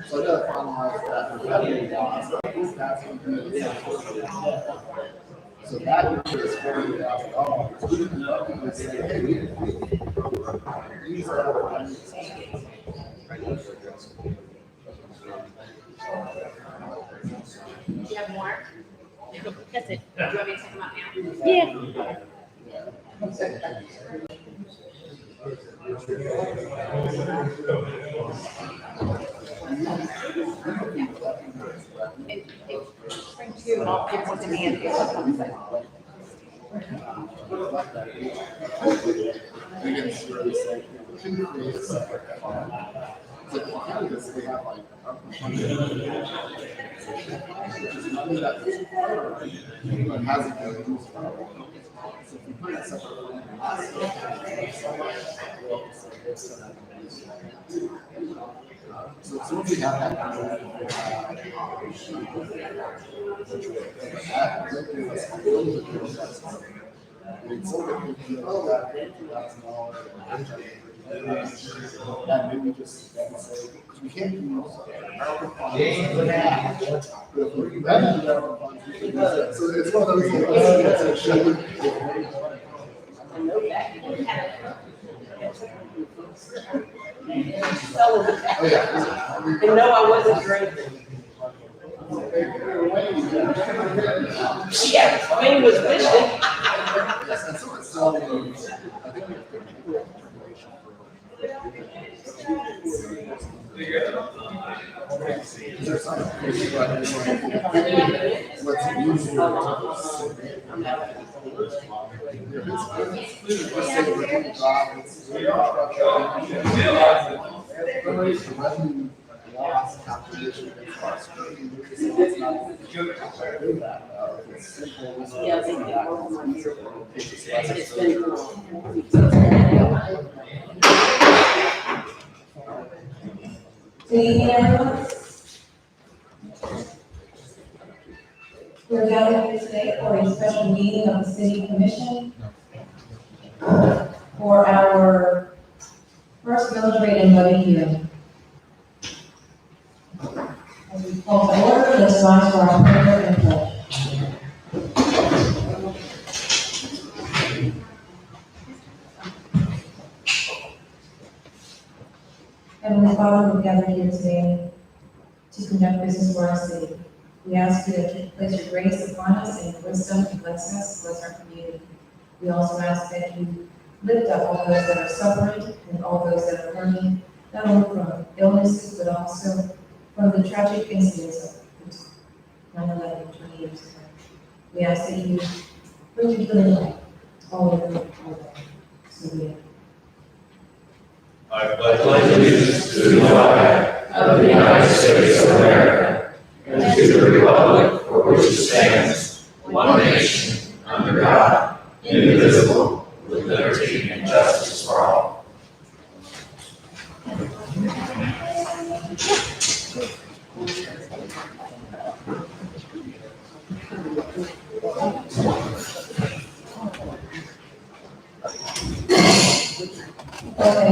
So I gotta finalize that. Revenue loss, that's gonna be so that is $40,000. We didn't know, we would say, hey, these are our revenues. Do you have more? That's it. Do you want me to take them out now? Yeah. Bring two, and I'll give one to me and the other one. Against where they say, we can create a separate fund. It's like, well, because they have like. Money that is but hasn't been used for a while. So if you put it separately, so once we have that. And maybe just say, we can't use ARPA funds. But if we revenue ARPA funds, we can use it. So it's one of those things. I know that. Oh, yeah. And no, I wasn't drinking. Yeah, Wayne was fishing. Good evening, everyone. We're gathered here today for a special meeting of the City Commission for our first millage rate and budget hearing. As we call to order, let's rise for our prayer and pledge. Heavenly Father, we're gathered here today to conduct business for our city. We ask you to place your grace upon us and your wisdom to bless us, bless our community. We also ask that you lift up all those that are suffering and all those that are hurting, not only from illnesses, but also from the tragic incidents of 9/11 20 years ago. We ask that you bring your healing light all over the world. So we I pledge allegiance to the flag of the United States of America and to the republic for which it stands, one nation, under God, indivisible, with liberty and justice for all.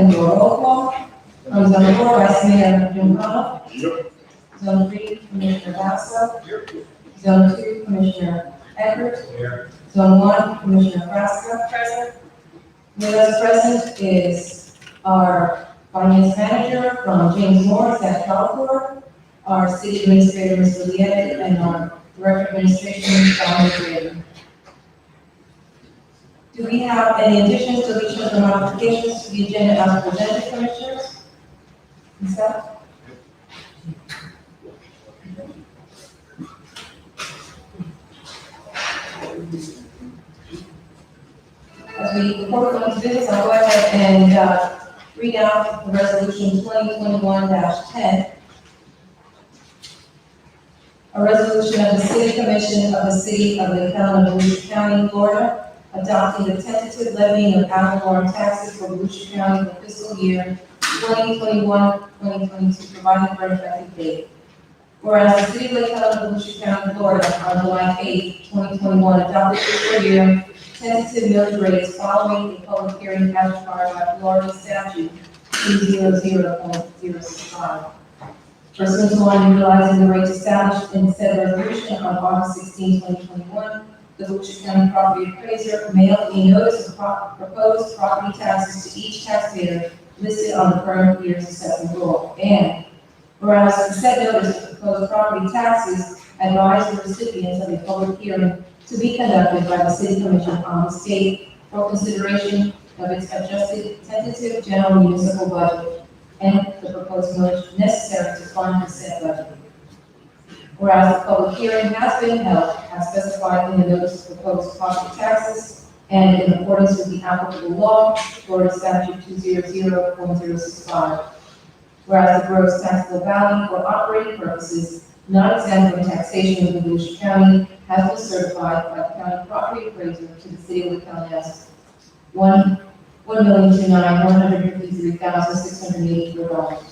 open your roll call. From Zone 4, Vice Mayor Giovanna. Zone 3, Commissioner Basso. Zone 2, Commissioner Eckert. Zone 1, Commissioner Frasca. Present. With us present is our Finance Manager from James Morris at Calcor, our City Administrator, Mr. Liette, and our Director of Administration, John McGraven. Do we have any additions, deletions, or modifications to the agenda as presented, Commissioners? Ms. Scott? As we report on business, I'll go ahead and read out the resolution 2021-10. A resolution of the City Commission of the City of Volusia County, Florida, adopting the tentative levying of ad valorem taxes for Volusia County for fiscal year 2021-2022, providing for an effective date. Whereas the City of Volusia County, Florida, on July 8, 2021, adopted fiscal year tentative millage rates following a public hearing as required by Florida statute 200.065. Pursuant to law and utilizing the rates established in said resolution on August 16, 2021, the Volusia County Property Appraiser mailed a notice of proposed property taxes to each taxpayer listed on the current year's assessment roll. And whereas the said notice of proposed property taxes advised the recipients of a public hearing to be conducted by the City Commission on the state for consideration of its adjusted tentative general municipal budget and the proposed millage necessary to fund the said budget. Whereas the public hearing has been held as specified in the notice of proposed property taxes and in accordance with the applicable law, Florida Statute 200.065. Whereas the gross taxable value for operating purposes not exempt from taxation in Volusia County has been certified by the county property appraiser to the city of Lake County as $1,029,153,684.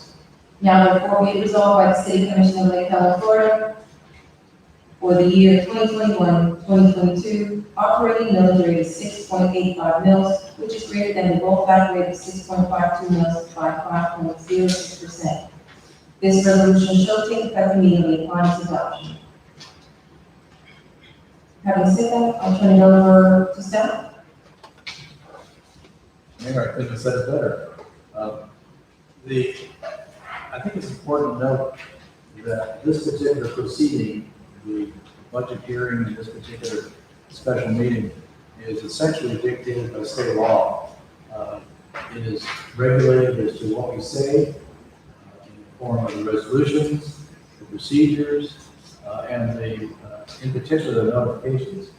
Now therefore be it resolved by the City Commission of Lake County, Florida, for the year 2021-2022, operating millage rate is 6.85 mils, which is greater than the rollback rate of 6.52 mils by 5.06%. This resolution shall take effect immediately upon its adoption. Having said that, I'll turn it over to staff. Mayor, I couldn't have said it better. I think it's important to note that this particular proceeding, the budget hearing in this particular special meeting, is essentially dictated by state law. It is regulated as to what we say in the form of the resolutions, the procedures, and in particular, the notifications.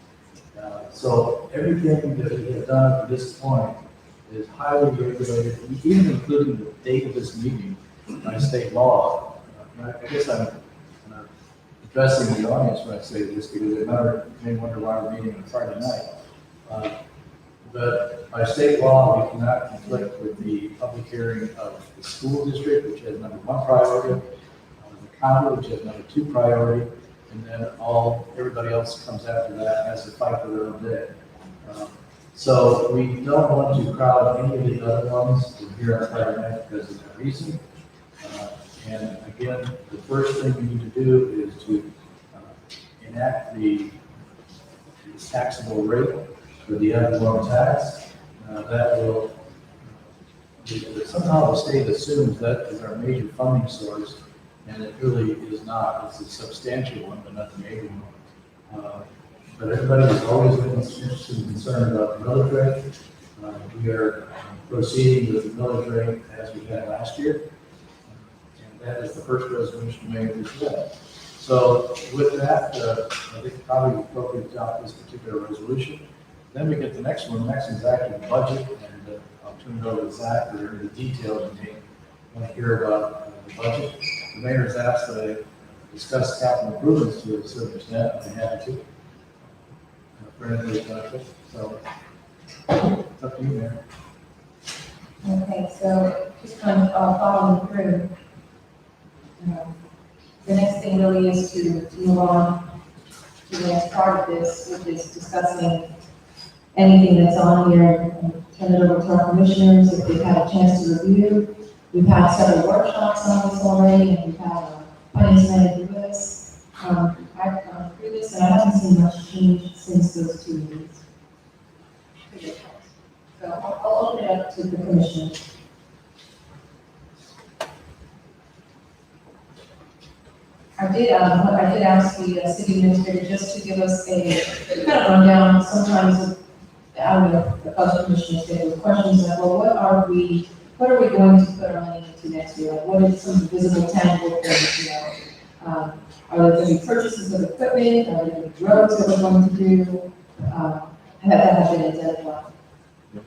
So everything that we have done to this point is highly regulated, even including the date of this meeting by state law. I guess I'm addressing the audience when I say this because they may wonder why we're meeting on Friday night. But by state law, we cannot conflict with the public hearing of the school district, which has number 1 priority, the county, which has number 2 priority, and then everybody else comes after that and has to fight for their own day. So we don't want to crowd any of the other ones here on Friday night because of that reason. And again, the first thing we need to do is to enact the taxable rate for the ad valorem tax. That will, somehow the state assumes that is our major funding source, and it really is not. It's a substantial one, but not the major one. But everybody has always been interested and concerned about the millage rate. We are proceeding with the millage rate as we had last year. And that is the first resolution made this year. So with that, I think it's probably appropriate to adopt this particular resolution. Then we get the next one. Next is actually the budget, and I'll turn it over to Zach for the details you may want to hear about the budget. The mayor has asked that I discuss capital improvements to a certain extent. I'm happy to. For anybody's benefit. So it's up to you, Mayor. Okay, so just kind of following through. The next thing really is to move on to the next part of this, which is discussing anything that's on here and turn it over to our commissioners if they've had a chance to review. We've had several workshops on this already, and we've had finance manager with us. I've gone through this, and I haven't seen much change since those 2 meetings. So I'll open it up to the commissioners. I did ask the city administrator just to give us a kind of rundown. Sometimes, I don't know, the other commissioners get the questions like, well, what are we going to put our money into next year? Like, what is some visible, tangible things, are there going to be purchases of equipment? Are there going to be roads that we're going to do? That has been identified.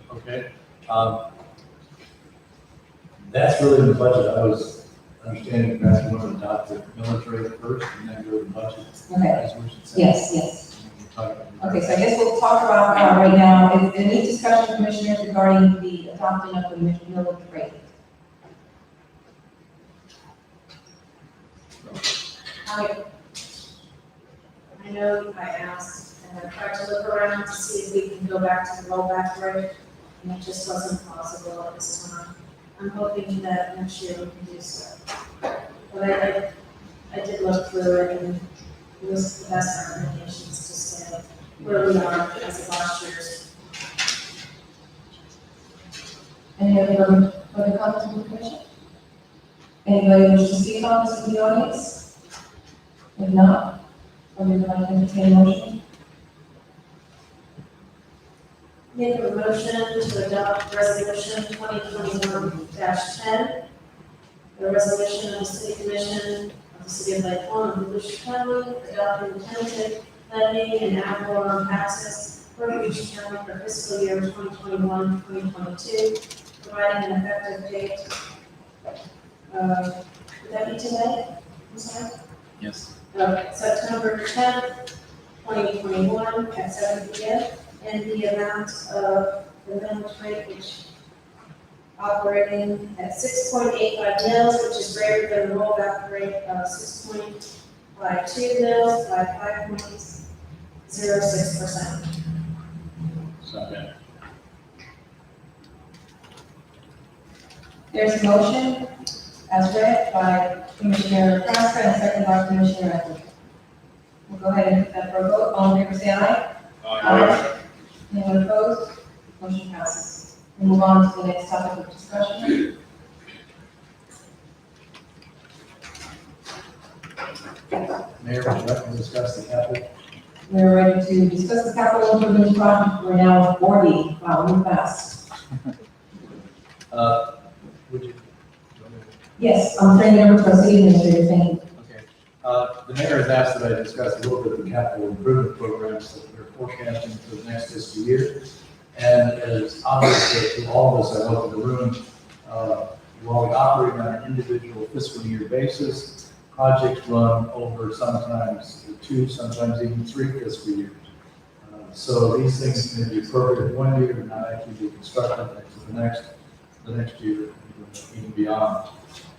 Okay. That's really the budget. I was understanding you guys want to adopt the millage rate first and then go to the budget. Okay. Resolution. Yes. Okay, so I guess we'll talk about right now, any discussion, commissioners, regarding the adoption of the millage rate? I know I asked and I tried to look around to see if we can go back to the rollback rate, and it just wasn't possible at this time. I'm hoping that next year we can do so. But I did look through it and it was the best recommendations to stay where we are as of last year's. Any other comments from the commission? Anybody wish to speak on this in the audience? If not, I would like to entertain a motion. Make a motion to adopt resolution 2021-10, the resolution of the city commission of the city of Lake Lawn and Volusia County adopting tentative levy and ad valorem taxes for Volusia County for fiscal year 2021-2022, providing an effective date. Would that be today? I'm sorry? Yes. September 10th, 2021 at 7 p.m. And the amount of the millage rate, which operating at 6.85 mils, which is greater than the rollback rate of 6.52 mils by 5.06%. Second. There's a motion as read by Commissioner Praska and second by Commissioner Eklund. We'll go ahead and put that for a vote. All in favor, say aye. Aye. Anyone opposed? Motion passes. We'll move on to the next topic of discussion. Mayor, would you like to discuss the capital? We're ready to discuss the capital improvement project. We're now at 40. Wow, move fast. Would you? Yes, I'm turning it over to our city administrator. Thank you. Okay. The mayor has asked that I discuss a little bit of the capital improvement programs that we're forecasting for the next fiscal year. And as obvious to all of us, I hope in the room, while we operate on an individual fiscal year basis, projects run over sometimes 2, sometimes even 3 fiscal years. So these things may be appropriate one year and not actually be constructed the next year, even beyond.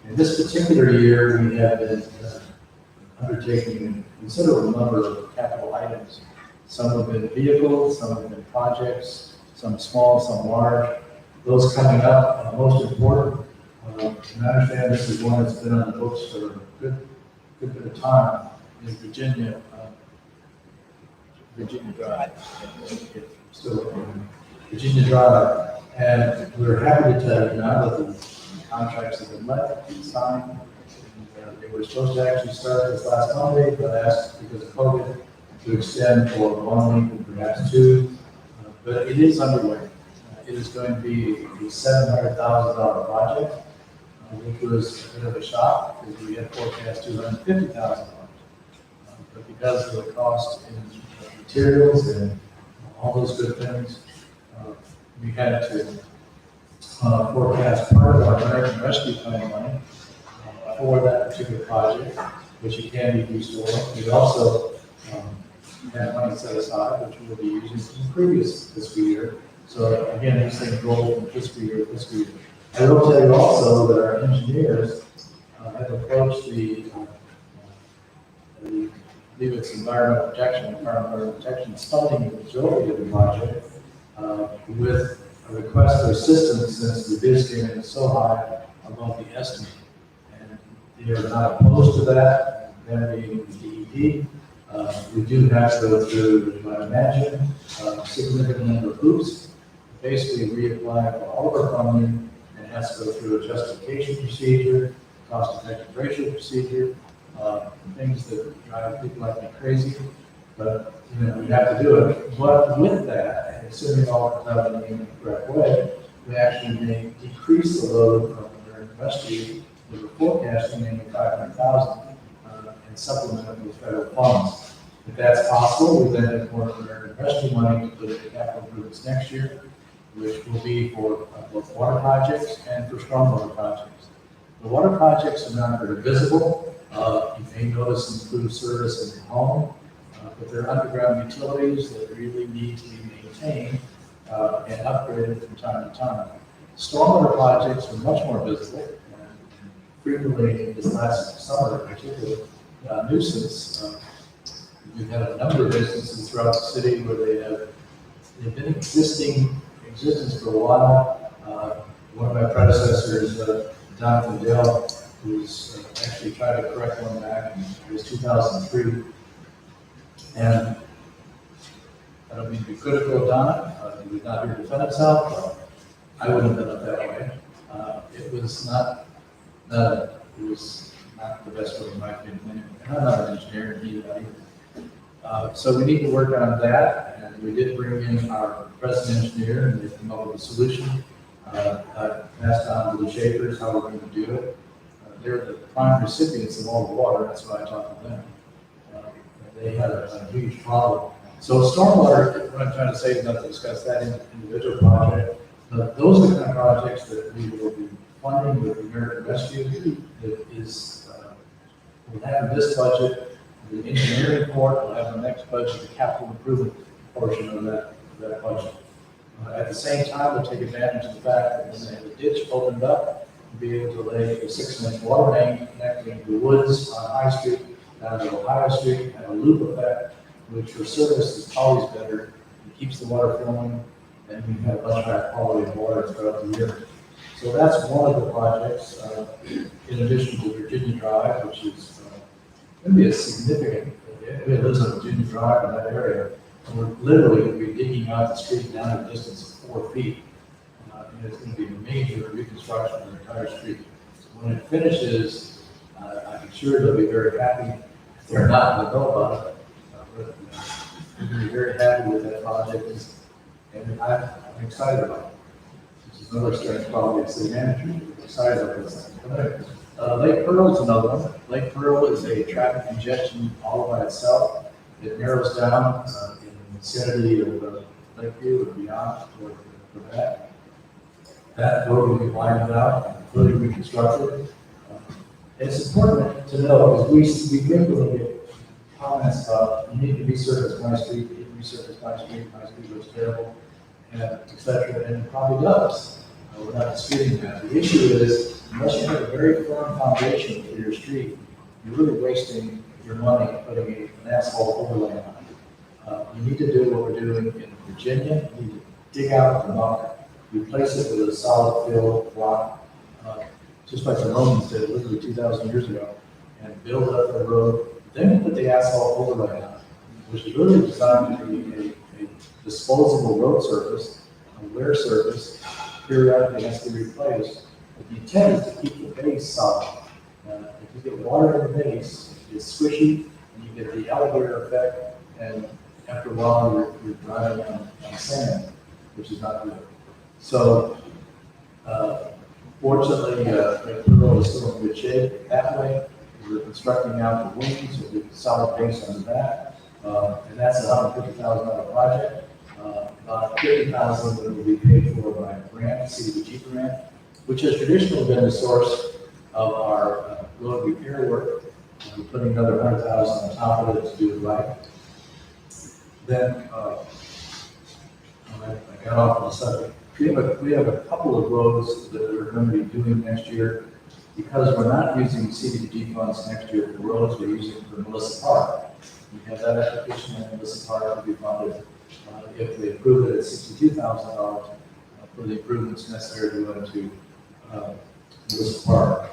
In this particular year, we have been undertaking a considerable number of capital items. Some have been vehicles, some have been projects, some small, some large. Those coming up, most important, and I understand this is one that's been on the books for a good bit of time, is Virginia Drive. Still Virginia Drive. And we're happy to tell you now that the contracts have been let and signed. And, they were supposed to actually start this last Monday, but asked because of COVID to extend for 1 week and perhaps 2. But it is underway. It is going to be a $700,000 project, which was a bit of a shock because we had forecast $250,000. But because of the cost in materials and all those good things, we had to forecast part of our American Rescue Plan money for that particular project, which it can be restored. We also have money set aside, which we will be using from the previous fiscal year. So again, these things roll from fiscal year to fiscal year. I will tell you also that our engineers have approached the I believe it's Departmental Protection funding the majority of the project with a request for assistance since the bids came in so high above the estimate. And they are not opposed to that, them being the DEP. We do have to go through, you might imagine, a significant number of hoops, basically reapply for all of our funding, and has to go through a justification procedure, cost-effective ratio procedure, things that drive people like me crazy, but we have to do it. But with that, and assuming all comes out in the correct way, we actually may decrease the load of American Rescue that we're forecasting, namely 500,000, and supplement it with federal funds. If that's possible, we then have more American Rescue money to put into capital improvements next year, which will be for both water projects and for stormwater projects. The water projects are not very visible. You may notice improved service in your home, but they're underground utilities that really need to be maintained and upgraded from time to time. Stormwater projects are much more visible, and frequently this last summer, particularly nuisance. We've had a number of instances throughout the city where they've been existence for a while. One of my predecessors, Jonathan Dale, was actually tried to correct one back in, it was 2003. And I don't mean to be critical of Donna, he was not here to defend himself, but I wouldn't have done it that way. It was not the best way in my opinion, and I'm not an engineer, and he's not either. So we need to work on that, and we did bring in our president engineer, and they've come up with a solution. I passed on to the Shapers how we're going to do it. They're the prime recipients of all the water, that's why I talked to them. They had a huge problem. So stormwater, what I'm trying to say is not to discuss that individual project, but those are the kind of projects that we will be funding with American Rescue. That is, we'll have in this budget the engineering part, we'll have in the next budget the capital improvement portion of that budget. At the same time, we'll take advantage of the fact that when the ditch opened up, we'll be able to lay a 6-inch water main connecting the woods on High Street down to Ohio Street, and a loop effect, which for service is always better. It keeps the water flowing, and we have much higher quality of water throughout the year. So that's one of the projects, in addition to Virginia Drive, which is going to be a significant, it lives on Virginia Drive in that area. And we're literally going to be digging out the street down a distance of 4 feet. And it's going to be a major reconstruction of the entire street. So when it finishes, I'm sure they'll be very happy. If they're not, they'll know about it. But we're going to be very happy with that project, and I'm excited about it. This is another strength quality as the manager. I'm excited about this. Lake Pearl is another one. Lake Pearl is a traffic congestion all by itself. It narrows down in the vicinity of Lakeview and beyond for that. That road will be widened out and fully reconstructed. It's important to know, because we frequently get comments about, you need to resurface my street, you need to resurface my street looks terrible, and et cetera, and it probably does. We're not disputing that. The issue is, unless you have a very firm foundation for your street, you're really wasting your money putting an asphalt overlay on it. You need to do what we're doing in Virginia. You need to dig out the muck, replace it with a solid fill block, just like the Romans did literally 2,000 years ago, and build up the road. Then put the asphalt overlay on it, which is really designed to be a disposable road surface, a wear surface, periodically has to be replaced. But the intent is to keep the base solid. If you get water in the base, it's squishy, and you get the alligator effect, and after a while you're driving on sand, which is not good. So, fortunately, the road is still in good shape that way. We're constructing out the wings with a solid base on the back, and that's a $150,000 project. About $50,000 will be paid for by a grant, CDBG grant, which has traditionally been the source of our road repair work. We're putting another $100,000 on top of it to do it right. Then, I got off on the subject. We have a couple of roads that we're going to be doing next year, because we're not using CDBG funds next year for roads, we're using for Melissa Park. We have that application, and Melissa Park will be funded if they approve it at $62,000 for the improvements necessary to go into Melissa Park.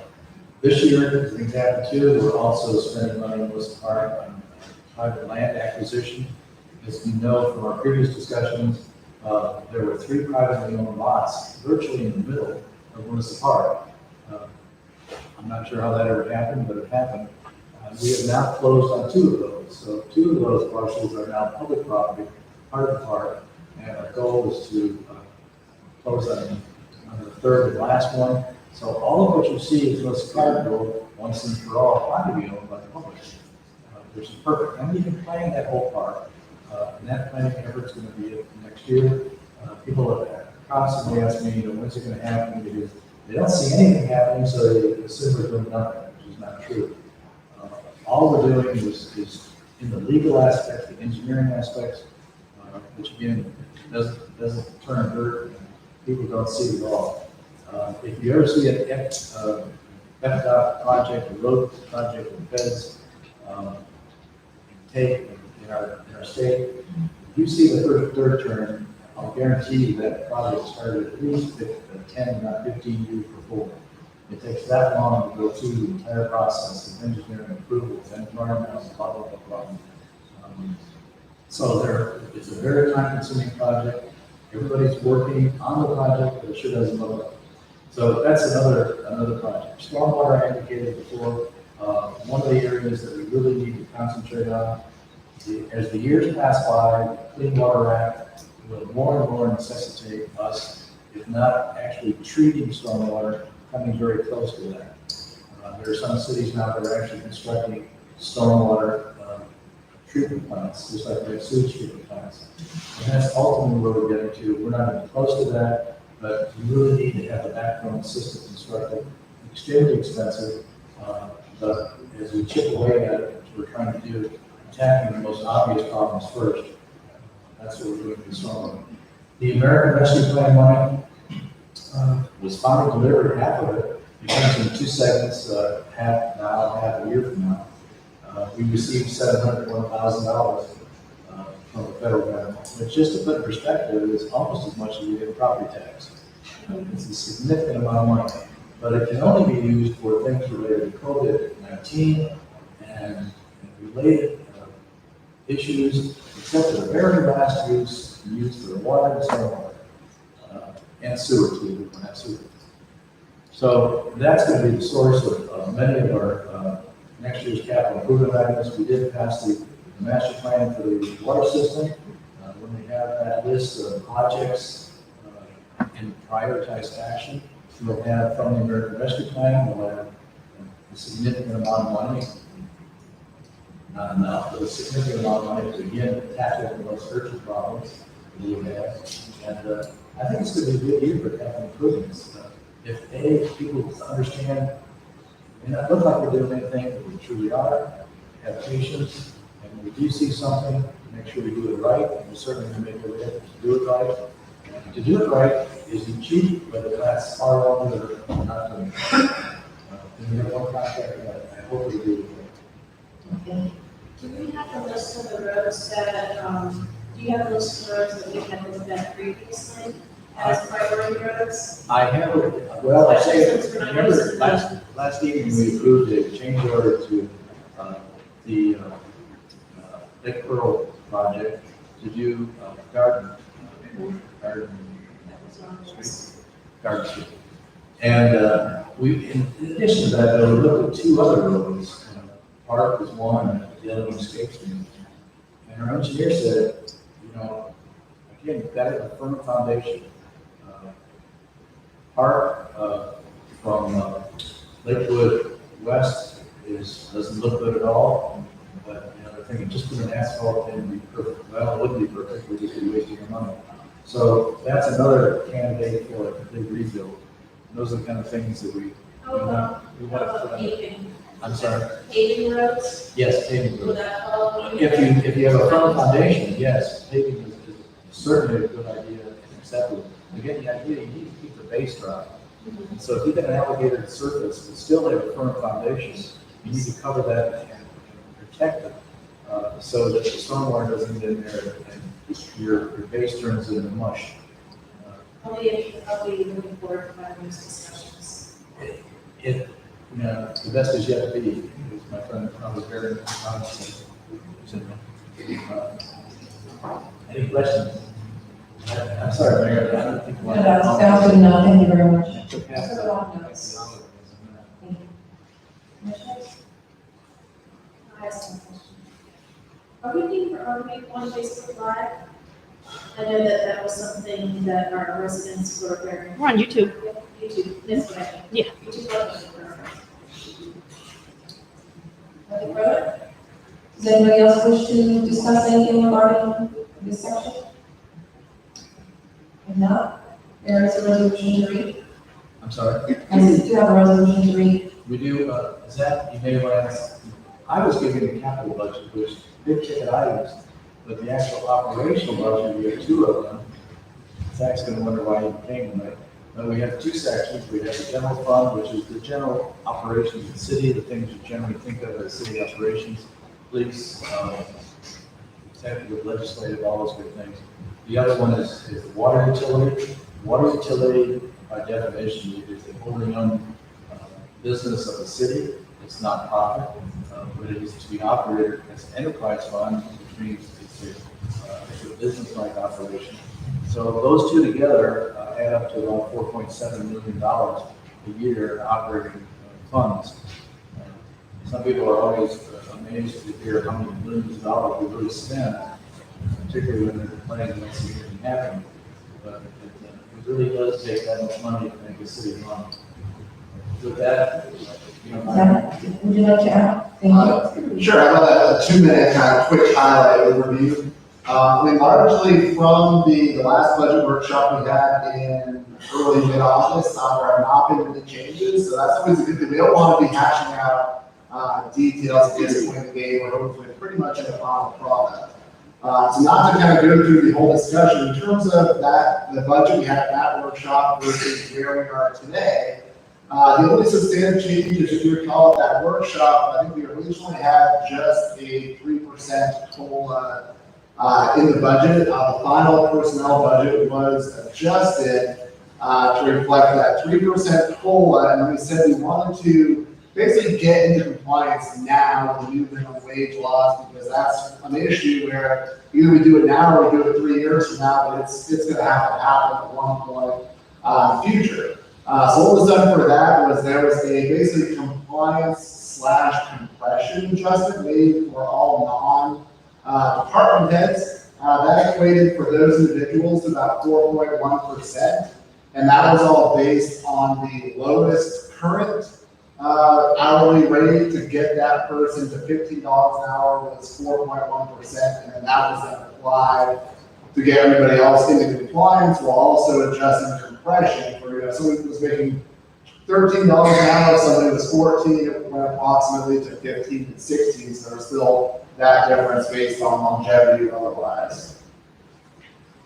This year, as an example too, we're also spending money in Melissa Park on private land acquisition. As you know from our previous discussions, there were 3 privately owned lots virtually in the middle of Melissa Park. I'm not sure how that ever happened, but it happened. We have now closed on 2 of those. So 2 of those parcels are now public property, part of the park, and our goal is to close on the 3rd and last one. So all of what you see is Melissa Park Road, once and for all, ought to be owned by the public, which is perfect. And we can plan that whole park, and that planning effort is going to be next year. People have constantly asked me, when's it going to happen? Because they don't see anything happening, so they assume we're doing nothing, which is not true. All we're doing is in the legal aspects, the engineering aspects, which again doesn't turn dirt, and people don't see it at all. If you ever see an FDOT project, a road project with feds take in our state, if you see the first dirt turn, I'll guarantee you that project started at least 10, not 15 years before. it takes that long to go through the entire process of engineering approvals and environmental, blah, blah, blah, blah. So it's a very time-consuming project. Everybody's working on the project, but it sure doesn't look like it. So that's another project. Stormwater, I indicated before, one of the areas that we really need to concentrate on. As the years pass by, the Clean Water Act will more and more necessitate us, if not actually treating stormwater, coming very close to that. There are some cities now that are actually constructing stormwater treatment plants, just like we have sewage treatment plants. And that's ultimately where we're getting to. We're not even close to that, but we really need to have a backbone system constructed. Extremely expensive, but as we chip away at it, we're trying to do, attacking the most obvious problems first. That's what we're doing with stormwater. The American Rescue Plan money was finally delivered, half of it. It comes in two segments, half now, half a year from now. We received $701,000 from the federal government, which, just to put in perspective, is almost as much as we get in property tax. It's a significant amount of money, but it can only be used for things related to COVID-19 and related issues, except for the very last use, used for water and stormwater, and sewer too, we have sewer. So that's going to be the source of many of our next year's capital improvement items. We did pass the master plan for the water system. When we have that list of projects in prioritized action, we'll have from the American Rescue Plan, we'll have a significant amount of money. Not enough, but a significant amount of money to again tackle the most urgent problems that we have. And I think it's going to be a good year for capital improvements. If people understand, it may not look like we're doing anything, but we truly are, have patience, and when we do see something, make sure we do it right, and we're certainly going to make every effort to do it right. And to do it right is cheap, but it lasts far longer than not doing it. And we have one contract, I hope we do it. Okay. Do we have a list of the roads that, do you have a list of the roads that we had looked at previously as priority roads? I have, well, I say, remember, last evening we approved a change order to the Lake Pearl project to do Garden Street. And we, in addition to that, we looked at two other roads. Park was one, the other one escapes me. And our engineer said, again, you've got to have a firm foundation. Park from Lakewood West doesn't look good at all, but they're thinking just put an asphalt in would be perfect. Well, it wouldn't be perfect, we'd just be wasting our money. So that's another candidate for a complete rebuild. And those are the kind of things that we want to put on. I'm sorry? Paving roads? Yes, paving Would roads. that fall? If you have a firm foundation, yes, paving is certainly a good idea and acceptable. Again, the idea, you need to keep the base dry. And so if you've got an elevated surface but still have a firm foundation, you need to cover that and protect it so that the stormwater doesn't get in there and your base turns into mush. I'll be looking forward to having those discussions. The best is yet to be, because my friend was very honest. Any questions? I'm sorry, Mayor, I don't think. No, that was good enough. Thank you very much. Pass Those are a lot of notes. that. Thank you. Commissioners? I have some questions. Are we being on Facebook Live? I know that was something that our residents were very. We're on YouTube. YouTube, that's what I mean. Yeah. YouTube. Nothing further? Does anybody else wish to discuss anything regarding this section? If not, there is a resolution to read. I'm sorry? I do have a resolution to read. We do, is that, you may want to ask, I was given the capital budget, which big ticket items, but the actual operational budget, we have two of them. Zach's going to wonder why he came tonight. But we have two sections. We have the general fund, which is the general operations of the city, the things you generally think of as city operations, police, executive, legislative, all those good things. The other one is the water utility. Water utility, by definition, is the wholly owned business of the city. It's not profit, but it is to be operated as an enterprise fund, which means it's a business-like operation. So those two together add up to about $4.7 million a year in operating funds. Some people are always amazed to hear how many millions of dollars we really spend, particularly when they're planning to see anything happen. But it really does take that much money to make a city run. With that, Would you like to add? Thank you. Sure, I got a 2-minute kind of quick highlight overview. Largely from the last budget workshop we had in early mid-August, there have not been any changes, so that's always a good thing. We don't want to be hashing out details at this point in the game. We're hopefully pretty much in the final product. So not to kind of go through the whole discussion, in terms of that, the budget we had at that workshop versus where we are today, the only substantive changes, if you recall, at that workshop, I think we originally had just a 3% COLA in the budget. The final personnel budget was adjusted to reflect that 3% COLA, and we said we wanted to basically get into compliance now with the new minimum wage laws, because that's an issue where either we do it now or we do it 3 years from now, but it's going to have to happen at one point in the future. So what was done for that was there was a basically compliance/compression adjustment made for all non-department heads. That equated for those individuals to about 4.1%, and that was all based on the lowest current hourly rate to get that person to $15 an hour was 4.1%, and then that was then applied to get everybody else into compliance while also adjusting compression for, somebody was making $13 an hour, somebody was 14, it went approximately to 15 and 16, so there's still that difference based on longevity or otherwise.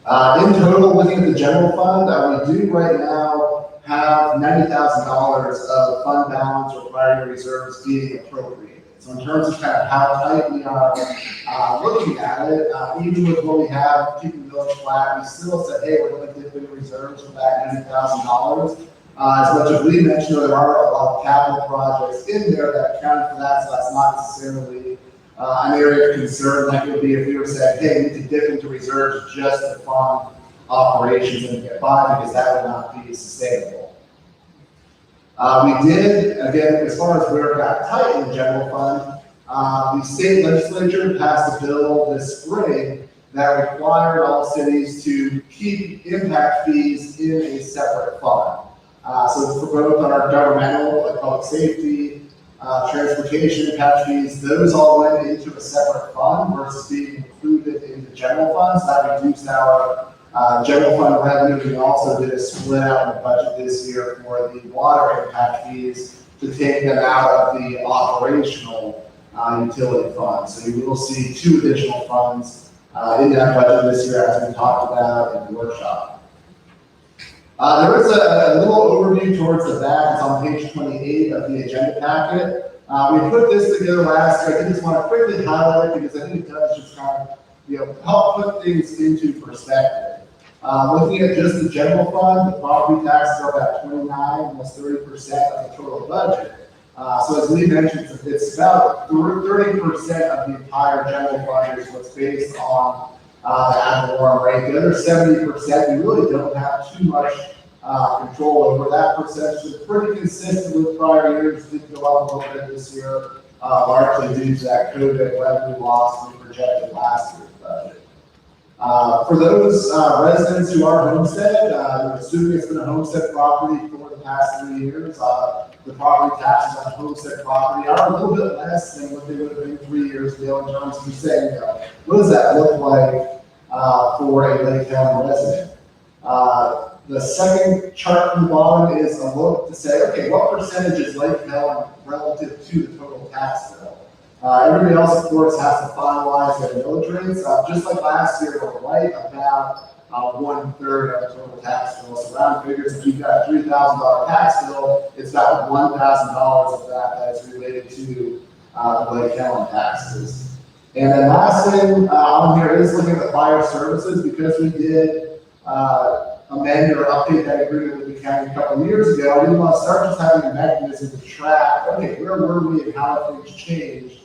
In total, looking at the general fund, we do right now have $90,000 of fund balance or priority reserves being appropriated. So in terms of kind of how tight we are looking at it, even with what we have, keeping the village flat, we still said, hey, we're going to dip into reserves for that $90,000. As much as we mentioned, there are a lot of capital projects in there that account for that, so that's not necessarily an area of concern like it would be if we were saying, hey, we need to dip into reserves just to fund operations and get by, because that would not be sustainable. We did, again, as far as where it got tight in the general fund, the state legislature passed a bill this spring that required all cities to keep impact fees in a separate fund. So for both our governmental, like public safety, transportation impact fees, those all went into a separate fund versus being included in the general fund. So that reduced our general fund revenue. We also did a split out in the budget this year for the water impact fees to take them out of the operational utility fund. So you will see 2 additional funds in that budget this year, as we talked about in the workshop. There is a little overview towards the back. It's on page 28 of the agenda packet. We put this together last year. I just want to quickly highlight it because I think it does just kind of help put things into perspective. Looking at just the general fund, the property taxes are about 29, almost 30% of the total budget. So as we mentioned, it's about 30% of the entire general fund is what's based on the ad valorem rate. The other 70%, we really don't have too much control over. That percentage is pretty consistent with prior years. It did go up a little bit this year, largely due to that COVID revenue loss we projected last year's budget. For those residents who are homestead, assuming it's been a homestead property for the past 3 years, the property taxes on homestead property are a little bit less than what they would have been 3 years ago in terms of saying, what does that look like for a Lake Helen resident? The second chart from the bottom is a look to say, okay, what percentage is Lake Helen relative to the total tax bill? Everybody else, of course, has to finalize their millage rates. Just like last year, we're right about 1/3 of the total tax bill. So round figures, if you've got a $3,000 tax bill, it's about $1,000 of that is related to the Lake Helen taxes. And then last thing on here is looking at the fire services, because we did amend or update that agreement with the county a couple of years ago. We want to start just having a mechanism to track, okay, where were we and how have things changed?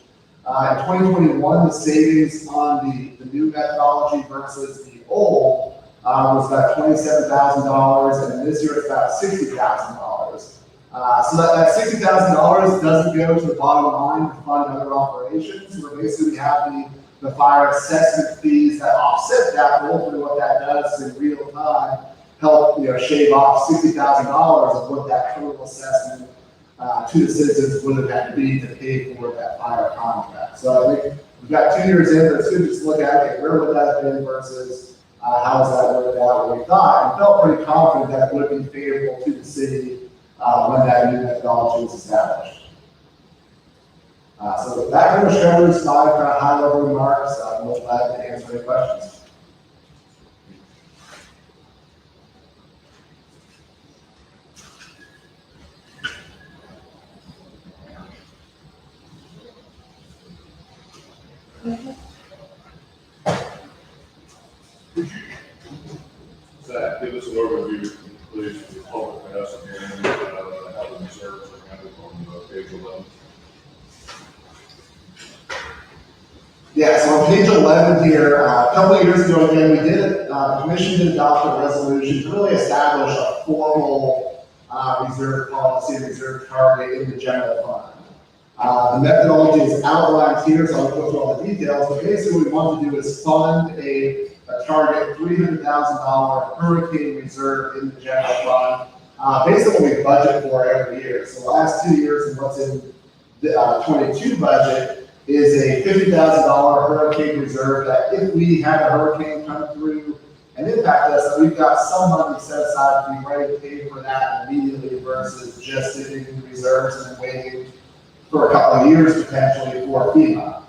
In 2021, the savings on the new methodology versus the old was about $27,000, and this year it's about $60,000. So that $60,000 doesn't go to the bottom line to fund other operations. Where basically we have the fire assessment fees that offset that. But ultimately, what that does is in real time help shave off $60,000 of what that total assessment to the citizens would have had to be to pay for that fire contract. So I think we've got 2 years in, but it's good to just look at, okay, where would that have been versus how has that worked out what we thought, and felt pretty confident that it would be favorable to the city when that new methodology was established. So that pretty much covers my kind of high-level remarks. I'm most glad to answer any questions. Zach, give us an overview, please, for the public, and us again, how the reserves are handled on page 11. Yeah, so on page 11 here, a couple of years ago, again, the commission did adopt a resolution to really establish a formal reserve policy and reserve target in the general fund. The methodology is outlined here, so I'll go through all the details, but basically what we want to do is fund a target $300,000 hurricane reserve in the general fund, based on what we budget for every year. So the last 2 years and what's in the 22 budget is a $50,000 hurricane reserve that if we had a hurricane come through and impact us, that we've got some money set aside to be ready to pay for that immediately versus just sitting in the reserves and then waiting for a couple of years potentially for FEMA.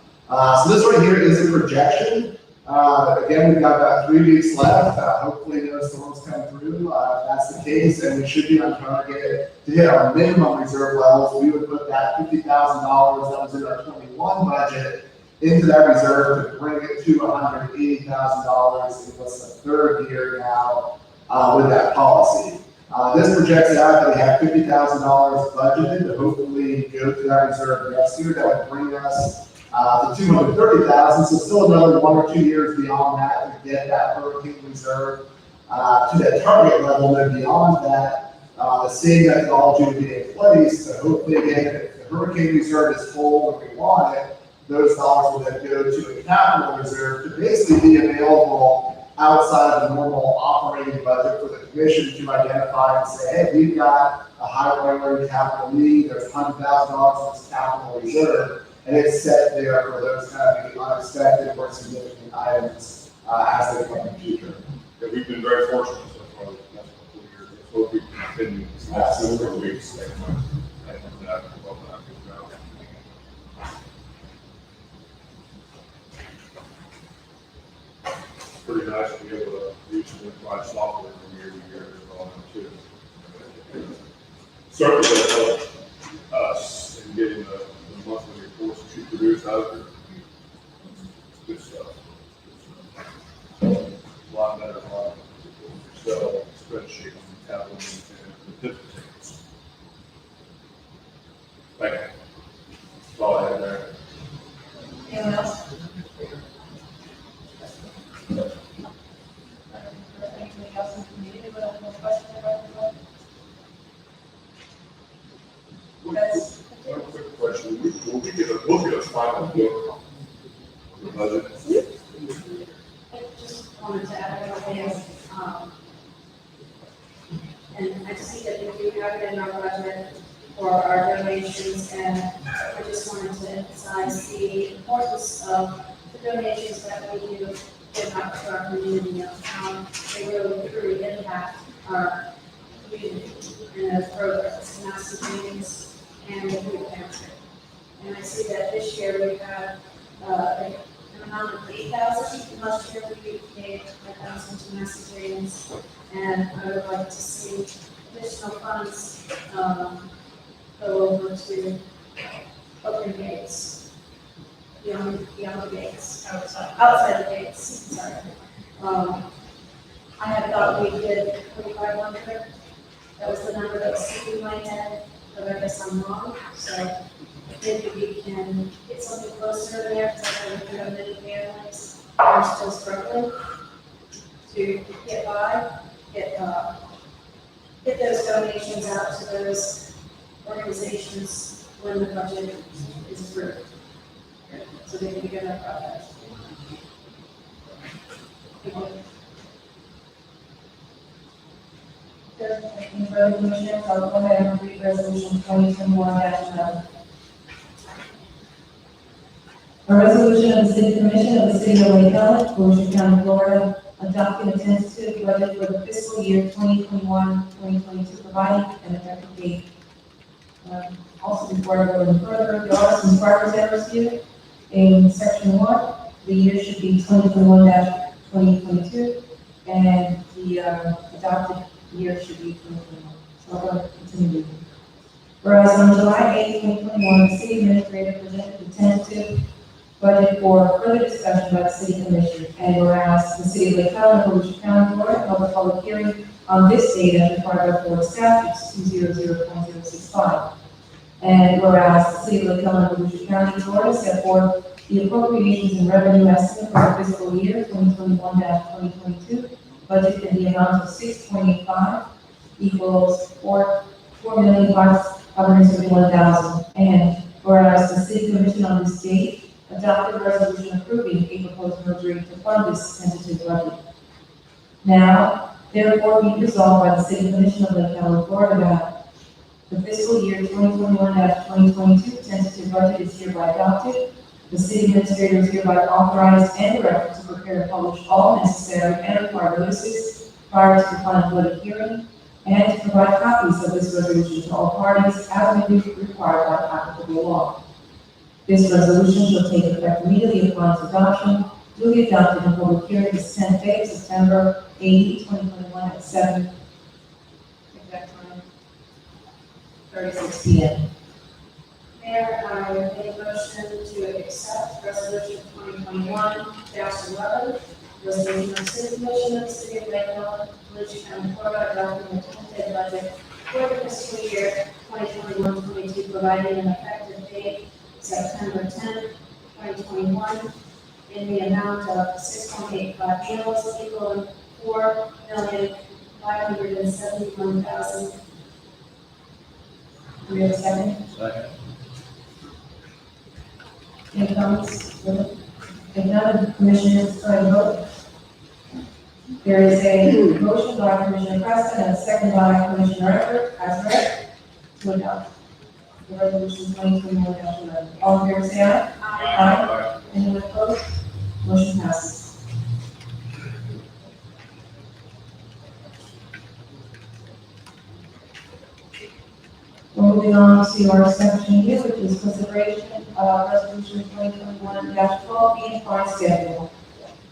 So this right here is a projection. Again, we've got about 3 weeks left. Hopefully no storms come through. If that's the case, and we should be on target to hit our minimum reserve levels, we would put that $50,000 that was in our 21 budget into that reserve to bring it to $180,000 in what's the 3rd year now with that policy. This projects out that we have $50,000 budgeted to hopefully go to that reserve next year. That would bring us to $230,000, so still another 1 or 2 years beyond that to get that hurricane reserve to that target level. And beyond that, the same methodology would be in place. So hopefully, again, if the hurricane reserve is full and we want it, those dollars will then go to a capital reserve to basically be available outside of the normal operating budget for the commission to identify and say, hey, we've got a high priority capital need. There's $100,000 in this capital reserve. And it's set there for those kind of unexpected or significant items as they come in the future. Yeah, we've been very fortunate so far the last couple of years. Let's hope we can continue this last several weeks. It's pretty nice to be able to use and provide software from year to year as well, too. Certainly that helps us in getting the monthly reports that you produce out of it. It's good stuff. A lot better than Excel spreadsheets and tablets and pivot tables. Thank you. That's all I have there. Anyone else? Anything else in the community? Anyone have more questions about the budget? Yes. One quick question, will we get a final look on the budget? I just wanted to add a couple things, and I see that we do have it in our budget for our donations, and I just wanted to emphasize the importance of the donations that we do give out to our community, of how they really truly impact our community and those programs, massive meetings, and the food pantry. And I see that this year we have an amount of $8,000. Last year we paid $5,000 to Massive Meetings, and I would like to see additional funds go over to open gates, beyond the gates, outside the gates, sorry. I had thought we did 2,500. That was the number that was sticking in my head, but I guess I'm wrong. So maybe we can get something closer there, because I know we have many families who are still struggling to get by, get those donations out to those organizations when the budget is approved. So they can get that process. Any further commissioners, I'll go ahead and read resolution 2021-11. A resolution of the City Commission of the City of Lake Helen, Ocean County, Florida, adopting a tentative budget for the fiscal year 2021-2022, providing an effective date. Also, before I go any further, there are some progress errors here. In section 1, the year should be 2021-2022, and the adopted year should be 2021. So I'm going to continue reading. Whereas on July 8, 2021, the city administrator presented the tentative budget for further discussion by the city commission, and whereas the city of Lake Helen, Ocean County, Florida, held a public hearing on this date as required by Florida statutes 200.065. And whereas the city of Lake Helen, Ocean County, Florida, set forth the appropriations and revenue estimate for the fiscal year 2021-2022, budget in the amount of 6.85 equals $4,571,000. And whereas the city commission on this date adopted a resolution approving a proposed merger to fund this tentative budget. Now, therefore, be resolved by the city commission of Lake Helen, Florida, that the fiscal year 2021-2022 tentative budget is hereby adopted. The city administrator is hereby authorized and directed to prepare and publish all necessary and required notices prior to the final public hearing, and to provide copies of this resolution to all parties as may be required by applicable law. This resolution shall take effect immediately upon its adoption, duly adopted in public hearing this 10th day of September 8, 2021 at 7, exact time, 36 p.m. Mayor, I make a motion to accept resolution 2021-11, resolution of the City Commission of the City of Lake Helen, Ocean County, Florida, adopting the tentative budget for the fiscal year 2021-22, providing an effective date September 10, 2021, in the amount of 6.85 mils, equaling $4,571,000. Do we have a second? Second. Any comments? If none, the commissioners try to vote. There is a motion by Commissioner Preston and a second by Commissioner Everett, as read, to adopt the resolution 2021-11. All in favor, say aye. Aye. Anyone opposed? Motion passes. We're moving on to our section here, which is consideration of resolution 2021-12, fee and fine schedule.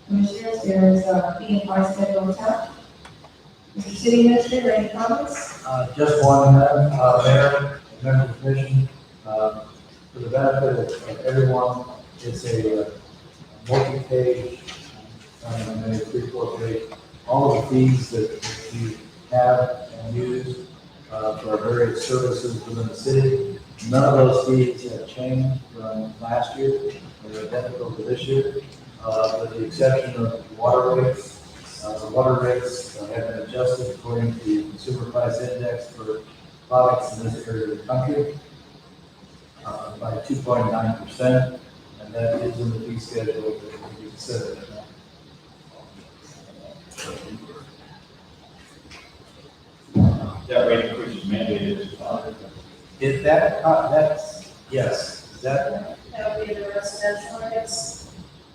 Commissioners, there is a fee and fine schedule attached. Mr. City Administrator, any comments? Just one, Mayor, members of the commission, for the benefit of everyone, it's a multi-page, maybe 3-4 page, all of the fees that you have and use for our various services within the city. None of those fees have changed from last year. They're identical to this year, with the exception of water rates. The water rates have been adjusted according to the consumer price index for products in this area of the country by 2.9%, and that is in the fee schedule that you consider. That rate increase is mandated. Is that's, yes, That would be the residential rates.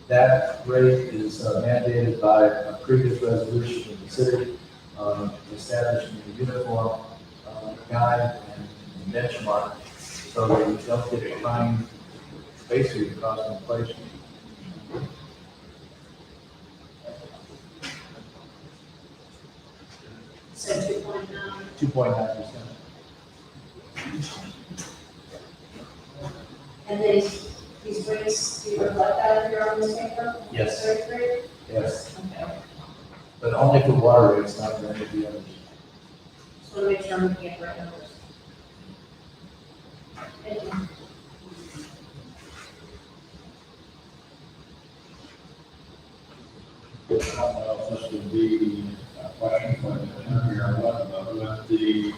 that rate is mandated by a previous resolution of the city, establishing a uniform guide and benchmark, so that we don't get behind basically the cost of inflation. So 2.9. 2.9%. And these rates, do you reflect that in your own newspaper? Yes. 33? Yes. Okay. but only for water rates, not for any of the others. Just want to make sure I'm looking at the right numbers. Thank you. I don't know if this would be a question for the attorney or what, but with the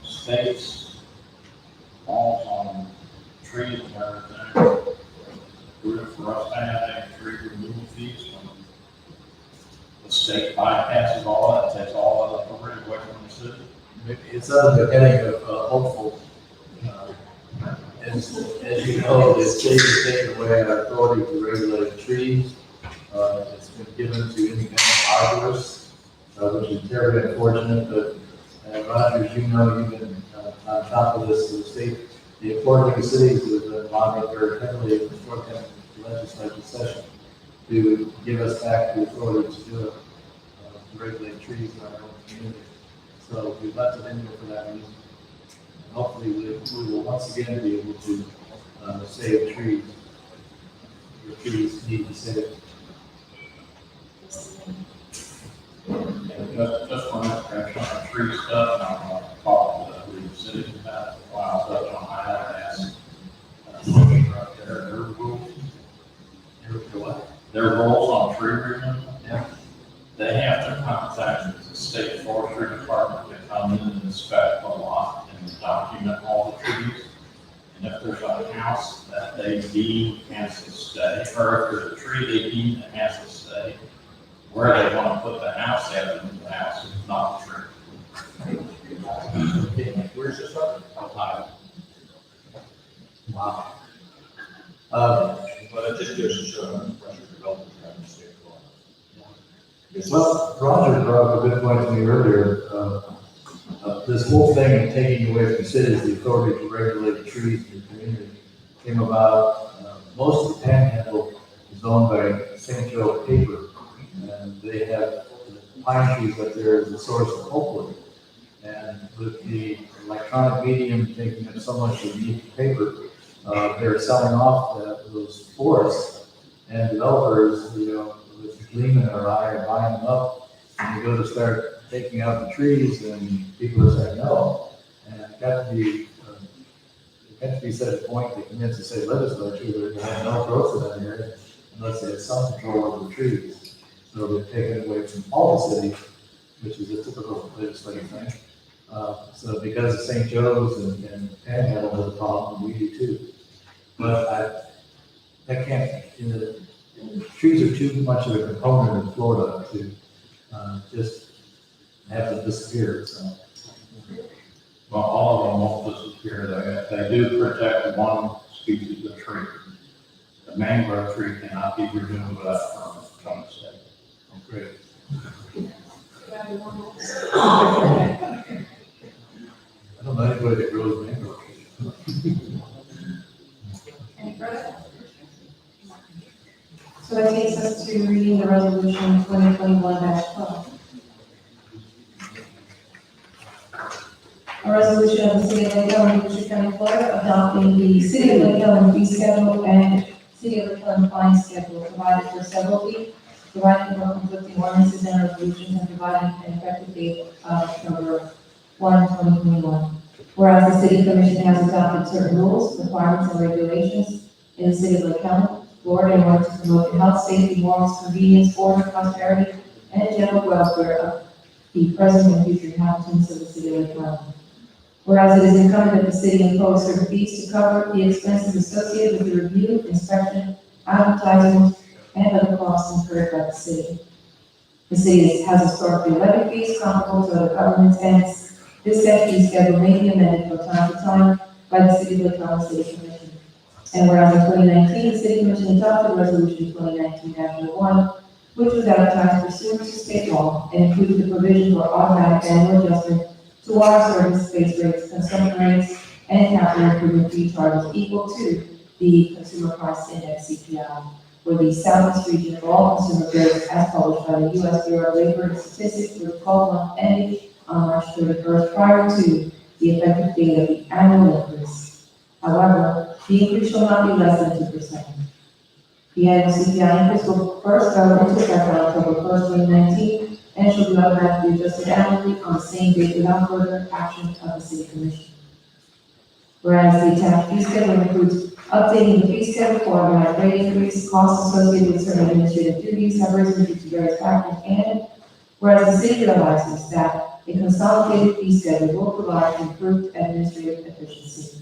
state's laws on trees and everything, we're for us to have a tree removal fees when the state bypasses all that, takes all of the authority away from the city. It's under the heading of hopeful. As you know, the state has taken away our authority to regulate trees. It's been given to independent arborists, which is very unfortunate, but Roger, as you know, you've been on top of this, the state, the authority cities have been lobbying very heavily in the fourth legislative session to give us back the authority to do it, to regulate trees in our own community. So we left it in there for that reason. And hopefully we will once again be able to save trees. The trees need to save. Just one extra on tree stuff, and I'm going to talk to the city about it. Wow, so I have to ask. Right there, their rules. Their rules on tree removal. Yeah. They have to contact the state forestry department to come in and inspect the lot and document all the trees. And if there's a house that they deem has to stay, or if there's a tree they deem that has to stay, where they want to put the house, they have to move the house, not the tree. Where's this from? Ohio. Wow. But it just goes to show how pressure development in the state of Florida. Well, Roger brought up a good point to me earlier. This whole thing of taking away from cities the authority to regulate trees in the community came about. Most of the Panhandle is owned by St. Joe Paper, and they have pine trees up there as a source of pulpwood. And with the electronic medium taking up so much of the paper, they're selling off those forests, and developers, with the gleam in their eye, are buying them up. And you go to start taking out the trees, and people are saying no. And it got to be such a point to convince the state legislature that they have no growth in that area unless they have some control over the trees. So they've taken it away from all the cities, which is a typical legislative thing. So because of St. Joe's and Panhandle has a problem, we do too. But that can't, trees are too much of a component of Florida to just have them disappear, so. Well, all of them won't disappear. They do protect one species of tree. The mangrove tree cannot be removed without from the state. Oh, great. I don't know anybody that grows mangrove trees. Any further? So that takes us to reading the resolution 2021-12. A resolution of the City of Lake Helen, Volusia County, Florida, adopting the City of Lake Helen fee schedule and City of Lake Helen fine schedule, provided for several fees, providing for conflicting ordinances and resolutions, and providing an effective date of November 1, 2021. Whereas the City Commission has adopted certain rules, requirements, and regulations in the City of Lake Helen, Florida, in order to promote the health, safety, morals, convenience, order, prosperity, and general welfare of the present and future inhabitants of the City of Lake Helen. Whereas it is incumbent that the city impose certain fees to cover the expenses associated with the review, inspection, advertising, and other costs incurred by the city. The city has historically levied fees comparable to other governments, and this set fee schedule may be amended from time to time by the City of Lake Helen City Commission. And whereas in 2019, the City Commission adopted Resolution 2019-01, which was advertised pursuant to state law and included the provision for automatic annual adjustment to water service base rates, consumption rates, and capital improvement fee charges equal to the Consumer Price Index (CPI) for the Southeast region of all consumer goods as published by the U.S. Bureau of Labor and Statistics for the 12-month ending on March 31st prior to the effective date of the annual increase. However, the increase shall not be less than 2%. The annual CPI increase will first go into effect on October 1st, 2019, and shall be automatically adjusted annually on the same date without further action of the city commission. Whereas the attached fee schedule includes updating the fee schedule for automatic rate increase, costs associated with certain administrative duties have risen due to various factors, and whereas the city realizes that a consolidated fee schedule will provide improved administrative efficiency.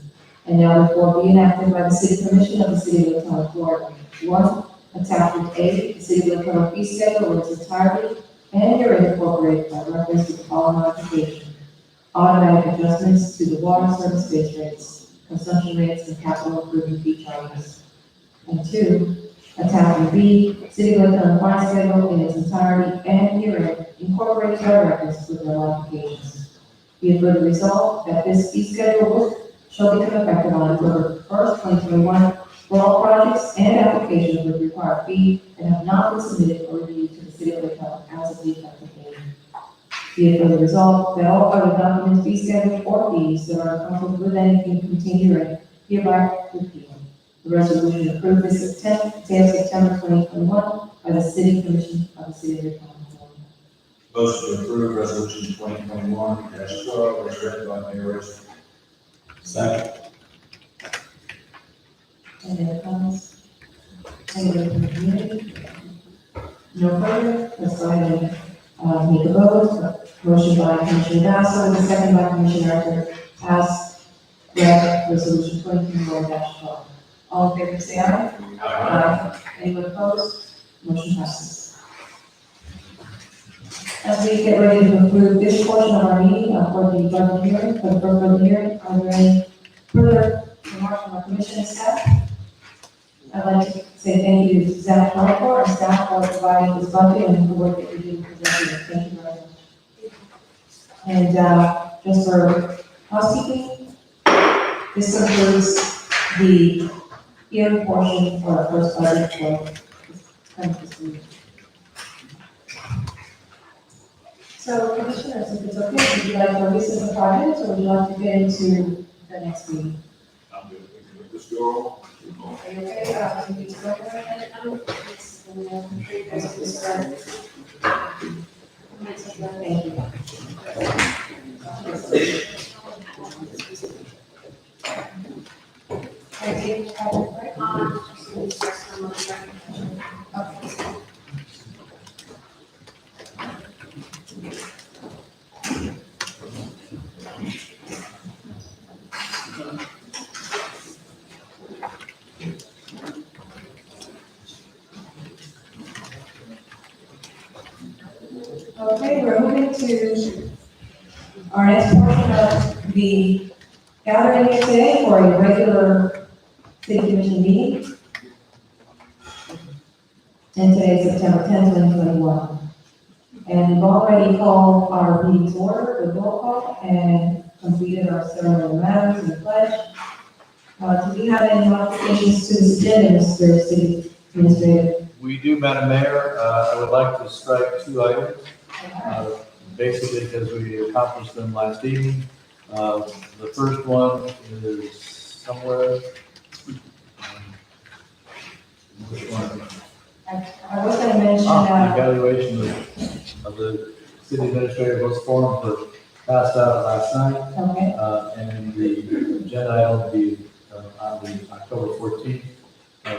And now therefore be enacted by the city commission of the city of Lake County, Florida. One, attachment A, the city of Lake County fee schedule in its entirety, and herein incorporated by reference to the following modification: automatic adjustments to the water service base rates, consumption rates, and capital improvement fee charges. And two, attachment B, city of Lake County fine schedule in its entirety, and herein incorporated by reference to the modifications. Be it further resolved that this fee schedule shall become effective on October 1st, 2021, for all projects and applications with required fee and have not been submitted for review to the city of Lake County as of the effective date. Be it further resolved that all other documents, fee schedules, or fees that are in conflict with anything contained herein hereby repealed. The resolution approved this day of September 2021 by the city commission of the city of Lake County, Florida. Motion to approve resolution 2021-12 as read by Mayor Rich. Second. Any other comments? Anybody from the community? No further, let's go ahead and make a vote. Motion by Commissioner Basso, and second by Commissioner Arthur, pass read resolution 2021-12. All in favor, say aye. Aye. Anyone opposed? Motion passes. As we get ready to conclude this portion of our meeting, for the budget hearing, for the first budget hearing, are there any further remarks from our commission and staff? I'd like to say thank you to Zach Harcourt and staff for providing this budget and the work that you did presenting. Thank you very much. And just for housekeeping, this concludes the hearing portion for our first budget for this week. So, Commissioners, if it's okay, would you like to recess the project, or would you like to get into the next meeting? I'm good. We can just go. Are you okay? Can you just go ahead? Thank you. Okay, we're moving to our next portion of the gathering here today for a regular city commission meeting. And today is September 10th, 2021. And we've already called our meeting to order with roll call and completed our ceremonial matters and the pledge. Do we have any modifications to this agenda, Mr. City Administrator? We do, Madam Mayor. I would like to strike two items, basically because we accomplished them last evening. The first one is somewhere. Which one? I was going to mention The evaluation of the city administrator was formed for passed out last night. okay. And the agenda item will be on the October 14th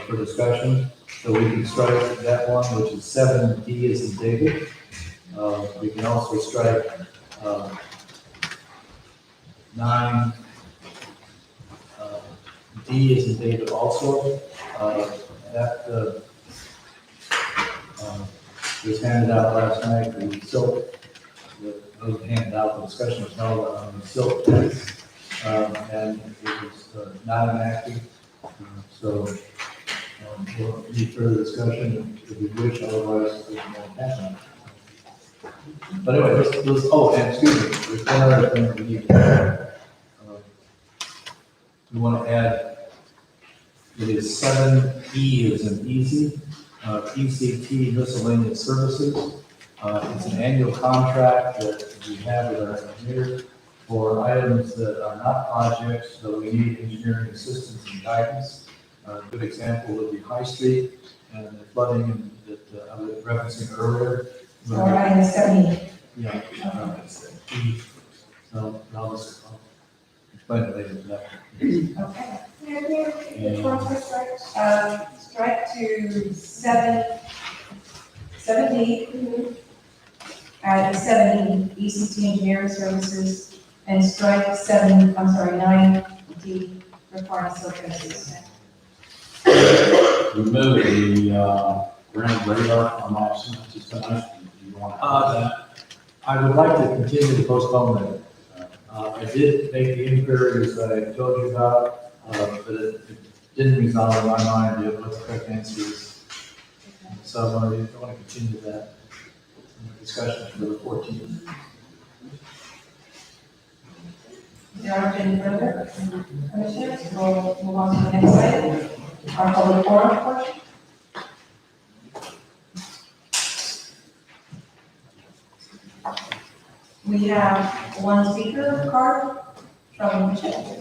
for discussion. So we can strike that one, which is 7D as in David. We can also strike 9D as in David also. That was handed out last night. The silk, wasn't handed out, the discussion was held on the silk fence, and it was not enacted. So we'll need further discussion if we wish, otherwise it won't happen. But anyway, and excuse me, there's one other thing we need to add. We want to add, it is 7E as in easy, ECT miscellaneous services. It's an annual contract that we have with our engineers for items that are not projects, so we need engineering assistance and guidance. A good example would be High Street and the flooding that I was referencing earlier. or item 70. Yeah. So I'll just explain it later to that. Okay. Which one's for strike? Strike to 7D, add 70 ECT engineering services, and strike 9D requiring services. Remove the, ground radar from my sentences tonight. Do you want to add that? I would like to continue to postpone that. I did make the inquiries that I told you about, but it didn't resolve in my mind yet what the correct answer is. So I want to continue that discussion for the 14th. There aren't any further commissioners, we'll move on to the next item, our public forum portion. We have one speaker card from Michelle.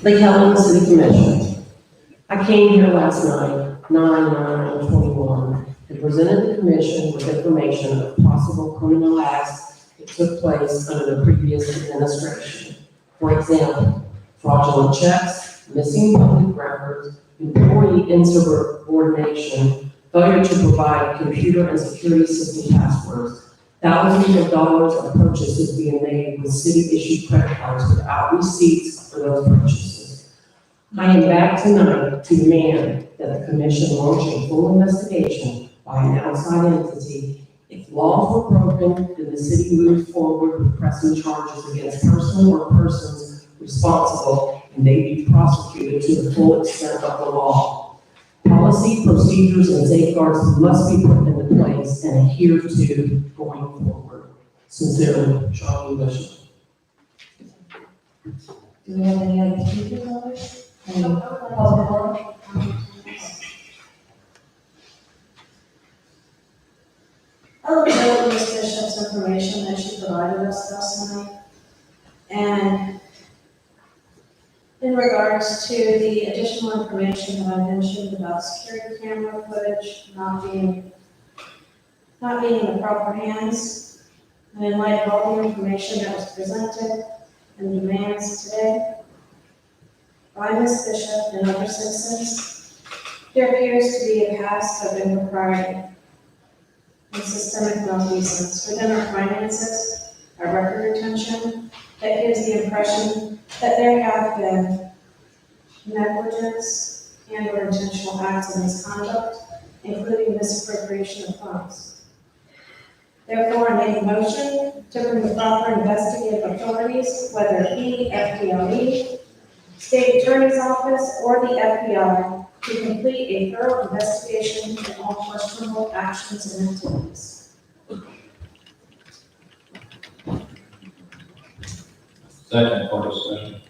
Lake Helen City Commission. I came here last night, 9/9/21, and presented the commission with information of possible criminal acts that took place under the previous administration. For example, fraudulent checks, missing public records, employee insubordination, failure to provide computer and security system passwords, thousands of dollars of purchases being made with city-issued credit cards without receipts for those purchases. I am back tonight to demand that the commission launch a full investigation by an outside entity. If laws were broken, then the city moves forward with pressing charges against person or persons responsible, and they be prosecuted to the full extent of the law. Policy, procedures, and safeguards must be put into place and adhered to going forward. Sincerely, Charlie Bishop. Do we have any other speakers on this? Any public forum? I looked over Ms. Bishop's information that she provided us last night. And in regards to the additional information that I mentioned about security camera footage not being in the proper hands, and in light of all the information that was presented and demands today by Ms. Bishop and other citizens, there appears to be a past of impropriety and systemic malfeasance within our finances, our record retention, that gives the impression that there have been negligence and or intentional acts of misconduct, including misappropriation of funds. Therefore, I make a motion to bring the proper investigative authorities, whether it be FDLE, State Attorney's Office, or the FBI, to complete a thorough investigation of all questionable actions and activities. Second part of discussion.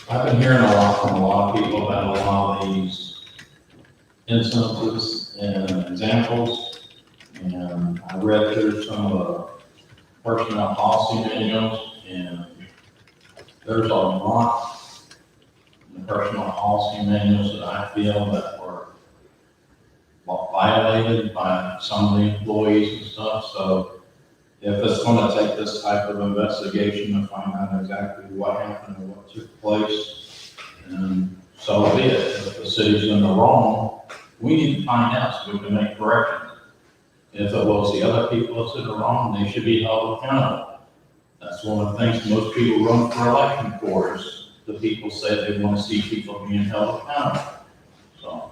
I've been hearing a lot from a lot of people about a lot of these instances and examples, and I read through some of the personnel policy manuals, and there's a lot in the personnel policy manuals that I feel that were violated by some of the employees and stuff. So if it's going to take this type of investigation to find out exactly what happened and what took place, and so be it. If the city's in the wrong, we need to find out so we can make corrections. If it was the other people that's in the wrong, they should be held accountable. That's one of the things most people run for election for, is the people say they want to see people being held accountable. So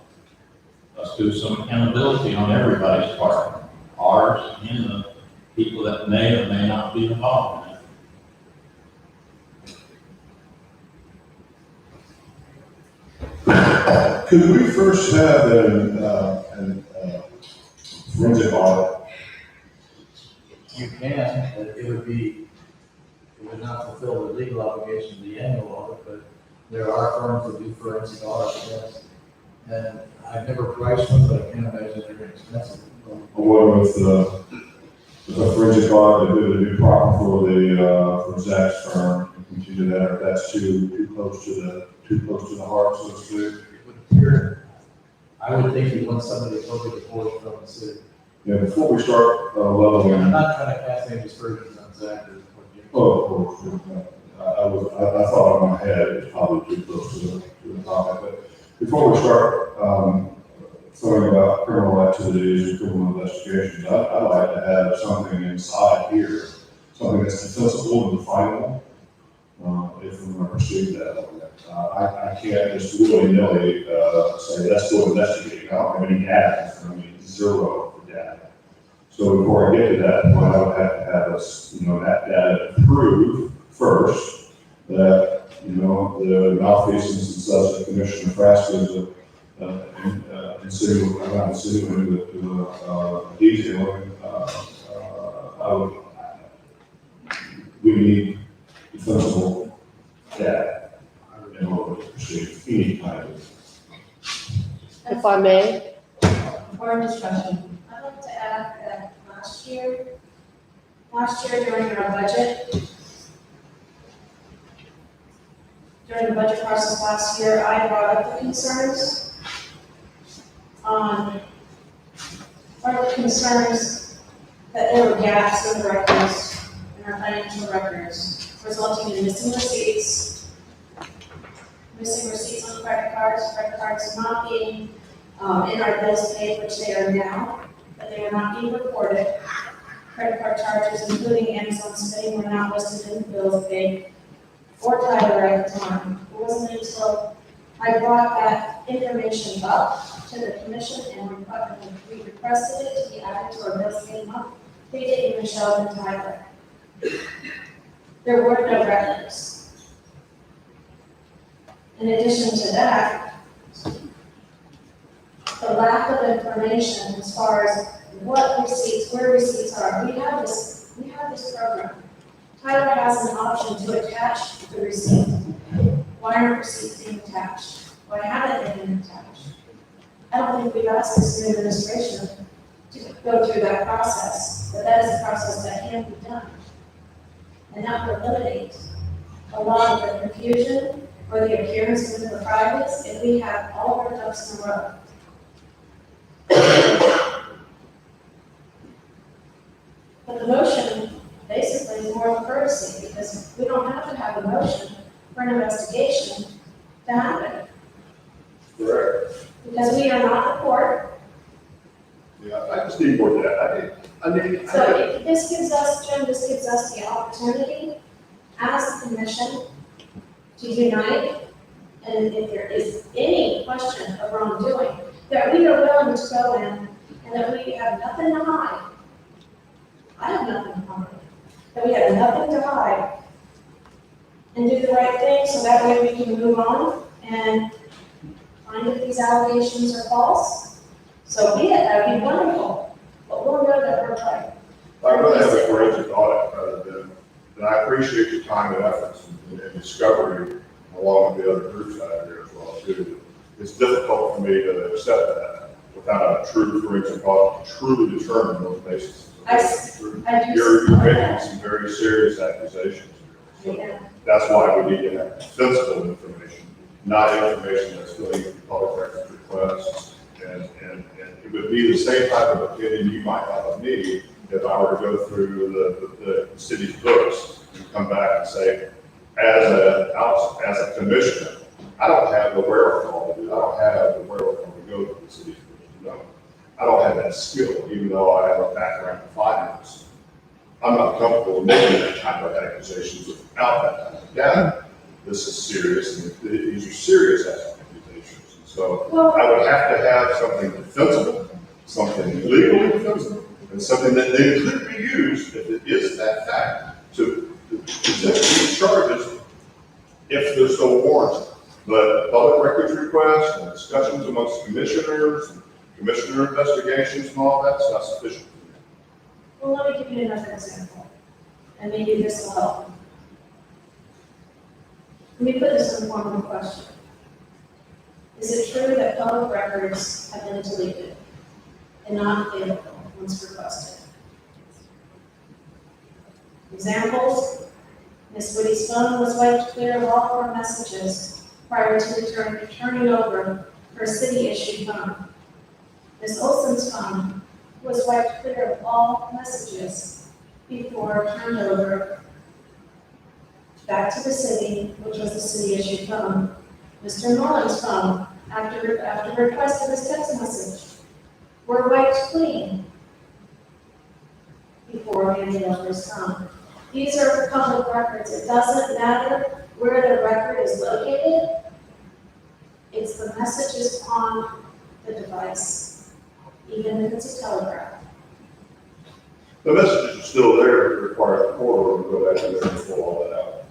let's do some accountability on everybody's part, ours and the people that may or may not be involved in it. Could we first have an forensic audit? You can, but it would not fulfill the legal obligation of the annual audit, but there are firms that do forensic audits, yes. And I've never priced them, but I can't imagine they're expensive. What with the forensic audit, they did a new problem for Zach's firm, continue that, if that's too close to the heart, so to speak. It would appear, I would think you want somebody to totally divorced from the city. Yeah, before we start And I'm leveling, not trying to cast any dispersions on Zach or what you. oh, of course, I thought in my head it was probably too close to the topic, but before we start, talking about criminal activities and criminal investigations, I'd like to have something inside here, something that's defensible and definable, if we're going to proceed that way. I can't just willy-nilly, say, let's go investigate. I don't have any data, I mean, zero for data. So before I get to that point, I would have to have us, that data prove first that, the malfeasance and such that Commissioner Frasca is detailing, we need defensible data in order to proceed any kind of. If I may, Or discussion. I'd like to add that last year during our budget, during the budget process last year, I brought up the concerns that there were gaps in the records, in our financial records, resulting in missing receipts on credit cards not being in our bills paid, which they are now, but they are not being reported. Credit card charges, including Amazon spending, were not listed in the bills paid or Tyler at the time. It wasn't until I brought that information up to the commission and we requested it to be added to our bills paid month. They didn't even show up in Tyler. There were no records. In addition to that, the lack of information as far as what receipts, where receipts are. We have this program. Tyler has an option to attach the receipt. Why aren't receipts being attached? Why haven't they been attached? I don't think we've asked this new administration to go through that process, but that is a process that can be done. And that will eliminate a lot of the confusion or the appearance of the privates if we have all of our ducks in a row. But the motion basically is more of a courtesy because we don't have to have a motion for an investigation to happen. Correct. Because we are not the court. Yeah, I just need more data. So this gives us, Jim, the opportunity as the commission to unite. And if there is any question of wrongdoing, that we are willing to go in and that we have nothing to hide. I have nothing to hide. That we have nothing to hide. And do the right thing so that way we can move on and find if these allegations are false. So be it, that'd be wonderful. But we'll know that we're trying. I'd rather have a forensic audit rather than I appreciate your time and efforts and discovery along with the other groups out here as well too. It's difficult for me to accept that without a true forensic audit to truly determine those bases. You're making some very serious accusations here. Yeah. That's why we need to have defensible information, not information that's filling in public records requests. And it would be the same type of opinion you might have of me if I were to go through the city's books and come back and say, as a commissioner, I don't have the wherewithal to do. I don't have the wherewithal to go to the city's books. No, I don't have that skill, even though I have a background in finance. I'm not comfortable making that type of accusations without that type of data. This is serious, and these are serious accusations. So I would have to have something defensible, something legally defensible, and something that then could be used, if it is that fact, to present these charges if there's no warrant. But public records requests and discussions amongst commissioners, and commissioner investigations and all that's not sufficient. Well, let me give you another example, and maybe this will help. Let me put this in the form of a question. Is it true that public records have been deleted and not available once requested? Examples, Ms. Woody's phone was wiped clear of all her messages prior to turning over her city-issued phone. Ms. Olson's phone was wiped clear of all messages before turned over back to the city, which was the city-issued phone. Mr. Mullins' phone, after request of his text message, were wiped clean before handing over his phone. These are public records. It doesn't matter where the record is located. It's the messages on the device, even if it's a telegraph. The messages are still there, it requires the court to go back in there and pull all that out.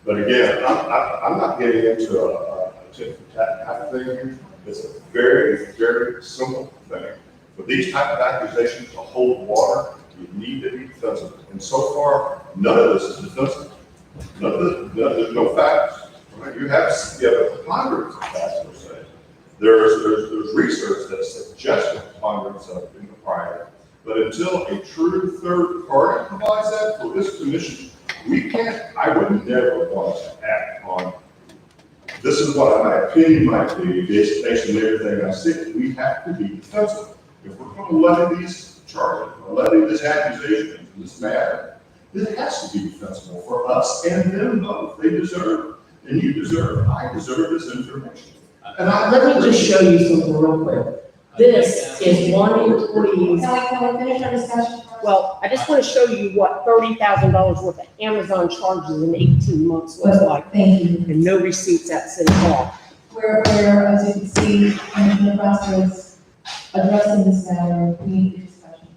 But again, I'm not getting into a tit for tat type thing here. It's a very, very simple thing. For these type of accusations to hold water, you need to be defensive. And so far, none of this is defensive. There's no facts. Right? You have a preponderance of facts, per se. There's research that suggests a preponderance of impropriety. But until a true third party provides that for this commission, we can't, I would never want to act on, this is what my opinion might be based on everything I see. We have to be defensive. If we're going to levy these charges, or levy this accusation in this matter, it has to be defensible for us and them both. They deserve, and you deserve, I deserve this information. And Let me just show you something real quick. This is one employee's, Can we finish our discussion first? well, I just want to show you what $30,000 worth of Amazon charges in 18 months looks like, Thank you. and no receipts at City Hall. Where, as you can see, in the process, addressing this matter, we need discussion.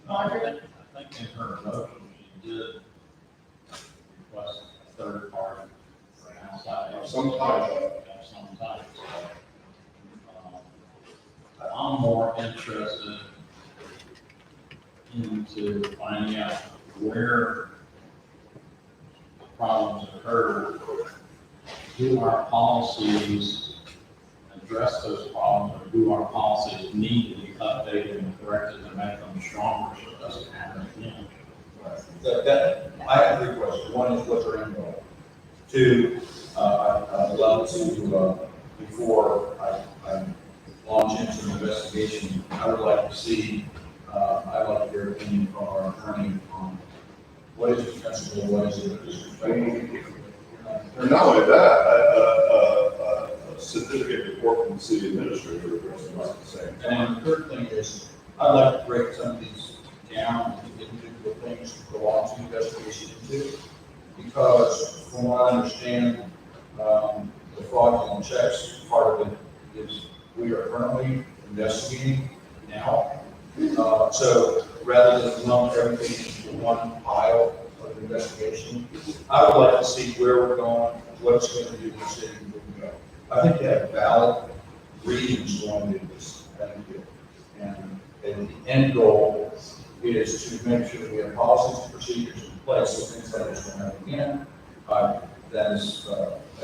I think in her motion, she did request a third party for an outside. Sometimes. Sometimes. I'm more interested into finding out where the problems occur. Do our policies address those problems, or do our policies need to be updated and corrected to make them stronger so it doesn't happen again? I have three questions. One is what's your end goal? Two, I'd love to, before I launch into an investigation, I would like to see, I'd like your opinion from our attorney on what is defensible, what is disrespectful. And not only that, a certificate report from the city administrator addressing like the same. And the third thing is, I'd like to break some of these down into the things to go on to investigation into. Because from what I understand, the fraudulent checks, part of it is we are currently investigating now. So rather than lump everything into one pile of investigation, I would like to see where we're going, what it's going to do to the city, and where we go. I think they have valid reasons going to this. And the end goal is to make sure we have policies and procedures in place so things like this don't happen again. That is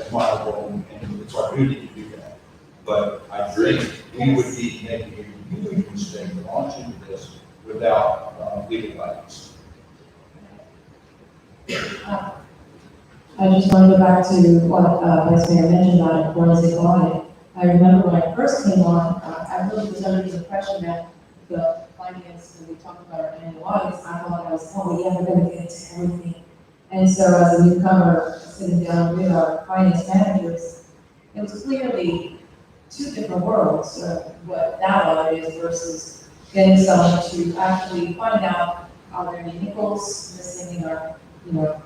admirable, and it's our duty to do that. But I think we would be making a huge mistake launching this without legal guidance. I just want to go back to what Vice Mayor mentioned about forensic audit. I remember when I first came on, I really was under the impression that the finance, when we talked about our annual audits, I thought I was, oh, yeah, we're going to get into everything. And so as a newcomer, sitting down with our finance managers, it was clearly two different worlds, what that audit is versus getting someone to actually find out are there any nickels missing in our,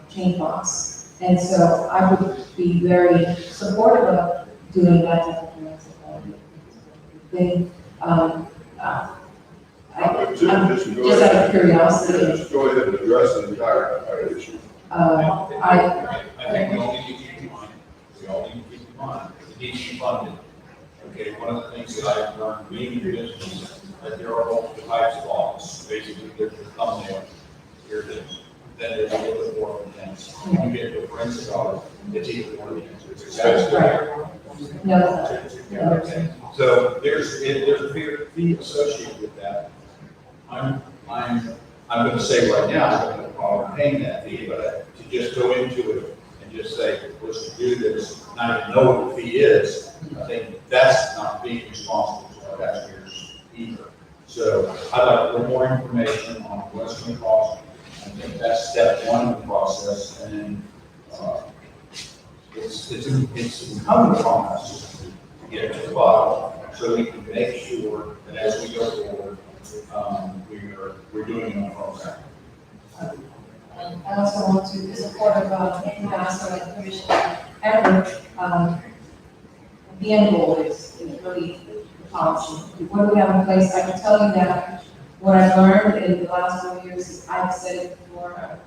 chain box. And so I would be very supportive of doing that type of forensic audit thing. Just out of curiosity. Just go ahead and address the entire issue. I think we all need to keep in mind, it needs to be funded. Okay, one of the things that I've learned being in business, that there are multiple types of audits. Basically, there's a thumbnail, here it is. Then there's a little bit more intense. When you get to a forensic audit, it's even more intense. It's exactly No, Okay. So there's a fee associated with that. I'm gonna say right now, I'm gonna probably paying that fee, but to just go into it and just say, let's do this, not even know what the fee is, I think that's not being responsible to our taxpayers either. So I'd like a little more information on what's going to cost. I think that's step one of the process, and then, it's incumbent upon us to get to the bottom, so we can make sure that as we go forward, we're doing it on program. I also want to be supportive of any master like commission ever, the end goal is really the policy. What do we have in place? I can tell you that what I've learned in the last 4 years is, I've said it before,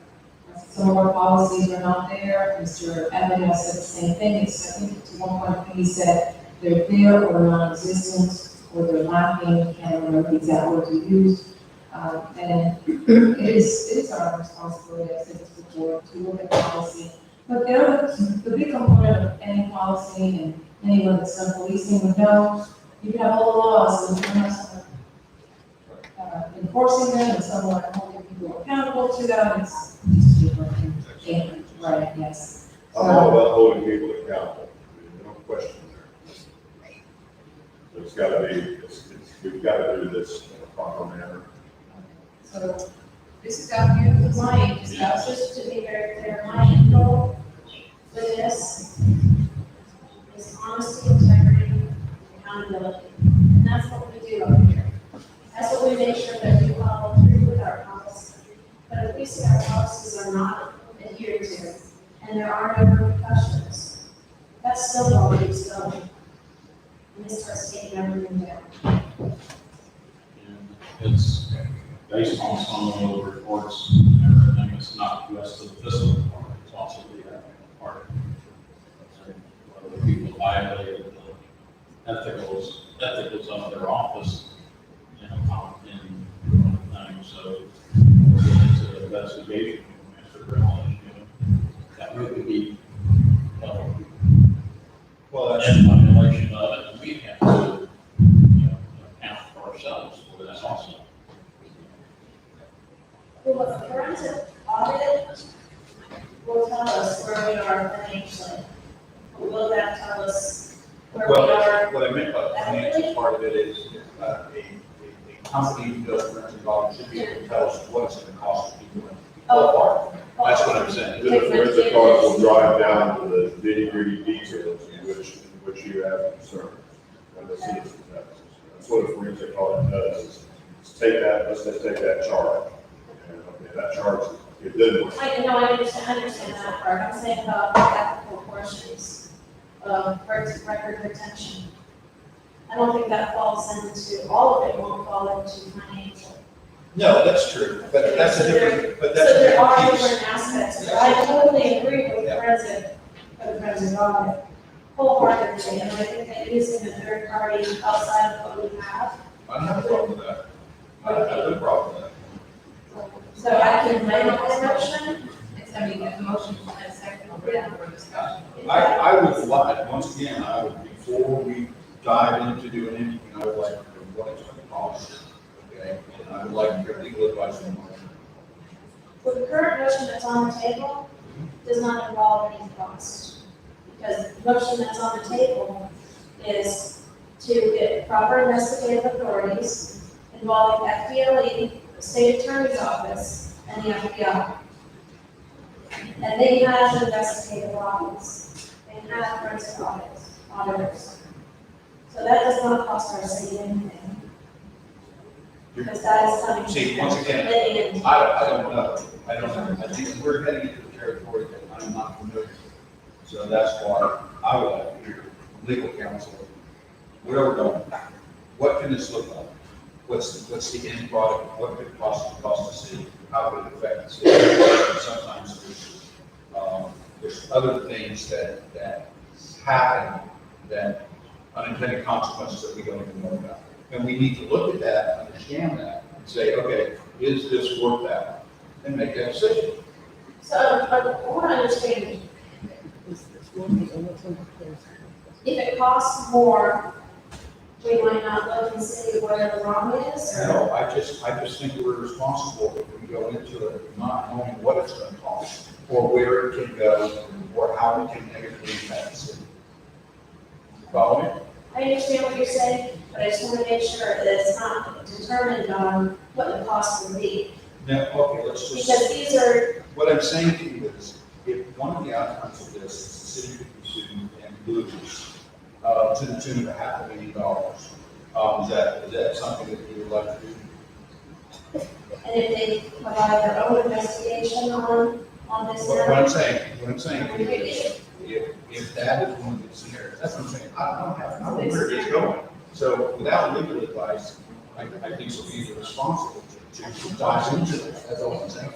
some of our policies are not there. Mr. Evans has said the same thing. It's, I think to one point he said they're there or non-existent or they're lacking. I can't remember the exact words he used. And it is our responsibility as citizens before to look at policy. But the big component of any policy and anyone that's done policing would know, you can have all the laws and you can have someone enforcing them and someone holding people accountable to that. It's different. Yeah, right, yes. I'm all about holding people accountable, no question there. So it's gotta be, we've gotta do this in a proper manner. So this is out here with my, Just to be very clear, my end goal with this is honesty, integrity, accountability. And that's what we do over here. That's what we make sure that we follow through with our policies. But if we see our policies are not adhered to, and there are no repercussions, that's still what we still. And it starts taking everything down. And it's based on some of the reports and everything, it's not just the fiscal department, it's also the admin part. Whether people violated the ethicals of their office, in doing things, so we'll get into the investigation, Mr. Brown, that we could be, Well, in violation of it, we have to, account for ourselves for that also. Well, a forensic audit will tell us where we are financially. Will that tell us where we are? what I meant by the financial part of it is, a company who does forensic audit should be able to tell us what it's gonna cost to do it. Oh. That's what I'm saying. Then the forensic audit will drive down to the nitty-gritty details in which you have concern. And the citizens have. That's what a forensic audit does, is take that, let's just take that charge. And okay, that charge, it didn't work. I understand that part. I'm saying about the ethical portions of record retention. I don't think that falls into, all of it won't fall into financial. No, that's true, but that's a different, but So that's a there are different piece. different aspects. I totally agree with the forensic audit wholeheartedly, and I think that using a third party outside of what we have. I don't have a problem with that. I have no problem with that. So I can make a motion. it's gonna be a motion and a second for discussion. I would like, once again, before we dive into doing anything, I would like to know what it's going to cost, okay? And I would like your legal advice on that. Well, the current motion that's on the table does not involve any cost. Because the motion that's on the table is to get proper investigative authorities involving FDLE, the state attorney's office, and the FBI. And they have investigative office, they have forensic auditors. So that does not cost our city anything. Because that is coming. See, once again, again. I don't know. I think we're heading into a territory that I'm not familiar with. So that's why I would like to hear legal counsel. Where are we going? What can this look like? What's the end product? What could it cost the city? How would it affect the city? And sometimes there's other things that happen, that unintended consequences that we don't even know about. And we need to look at that, understand that, and say, okay, is this worth that? And make that decision. So I want to understand, if it costs more, we might not look and see where the wrong is, or? No, I just think we're responsible if we go into it not knowing what it's gonna cost, or where it can go, or how it can negatively impact the city. Follow me? I understand what you're saying, but I just want to make sure that it's not determined on what the cost will be. No, okay, let's just. Because these are, What I'm saying to you is, if one of the outcomes of this is the city could be sued and lose, to the tune of $500,000, is that something that you would like to do? and if they provide their own investigation on this What matter. I'm saying is, if that is one of the scenarios, that's what I'm saying, I don't know where it's going. So without legal advice, I think so either responsible to dive into this, that's all I'm saying.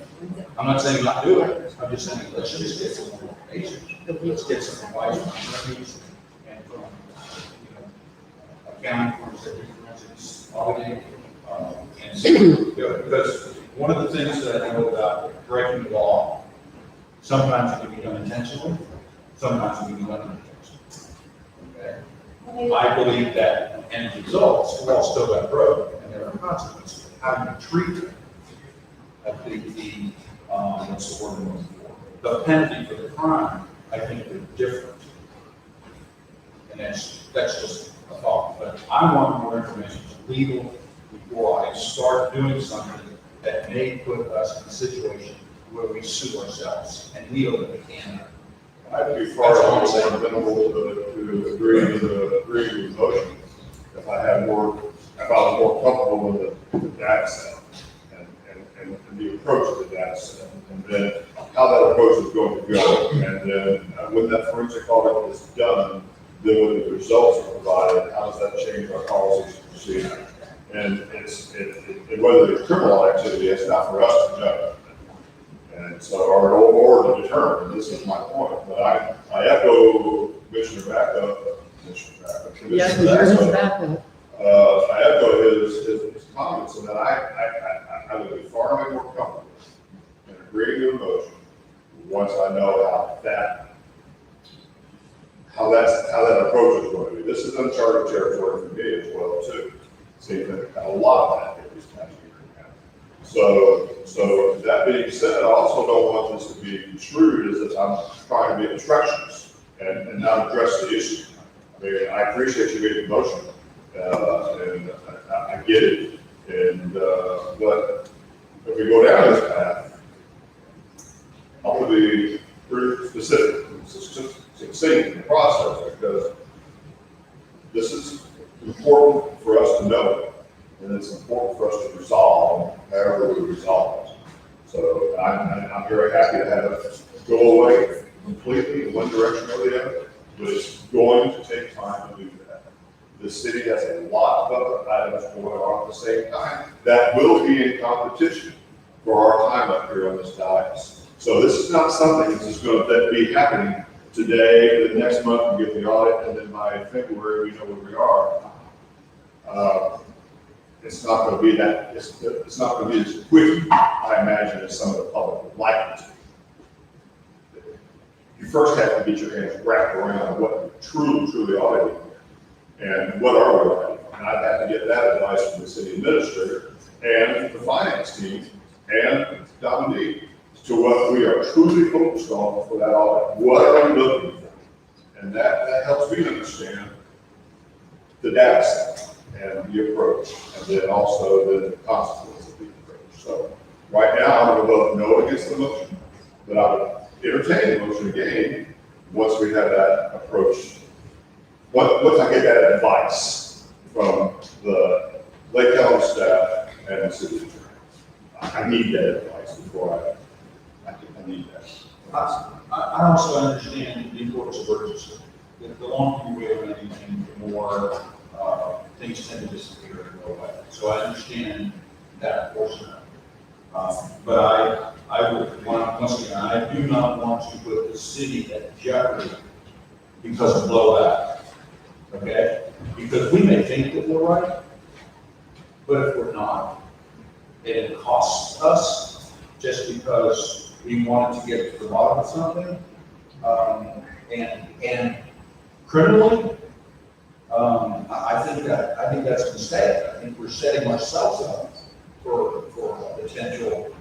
I'm not saying not do it, I'm just saying, let's just get some more information, let's get some advice from attorneys and from, accounting firms that do forensics auditing, and see, because one of the things that I know about breaking the law, sometimes it can be done intentionally, sometimes it can be done unintentionally. Okay? Okay. I believe that end results, we're all still got broke, and there are consequences. How do you treat them? I think what's the word I'm looking for? The penalty for the crime, I think they're different. And that's just a thought, but I want more information, legal, before I start doing something that may put us in a situation where we sue ourselves, and we know that we can. I'd be far more amenable to agree with the motion if I was more comfortable with the data set and the approach to the data set, and then how that approach is going to go. And then when that forensic audit is done, then when the results are provided, how does that change our policies and procedures? And whether it's criminal activity, it's not for us to judge. And so our old board to determine, this is my point, but I echo Commissioner Backup. Yes, yours backup. I echo his comments, and that I would be far more comfortable in agreeing to a motion once I know how that approach is going to be. This is uncharted territory for me as well, too. Seems like a lot of that this past year. So that being said, I also don't want this to be construed as if I'm trying to be obstructionist and not address the issue. I mean, I appreciate you making the motion, and I get it. And but if we go down this path, I want to be pretty specific, succinct in the process, because this is important for us to know, and it's important for us to resolve however we resolve it. So I'm very happy to have it go away completely in one direction or the other, but it's going to take time to do that. The city has a lot of other items going on at the same time that will be in competition for our time up here on this dais. So this is not something that's just going to be happening today, the next month we get the audit, and then by February we know where we are. It's not going to be that. It's not going to be as quick, I imagine, as some of the public would like it to be. You first have to get your hands wrapped around what you're truly auditing and what are we auditing. And I'd have to get that advice from the city administrator and the finance team and Dominique to what we are truly focused on for that audit. What are we looking for? And that helps me understand the data set and the approach, and then also the consequences of the approach. So right now, I'm going to vote no against the motion, but I would entertain the motion again once we have that approach. Once I get that advice from the Lake County staff and the city attorney. I need that advice before I need that. I also understand the importance of urgency. The longer you wait on anything, the more things tend to disappear and go away. So I understand that portion of it. But I would want, once again, I do not want to put the city at jeopardy because of blowback. Okay? Because we may think that we're right, but if we're not, and it costs us just because we wanted to get to the bottom of something, and criminally, I think that's a mistake. I think we're setting ourselves up for a potential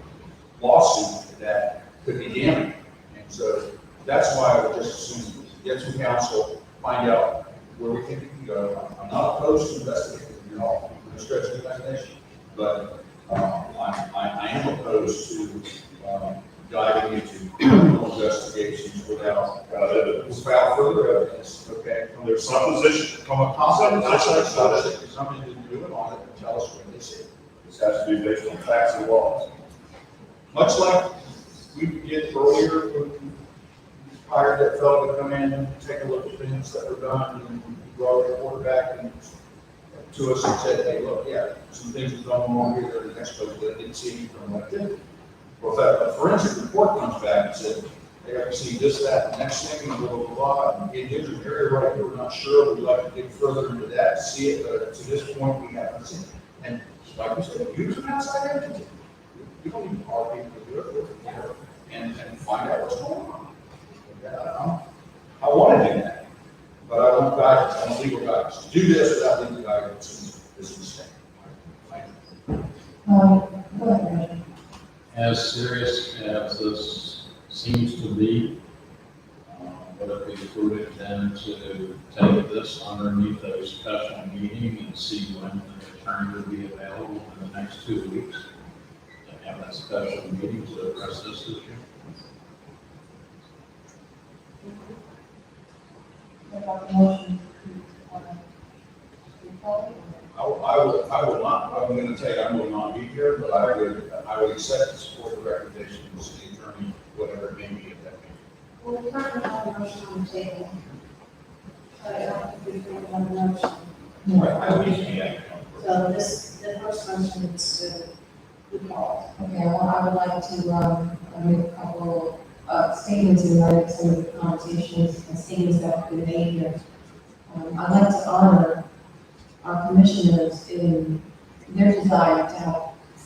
lawsuit that could be damning. And so that's why I would just as soon get to council, find out where we think it can go. I'm not opposed to investigating, you know, I'm stretch the imagination, but I am opposed to diving into criminal investigations without further evidence, okay? There's supposition, come on, supposition. Somebody didn't do it on it, and tell us what they see. This has to be based on facts and laws. Much like we did earlier, when we hired that fellow to come in and take a look at things that were done, and we brought the quarterback and to us and said, hey, look, yeah, some things are going on here that the next coach didn't see from what I did. Well, if a forensic report comes back and said, hey, I see this, that, and next thing, and blah, blah, blah, and here's an area right here, we're not sure, we'd like to dig further into that, see it, but to this point, we haven't seen it. And like you said, use an outside entity. We don't need our people to do it, we're there, and find out what's going on. I want to do that, but I want guidance, I want legal guidance. To do this without legal guidance is a mistake. Go ahead, Reggie. As serious as this seems to be, would it be prudent then to take this underneath a special meeting and see when an attorney would be available in the next 2 weeks? To have that special meeting to address this issue? What about the motion? I will not, I'm going to tell you, I will not be here, but I would accept and support the recommendation of the city attorney, whatever it may be at that meeting. Well, we currently have a motion on the table. But I don't think we can have a motion. I understand that. So the first motion is to be called. Okay, well, I would like to, make a couple, statements in light of some of the conversations and statements that have been made here. I'd like to honor our commissioners in their desire to have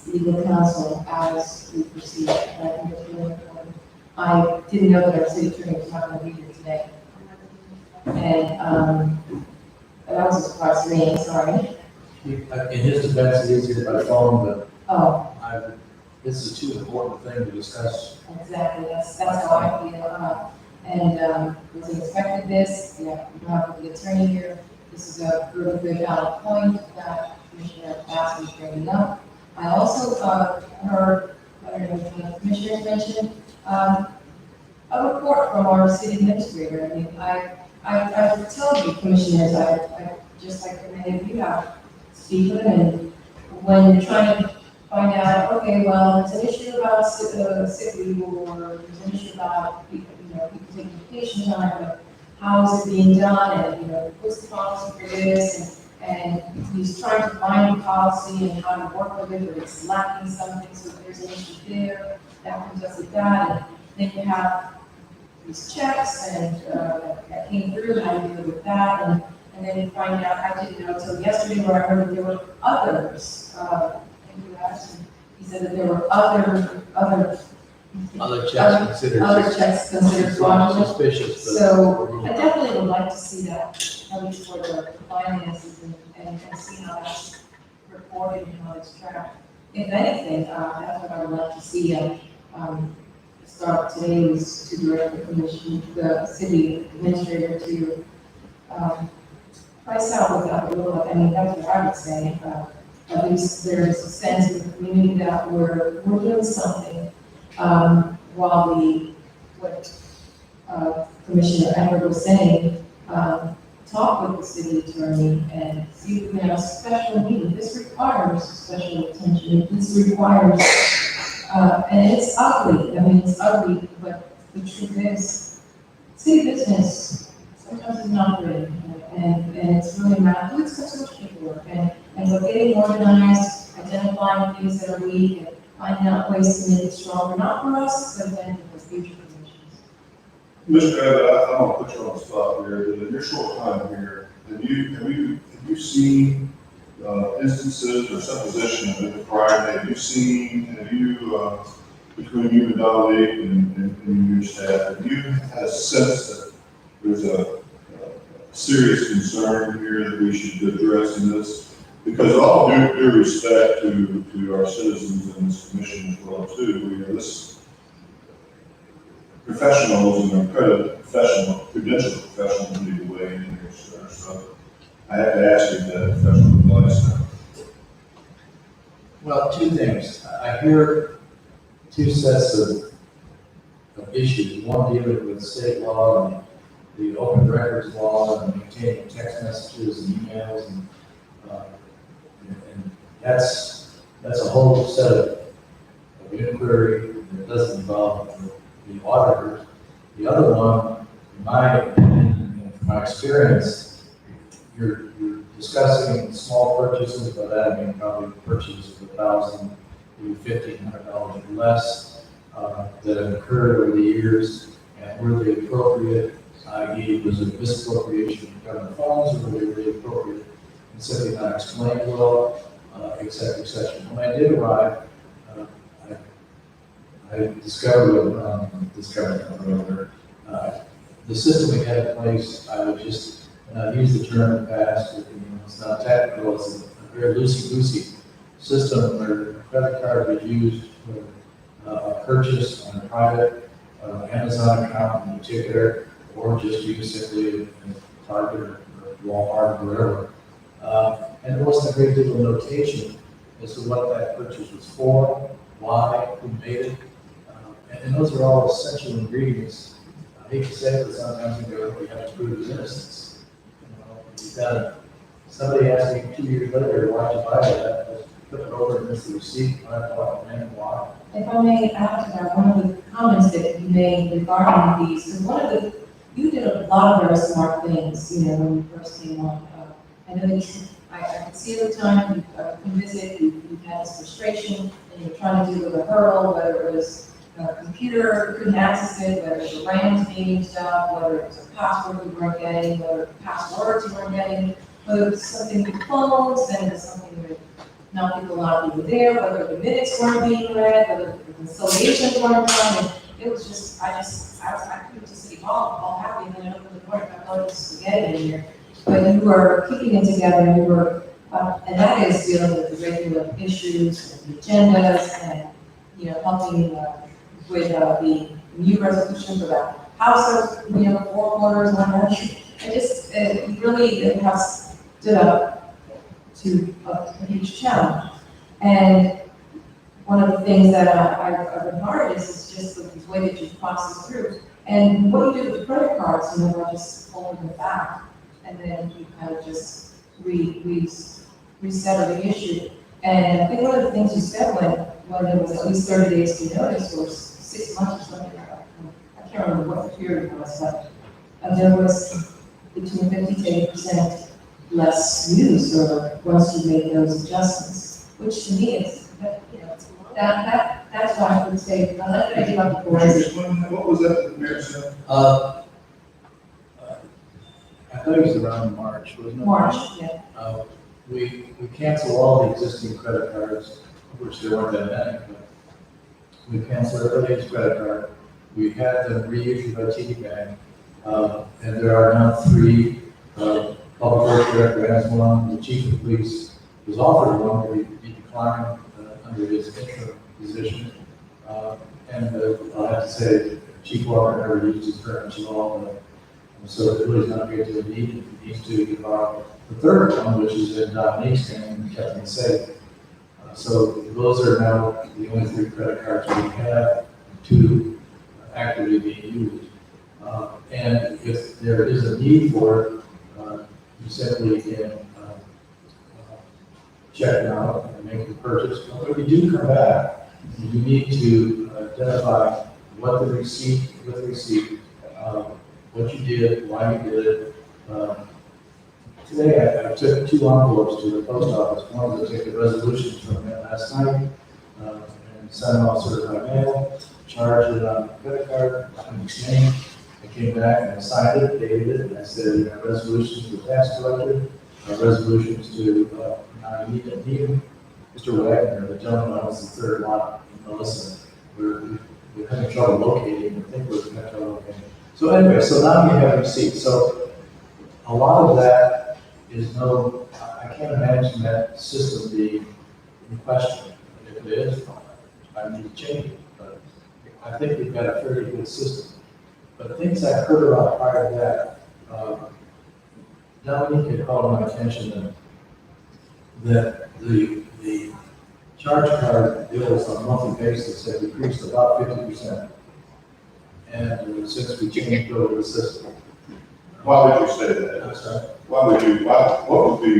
legal counsel as we proceed. And I think it's really important. I didn't know that our city attorney was not going to be here today. And, that was a surprise to me, sorry. In his defense, it is here by phone, but Oh, this is too important thing to discuss. exactly, that's how I feel. And, was expected this, yeah, we don't have the attorney here. This is a really good valid point that Commissioner Bass was bringing up. I also, heard, I don't know if the commissioners mentioned, a report from our city administrator. I mean, I tell you, commissioners, I just like many of you have, speak with them, and when you're trying to find out, okay, well, it's an issue about sick leave, or there's an issue about people, people taking vacation time, but how is it being done, and, what's the policy for this, and he's trying to find a policy and how to work with it, but it's lacking something, so if there's an issue there, that comes up with that, and then you have these checks, and, that came through, how do you deal with that, and then you find out, I didn't know until yesterday, where I heard that there were others, in the US, and he said that there were other Other checks considered fraudulent. suspicious, but. So I definitely would like to see that, at least for the finances and see how that's reported and how it's tracked. If anything, that's what I would like to see. Start today was to direct the commission, the city administrator to, price out what that would look like. I mean, that's what I would say. At least there's a sense in the community that we're doing something. While Commissioner Edward was saying, talk with the city attorney and see if we can have a special meeting. This requires special attention. This requires, and it's ugly. I mean, it's ugly, but the truth is, city business sometimes is not great, and it's really not. It's so much paperwork, and we're getting organized, identifying things that are weak, and finding out ways to make it stronger, not for us, but then for future commissions. Mr. Abbott, I'm gonna put you on the spot here, but in your short time here, have you seen, instances or supposition of impropriety? Have you, between you and Dominique and your staff, have you had a sense that there's a serious concern here that we should address in this. Because all due respect to our citizens and this commission as well too, this professionals and credential professionals need to weigh in here, sir. So I have to ask you that professional advice now. Well, two things. I hear two sets of issues. One dealing with state law and the open records law and maintaining text messages and emails and that's a whole set of inquiry that doesn't involve the auditors. The other one, in my opinion, and from my experience, you're discussing small purchases, by that I mean probably purchases of $1,000, maybe $1,500 or less that have occurred over the years, and were they appropriate, i.e. was it misappropriation of government funds, or were they appropriate and simply not explained well, et cetera, et cetera. When I did arrive, I discovered the system we had in place. I would just use the term in the past. It's not technical. It's a very loosey-goosey system where a credit card was used for a purchase on a private Amazon account in particular, or just used simply in Target or Walmart or wherever. And there wasn't a great deal of notation as to what that purchase was for, why, who made it. And those are all essential ingredients. I hate to say it, but sometimes we have to prove his innocence. You've got somebody asked me 2 years later, why'd you buy that? Just put it over against the receipt, I bought it, and why. If I may add to that, one of the comments that you made regarding these, because you did a lot of very smart things, when you first came on. I know that I could see at the time, you can visit, you had this frustration, and you're trying to do with a hurdle, whether it was a computer, you couldn't access it, whether it was a RAMs being used up, whether it was a password you weren't getting, whether passwords you weren't getting, whether it was something with phones, then it was something with not people allowed people there, whether the minutes weren't being read, whether the conciliations weren't done, and it was just, I couldn't just City Hall, all happy, and then I opened the door, and I thought it was spaghetti in here. But you were keeping it together, and you were, and that is dealing with the regular issues, and the agendas, and, helping with the new resolution for the House of, 4 corners, one more. It just, it really has stood up to a huge challenge. And one of the things that I've admired is just the way that you process through. And what you do with the credit cards, I just hold them back, and then you kind of just resettle the issue. And I think one of the things you said when there was at least 30 days to notice, or 6 months or something, I can't remember what the period was, but there was between 50 to 80% less use, or once you made those adjustments, which to me is, that's why I would say, I like the idea of the forensic. What was that, Mayor said? I thought it was around March, wasn't it? March, yeah. We canceled all the existing credit cards, which there weren't that many, but we canceled everybody's credit card. We had them reissued by TD Bank, and there are now 3 public works director has one, the chief of police was offered one, but he declined under his interim position. And I'll have to say, Chief Walker never used his current law, so it really is not great to need. He needs to give out the third one, which is in Dominique's name, and kept him safe. So those are now the only 3 credit cards we have, 2 actively being used. And if there is a need for it, you simply can check it out and make the purchase. But when you do come back, you need to identify what the receipt, what you did, why you did it. Today, I took 2 envelopes to the post office. One was to take the resolutions from it last night and send them off certified mail, charged it on the credit card, and exchange. I came back and I signed it, dated it, and I said, resolutions to the tax collector, resolutions to, I need Mr. Wagner, the gentleman that was the 3rd lot in Melissa. We're having trouble locating, I think we're having trouble locating. So anyway, so now you have receipts. So a lot of that is I can't imagine that system being in question. If it is, I need to change it, but I think we've got a fairly good system. But things I heard about prior to that, Dominique had called my attention that the charge card bills on a monthly basis have decreased about 50%. And since we changed over the system. Why would you say that? I'm sorry. What would be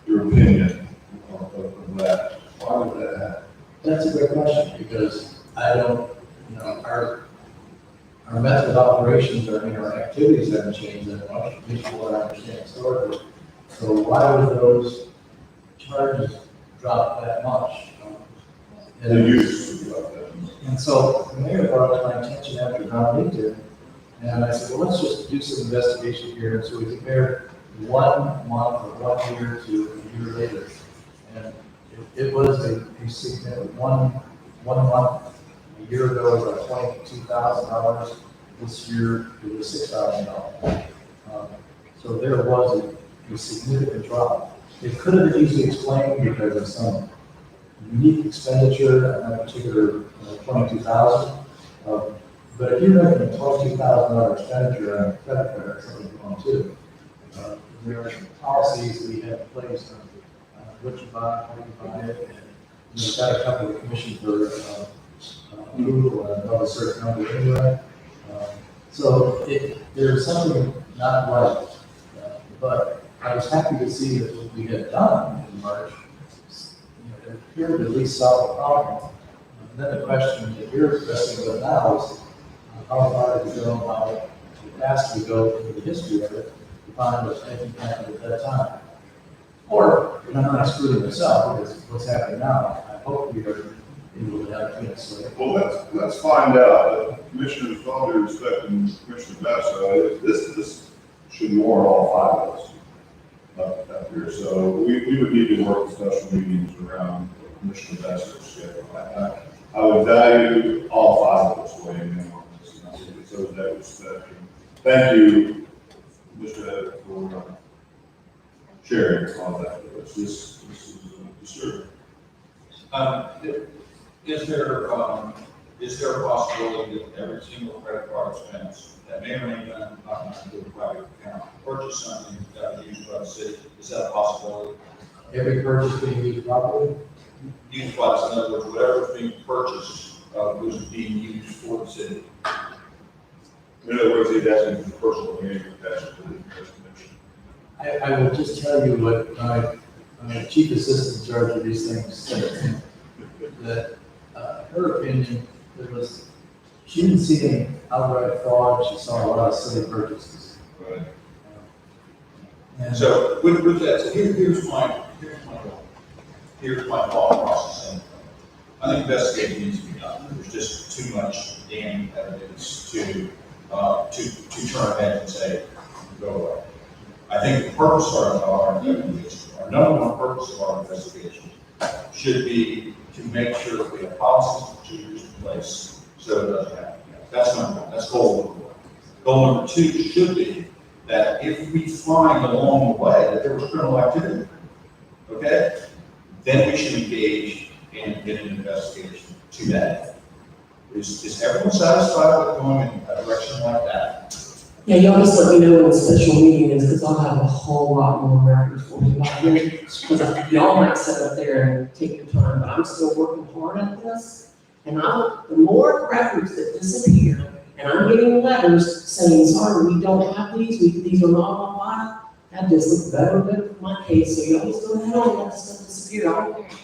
your opinion of that? Why would that happen? That's a great question, because I don't, our method of operations or our activities haven't changed that much, at least from what I understand historically. So why would those charges drop that much? The use of that. And so the mayor brought it to my attention after Dominique did, and I said, well, let's just do some investigation here. And so we compared 1 month or 1 year to a year later. And it was a significant, one month, a year ago was like $22,000. This year it was $6,000. So there was a significant drop. It could have been easily explained because of some unique expenditure, in particular, $22,000. But if you're making a $22,000 expenditure on a credit card, something wrong too. There are policies we have in place on what you buy, how you buy it, and you've got a couple of commissions for approval and above a certain number anyway. So there's something not right. But I was happy to see that what we had done in March, it appeared to at least solve the problem. And then the question that you're addressing with now is how far did we go, how fast we go into the history of it to find what's anything happened at that time. Or, I'm not excluding myself, because what's happening now, I hope we are able to have a clean slate. Well, let's find out. Commissioner, with all due respect, and Commissioner Basso, this should warrant all 5 of us up here. So we would need to work special meetings around Commissioner Basso's schedule. I would value all 5 of us weighing in on this, and I think it's owed that respect. Thank you, Mr. Head, for sharing all that with us. This is disturbing. Is there a possibility that every single credit card expense that may or may not be a private account, purchase something that was used by the city, is that a possibility? Every purchase being used properly? Used by, in other words, whatever is being purchased was being used for the city. In other words, he's asking for personal gain protection to the investigation. I will just tell you what my chief assistant in charge of these things said, that her opinion, she didn't see any outright fraud, she saw a lot of silly purchases. Right. And So with that, so here's my thought process. I think investigation needs to be done. There's just too much damning evidence to turn ahead and say, go away. I think the purpose of our investigation, our number one purpose of our investigation should be to make sure that we have policies and procedures in place so it doesn't happen again. That's number one. That's goal number one. Goal number 2 should be that if we find along the way that there was criminal activity, okay, then we should engage and get an investigation to that. Is everyone satisfied with going in a direction like that? Yeah, y'all just let me know when the special meeting is, because I'll have a whole lot more records for you. Because y'all might sit up there and take your time, but I'm still working hard at this. And the more records that disappear, and I'm getting letters saying, sorry, we don't have these are not on file, that just looks better and better for my case, so y'all just go ahead and let stuff disappear. I don't care.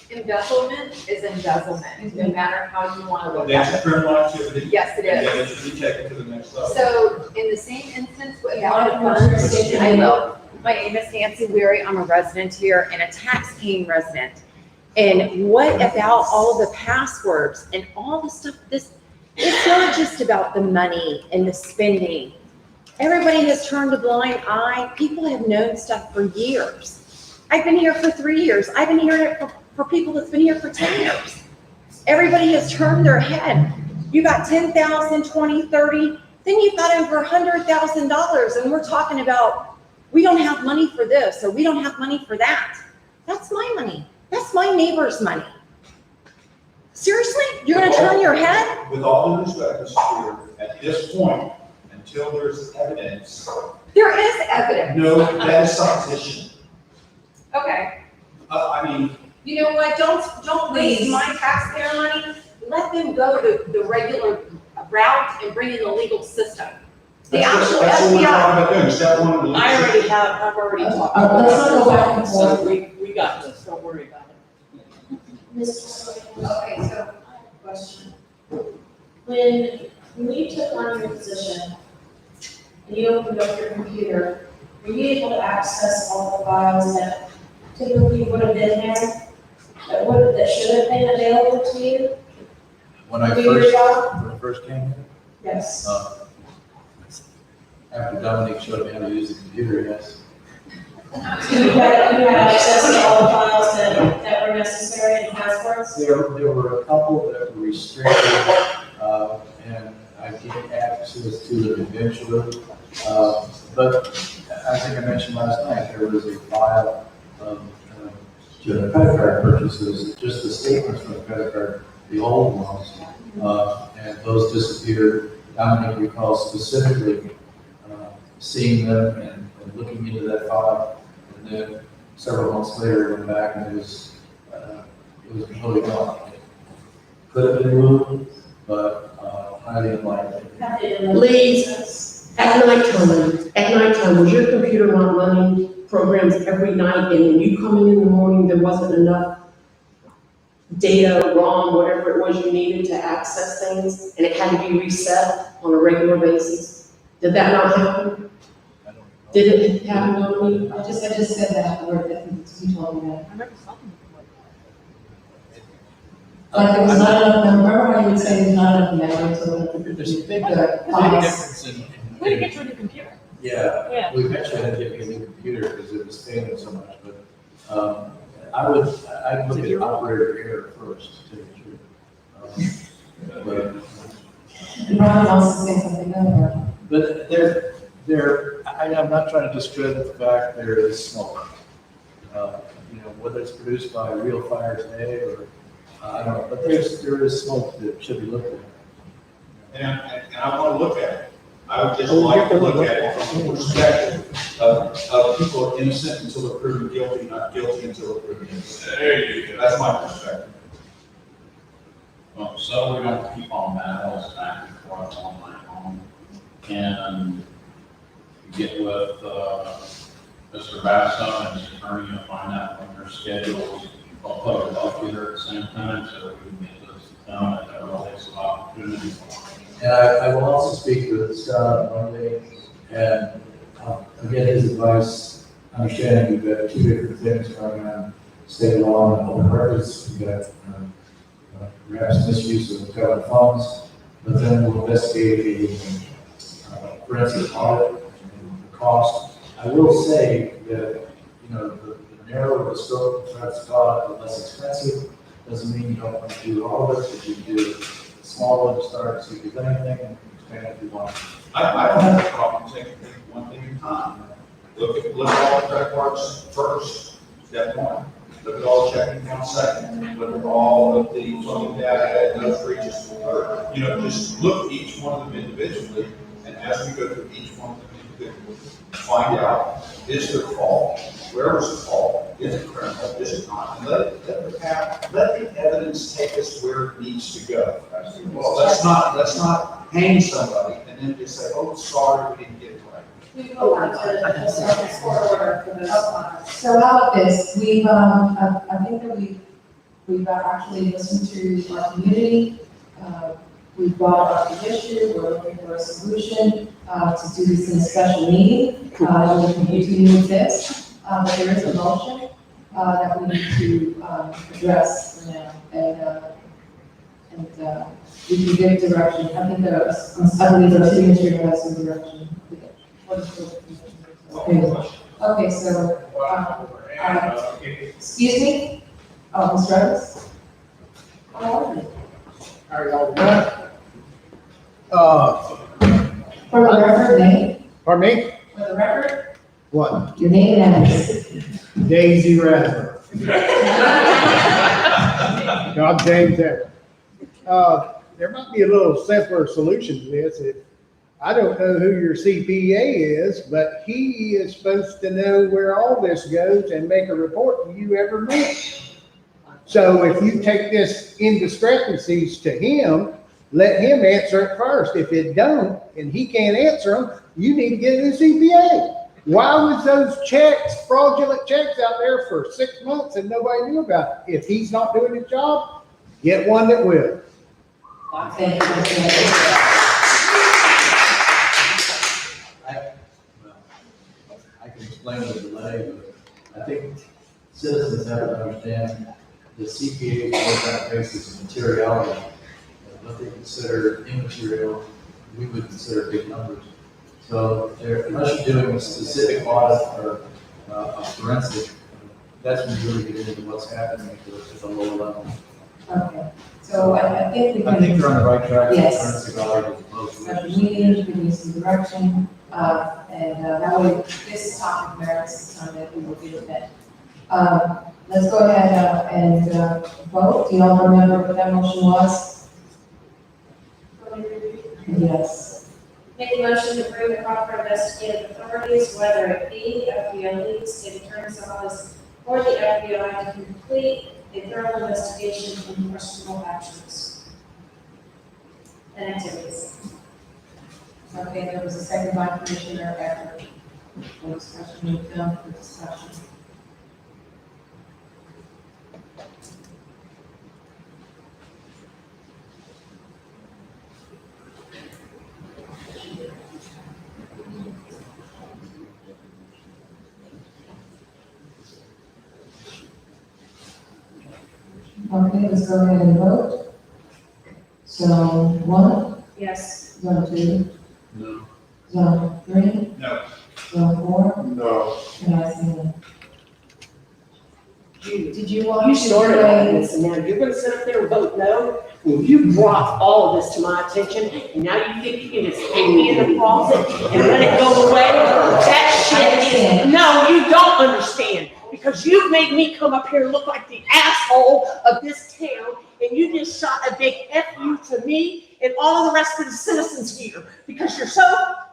Embezzlement is embezzlement, no matter how you want to look That's at it. criminal activity. Yes, it And is. then it should be taken to the next level. So in the same instance with Yeah, water I funds, understand. I will. My name is Nancy Weary. I'm a resident here and a tax-paying resident. And what about all the passwords and all the stuff, it's not just about the money and the spending. Everybody has turned a blind eye. People have known stuff for years. I've been here for 3 years. I've been hearing it for people that's been here for 10 years. Everybody has turned their head. You got 10,000, 20, 30. then you've got over $100,000 and we're talking about, we don't have money for this, or we don't have money for that. That's my money. That's my neighbor's money. Seriously? You're gonna turn your head? With all due respect, Mr. Speaker, at this point, until there's evidence, There is evidence. no, that is supposition. Okay. I mean, You know what? Don't waste Please. my taxpayer money. Let them go the regular route and bring in the legal system. The actual that's what we're FBI. talking about doing, step one of the. I've already talked. Let's not go back and forth. So we got this, don't worry about it. Okay, so, question. When you took on your position, and you opened up your computer, were you able to access all the files that typically would have been there? That should have been available to you? When I Do your first, job? when I first came here, Yes. after Dominic showed me how to use the computer, yes. You had access to all the files that were necessary and passwords? There were a couple that were restricted, and I gained access to them eventually. But I think I mentioned last night, there was a file of the credit card purchases, just the statements from the credit card, the old ones, and those disappeared. Dominic recalls specifically seeing them and looking into that file, and then several months later, went back and it was totally gone. Could have been moved, but highly unlikely. Please. At nighttime, was your computer not running programs every night, and when you come in the morning, there wasn't enough data, ROM, whatever it was you needed to access things, and it had to be reset on a regular basis? Did that not happen? I don't know. Did it happen, Dominique? I just said that, word that you told me that. I remember something Like there was not enough, remember how you would say there's not enough memory to There's a big, files? difference in. We didn't get you a new computer. Yeah, Yeah. we eventually had to get me a new computer because it was failing so much, but, I'd look at operator error first, to tell you the truth. Ron wants to say something over. But I'm not trying to discredit the fact there is smoke. Whether it's produced by real fire today or, I don't know, but there is smoke that should be looked at. And I want to look at it. I would just like to look at it from the perspective of people are innocent until they're proven guilty, not guilty until they're proven innocent. There you go. That's my perspective. Well, so we're going to keep on battles back and forth all night long. And get with Mr. Basso and his attorney and find out when their schedules. I'll put it up here at the same time so we can get this done at the earliest opportunity. And I will also speak with Scott on Monday and get his advice, understanding we've got two different things going on, state law and open records. We've got perhaps misuse of government funds, but then we'll investigate a forensic audit and the cost. I will say that, the narrower the scope of forensic audit, the less expensive. Doesn't mean you don't want to do all of it, but you do a small one to start, so you do anything and expand if you want. I don't have a problem taking things one thing at a time. Look at all the credit cards first, step one. Look at all the checking accounts second. Look at all of the funding data and those breaches third. Just look at each one of them individually, and as we go through each one of them individually, find out, is there fault? Where was the fault? Is it criminal? Is it not? And let the evidence take us where it needs to go. Well, let's not hang somebody and then just say, oh, sorry, we didn't get it right. We go on to the court order for those files. So how about this, I think that we've actually listened to our community, we've brought up the issue, we're looking for a solution, to do this in a special meeting, we'll continue with this, but there is a motion, that we need to, address for now, and we can give direction, I think I believe our city administrator has some direction. Okay, so, excuse me? Oh, Ms. Rose? How are y'all doing? For the record, name, Pardon me? for the record, What? your name and address. Daisy Raspberry. No, I'm James Everett. There might be a little simpler solution to this. I don't know who your CPA is, but he is supposed to know where all this goes and make a report to you every month. So if you take this indiscrepancies to him, let him answer it first. If it don't, and he can't answer them, you need to get a new CPA. Why was those checks, fraudulent checks out there for 6 months and nobody knew about it? If he's not doing his job, get one that will. Thank you, Mr. Mayor. I can explain the delay, but I think citizens have to understand the CPA work on a basis of materiality. And what they consider immaterial, we would consider big numbers. So unless you're doing a specific audit or a forensic, that's when you really get into what's happening at the lower level. Okay, so I think we can. I think you're on the right track. Yes. Forensic audit is most. Special meeting, give me some direction, and that way, this topic merits the time that we will deal with it. Let's go ahead and vote. Do you all remember what that motion was? Yes. Make a motion to approve the proper investigative authorities, whether it be FBI, state attorney's office, or the FBI to complete a thorough investigation into questionable actions and activities. Okay, there was a second by Commissioner Everett. For discussion, we've done for discussion. Okay, let's go ahead and vote. Zone 1, Yes. Zone 2, No. Zone 3, No. Zone 4, No. and I say no. Did you want? You started on this, and now you're gonna sit up there and vote no? Well, you brought all of this to my attention, and now you think you can just hang me in the closet and let it go away? That shit is, no, you don't understand, because you've made me come up here and look like the asshole of this town, and you just shot a big F you to me and all of the rest of the citizens here, because you're so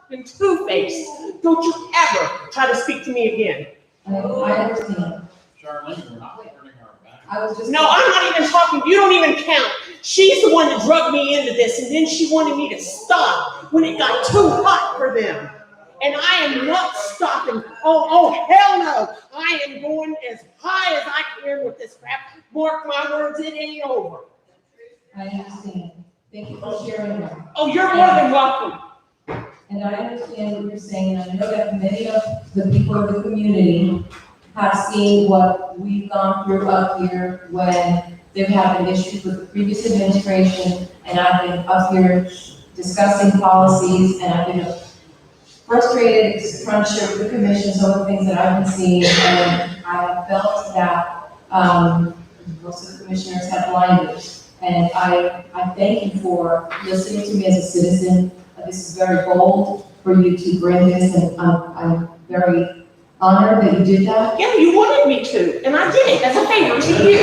fucking two-faced. Don't you ever try to speak to me again. I understand. Charlene, we're not turning our back. I was just. No, I'm not even talking, you don't even count. She's the one that drugged me into this, and then she wanted me to stop when it got too hot for them. And I am not stopping. Oh, hell no. I am going as high as I can with this crap. Mark my words, it ain't over. I understand. Thank you for sharing that. Oh, you're more than welcome. And I understand what you're saying, and I know that many of the people of the community have seen what we've gone through up here when there have been issues with the previous administration, and I've been up here discussing policies, and I've been frustrated, trying to share with the commission some of the things that I've been seeing, and I have felt that, most of the commissioners have blinders. And I thank you for listening to me as a citizen. This is very bold for you to bring this, and I'm very honored that you did that. Yeah, you wanted me to, and I did it as a favor to you.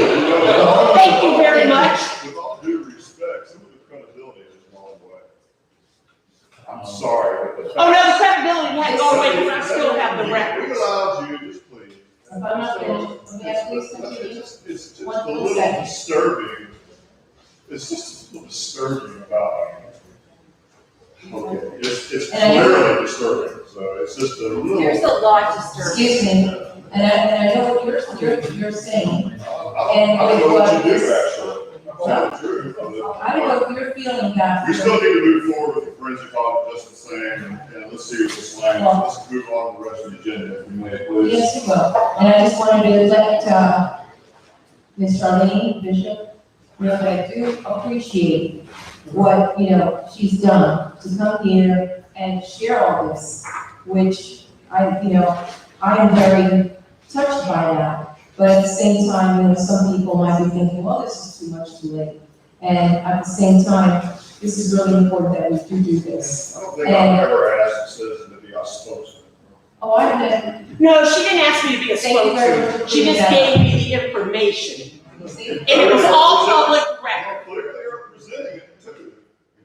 Thank you very much. With all due respect, some of the credibility is gone away. I'm sorry, but the. Oh, no, the credibility hadn't gone away, because I still have the We records. allowed you, just please. If I'm not finished, let me ask you continue. It's just a One little second. disturbing. It's just a little disturbing about, okay, it's clearly disturbing, so it's just a little. There's a lot disturbing. Excuse me, and I know what you're saying. I don't know what you do, actually. I'm telling the truth. I don't know if you're feeling that. We still need to move forward with the forensic audit just the same, and let's see what this language, let's move on to the rest of the agenda, if we may, please. Yes, you will. And I just wanted to let, Ms. Charlene Bishop know that I do appreciate what, she's done to come here and share all this, which I am very touched by that. But at the same time, some people might be thinking, well, this is too much too late. And at the same time, this is really important that we do this. I don't think I've ever asked a citizen to be a spokesman. Oh, I know. No, she didn't ask me to be a Thank you very much spokesman. for She doing just that. gave me the information. You see? And it was all public record. Clearly representing it too,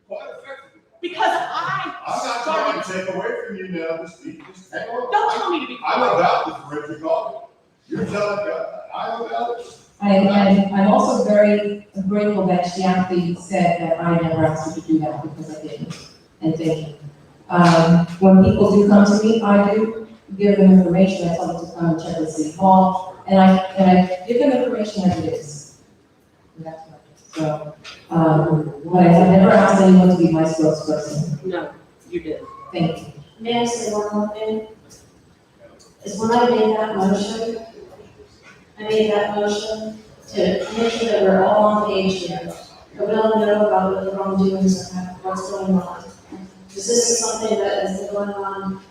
quite effectively. Because I'm not trying to take away from you now, just don't tell me to be I'm quiet. about the forensic audit. You're telling me I'm about it. I'm also very grateful that she actually said that I never asked her to do that because I didn't. And thank you. When people do come to me, I do give them information. I tell them to come and check with City Hall, and I give them information as it is. And that's what I do. So, but I have never asked anyone to be my spokesperson. No, you did. Thank you. May I say one more thing? Is when I made that motion, to make sure that we're all on page here. That we all know about what the wrongdoings are, what's going on. Because this is something that has been going on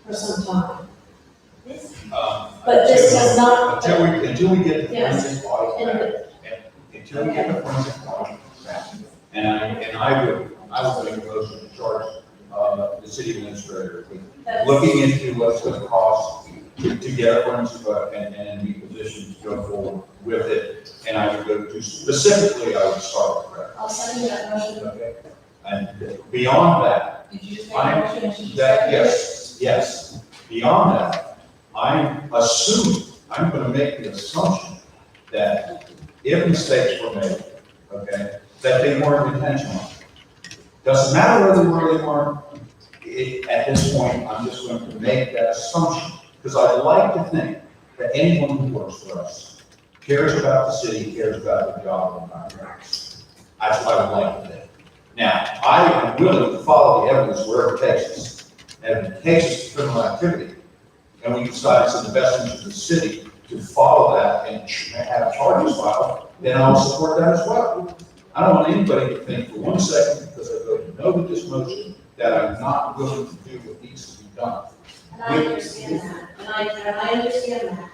for some time. But this does not. Until we get the Yes. forensic audit back, until we get the forensic audit back, and I would make a motion to charge, the city administrator with looking into what's gonna cost to get a forensic audit and be positioned to go forward with it. And I would go to, specifically, I would start with credit. I'll second that motion. Okay? And beyond that, Did you just make a motion and she just that, seconded it? yes, beyond that, I'm gonna make the assumption that if mistakes were made, okay, that they weren't intentional. Doesn't matter whether they were or they weren't, at this point, I'm just going to make that assumption, because I'd like to think that anyone who works for us cares about the city, cares about the job and contracts. That's what I would like to think. Now, I am willing to follow the evidence wherever it takes us. And if it takes us to criminal activity, and we decide it's in the best interest of the city to follow that and have charges filed, then I'll support that as well. I don't want anybody to think for 1 second, because I voted no to this motion, that I'm not willing to do what needs to be done. And I understand that, and I understand that.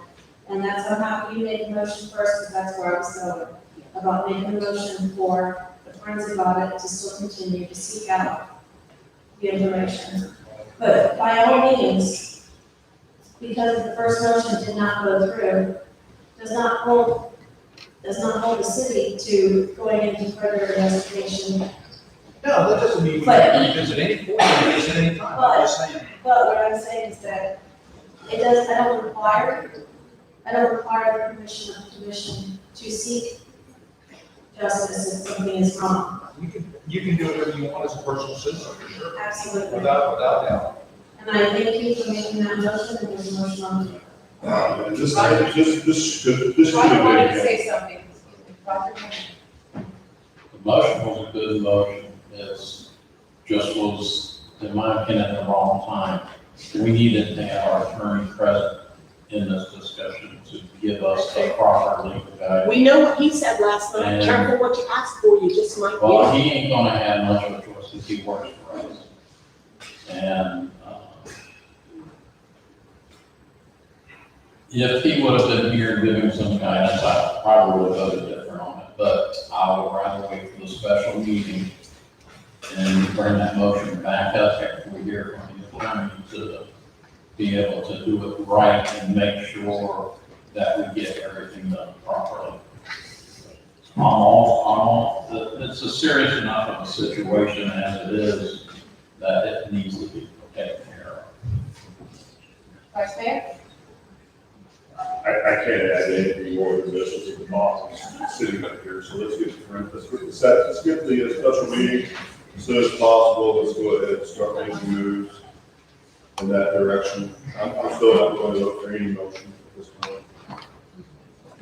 And that's, I'm happy you made the motion first, because that's where I was going, about making a motion for the forensic audit to still continue to seek out the information. But by all means, because the first motion did not go through, does not hold the city to going into further investigation. No, that doesn't mean we But have to visit any point, visit any time, I'm just saying. But what I'm saying is that I don't require the permission of the commission to seek justice if something is wrong. You can do whatever you want as a personal citizen, for sure, Absolutely. without doubt. And I thank you for making that motion, and there's a motion on the table. And this could be. something. The motion was a good motion, it's just was, in my opinion, at the wrong time. We needed to have our attorney present in this discussion to give us a proper legal guide. We know what he said last night. And- Careful what you ask for, you just might Well, get. he ain't gonna have much of a choice because he works for us. And, if he would have been here giving some guidance, I probably would have voted different on it, but I would rather wait for the special meeting and bring that motion back up after we hear from the attorney to be able to do it right and make sure that we get everything done properly. It's a serious enough of a situation as it is that it needs to be taken care of. Vice Mayor? I can't add anything more to this, it's a boss, it's sitting up here, so let's get the special meeting as soon as possible, let's go ahead and start making moves in that direction. I'm still not going to look for any motion at this point.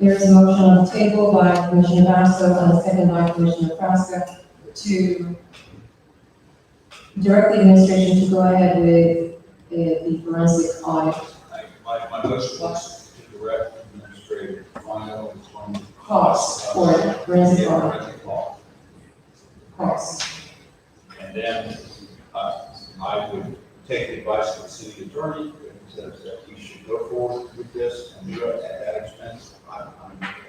There's a motion on the table by Commissioner Basso and a second by Commissioner Frasca to direct the administration to go ahead with the forensic audit My motion was to direct the administrator to find out what's going on. costs for the forensic audit Forensic law. costs. And then, I would take the advice of the city attorney, who says that we should go forward with this and do it at that expense. I'm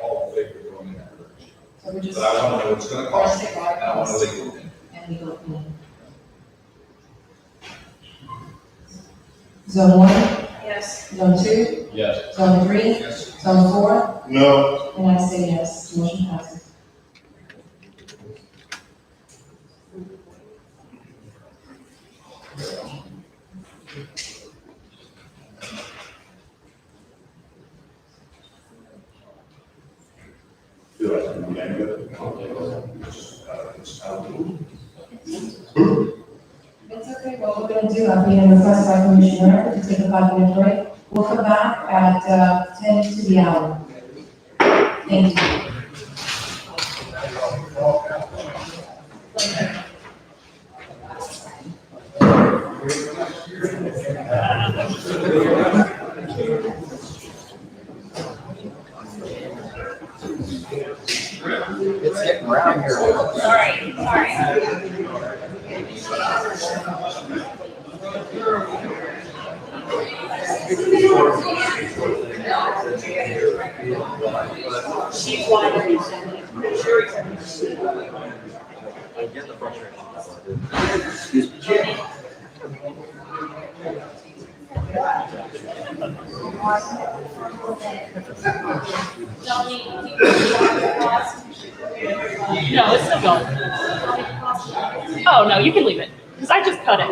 all in favor of going in that direction. So we're just. But I want to know what it's gonna cost, Forensic and audit I want a costs. legal opinion. And legal opinion. Zone 1, Yes. Zone 2, Yes. Zone 3, Yes. Zone 4, No, and I say yes, motion passes. feel like I'm getting good. It's okay, what we're gonna do, I've made a request by Commissioner to take a 5-minute break. We'll come back at 10 to the hour. Thank you. It's getting around here. Sorry. She's wondering. I get the frustration. No, it's still going. Oh, no, you can leave it, because I just cut it.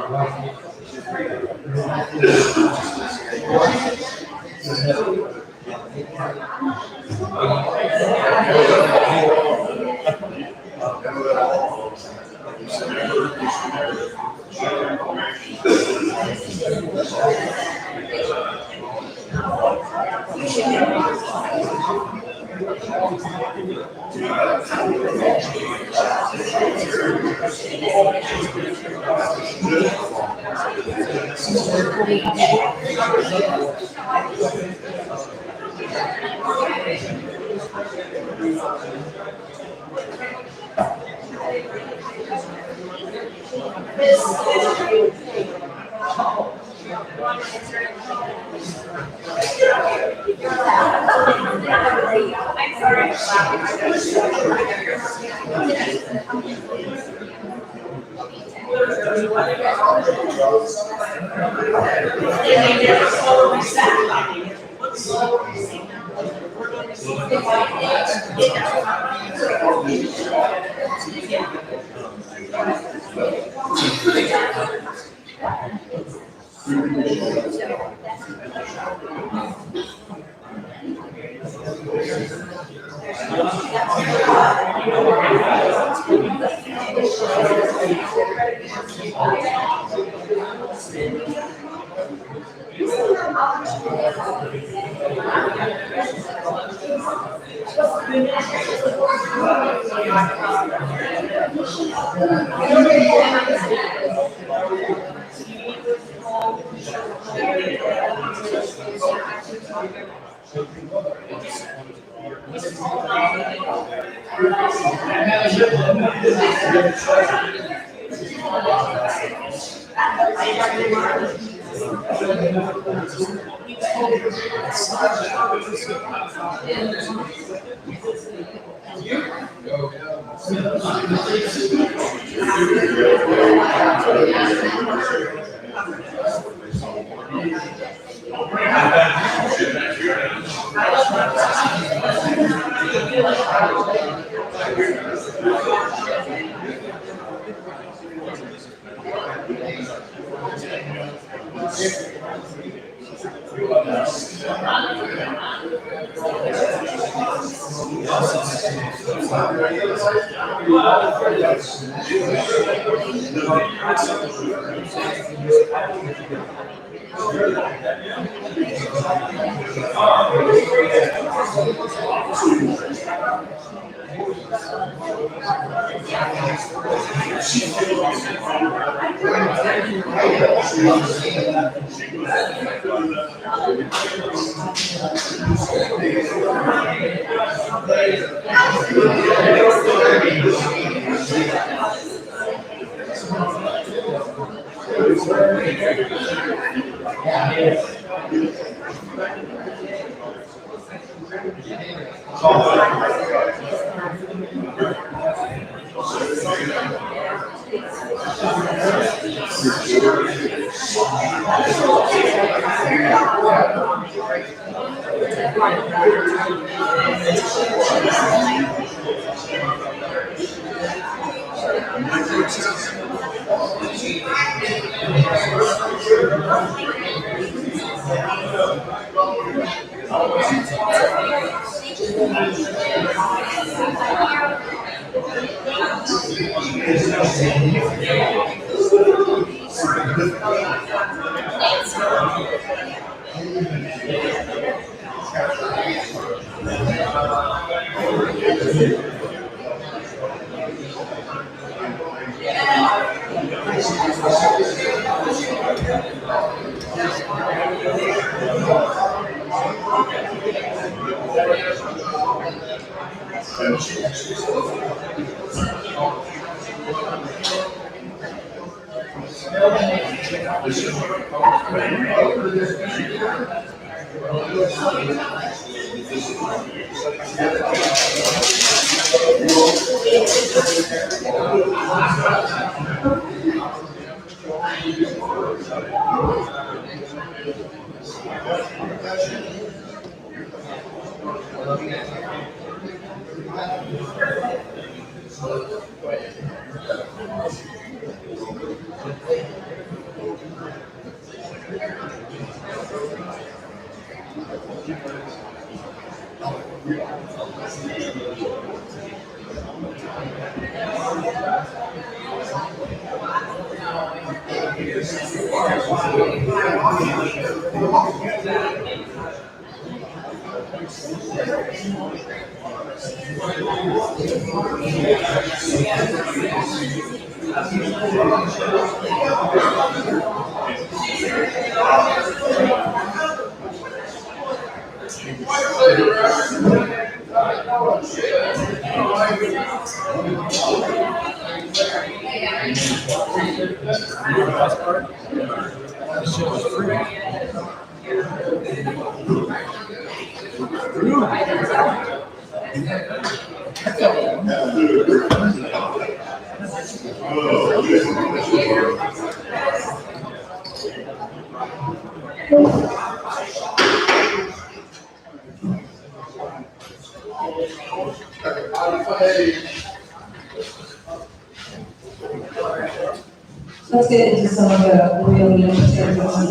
Let's get into some of the really interesting ones.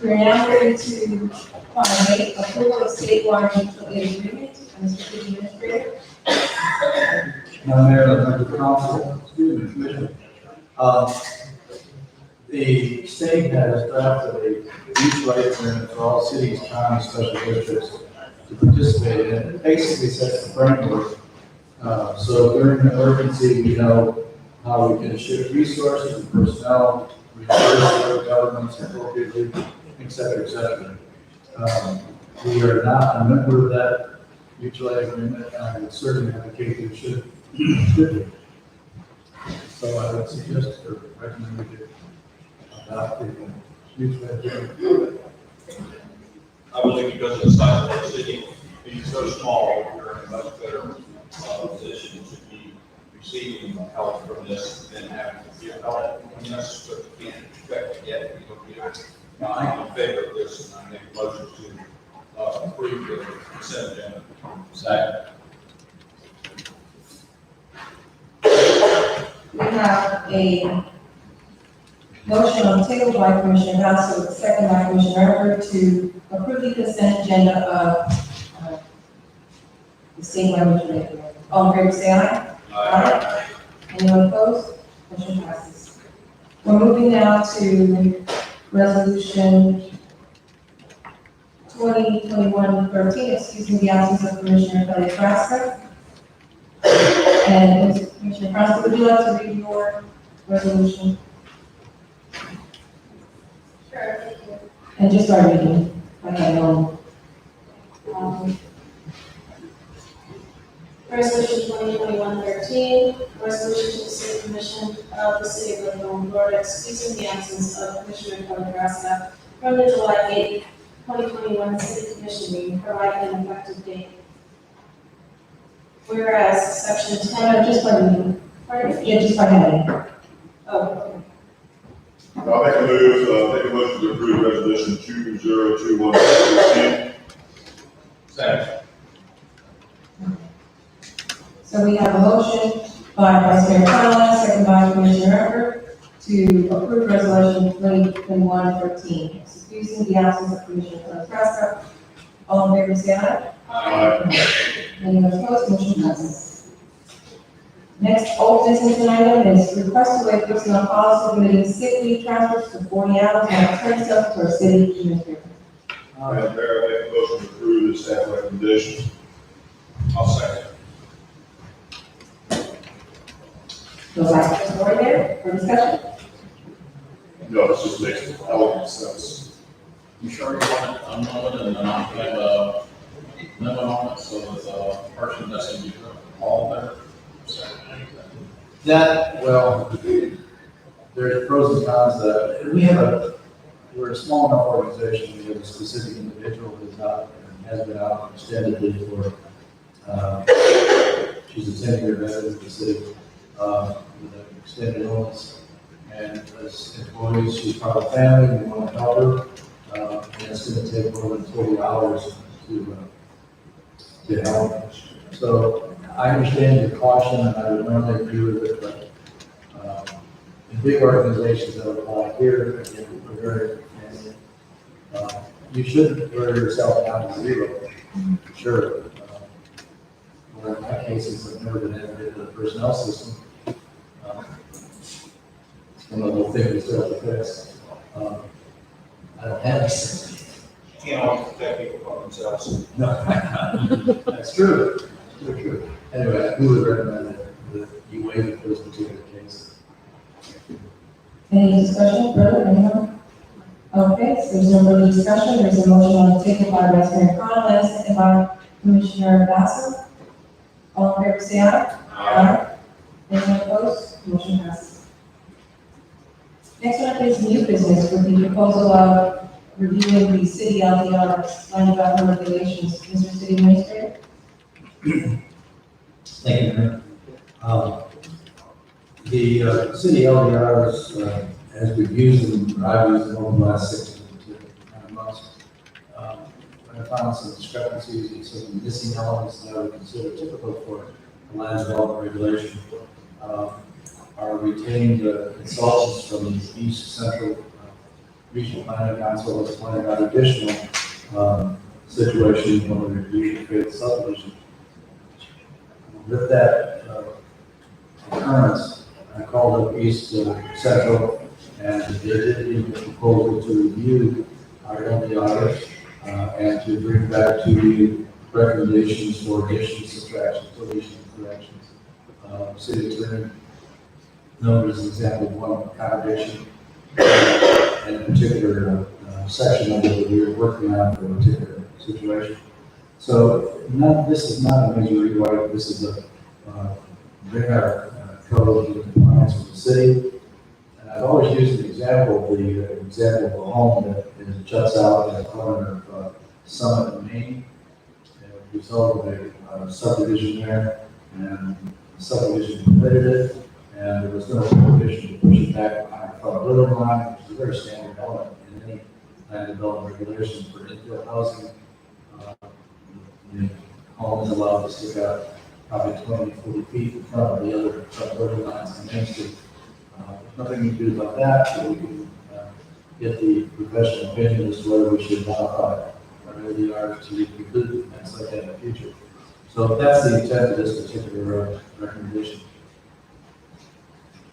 We're now ready to make approval of statewide utility agreement. Mr. City Administrator. Madam Mayor, members of the council, excuse me, Commissioner. The state has drafted a use right agreement for all cities, counties, special districts to participate in. It basically sets the framework. So during an emergency, we know how we can shift resources and personnel, resource other governments appropriately, et cetera, et cetera. We are not a member of that mutual aid agreement, and I would certainly advocate that it should be. So I would suggest or recommend we do adopt the mutual aid agreement. I believe because of the size of our city being so small, we're in a much better position to be receiving help from this than having to give help from this, but we can't expect it yet. We don't get it. I'm in favor of this, and I make a motion to approve the consent agenda. Second. We have a motion on the table by Commissioner Hassel, second by Commissioner Herbert, to approve the consent agenda of the statewide mutual aid agreement. All in favor, say aye. Aye. Anyone opposed? Motion passes. We're moving now to resolution 2021-13, excusing the absence of Commissioner Kelly Frasca. And Commissioner Frasca, would you like to read your resolution? Sure, thank you. And just start reading. Okay, Resolution 2021-13, resolution to the City Commission of the City of Livermore, Florida, excusing the absence of Commissioner Kelly Frasca from the July 8, 2021 City Commission meeting, providing an effective date. Whereas section 10, just start reading. pardon? Yeah, just start heading. Oh, okay. I'll make a motion to approve resolution 2021-13. Second. So we have a motion by Vice Mayor Collins, second by Commissioner Herbert, to approve resolution 2021-13, excusing the absence of Commissioner Kelly Frasca. All in favor, say aye. Aye. Anyone opposed? Motion passes. Next old business item is request to waive personnel policy permitting sick leave transfers to 40 hours and return stuff to our city administrator. Madam Mayor, I make a motion to approve the staff recommendation. I'll second. Those items are there for discussion. No, this just makes elegant sense. You sure you want it unknown and not have a limit on it, so that the person doesn't get all there? That, well, there's pros and cons to that. We're a small enough organization, we have a specific individual who's out, and has been out extendedly for, she's a 10-year veteran of the city, with an extended illness. And as employees, she's part of the family, we want to help her, and it's going to take more than 40 hours to help. So I understand your caution, and I would normally agree with it, but in big organizations that apply here, again, we're very, you shouldn't wear yourself down to zero, for sure. Where in my cases, I've never been entered into the personnel system. It's one of the things we still have to fix. I don't have any. Can't always protect people from themselves. No, that's true. That's true. Anyway, we would recommend that you waive it for this particular case. Any discussion further, anyone? Okay, so there's no further discussion, there's a motion on the table by Vice Mayor Connell, and second by Commissioner Basso. All in favor, say aye. Aye. Anyone opposed? Motion passes. Next one up is new business with the proposal of reviewing the city LDR land development regulations. Mr. City Administrator? Thank you, Mayor. The city LDRs, as we've used them, I've used them over the last 6 to 9 months, I found some discrepancies and some missing elements that I would consider typical for a land development regulation. Our retained consultants from the East Central Regional Planning Council has pointed out additional situations when we review the create subdivision. With that occurrence, I called up East Central, and they did leave a proposal to review our LDRs and to bring back to you recommendations for additions, subtractions, deletions, corrections. City attorney noted as an example of one contradiction in a particular section of it that we were working on for a particular situation. So this is not a major rewrite. This is a bring our code into compliance with the city. And I've always used an example of a home that juts out at the corner of Summit and Main. We result of a subdivision there, and the subdivision permitted it, and there was no prohibition to push it back behind the front building line, which is a very standard element in any land development regulation for infill housing. The home is allowed to stick out probably 20, 40 feet in front of the other front building lines on Main Street. Nothing you can do about that, so we can get the professional opinion as to whether we should modify our LDR to include things like that in the future. So that's the intent of this particular recommendation.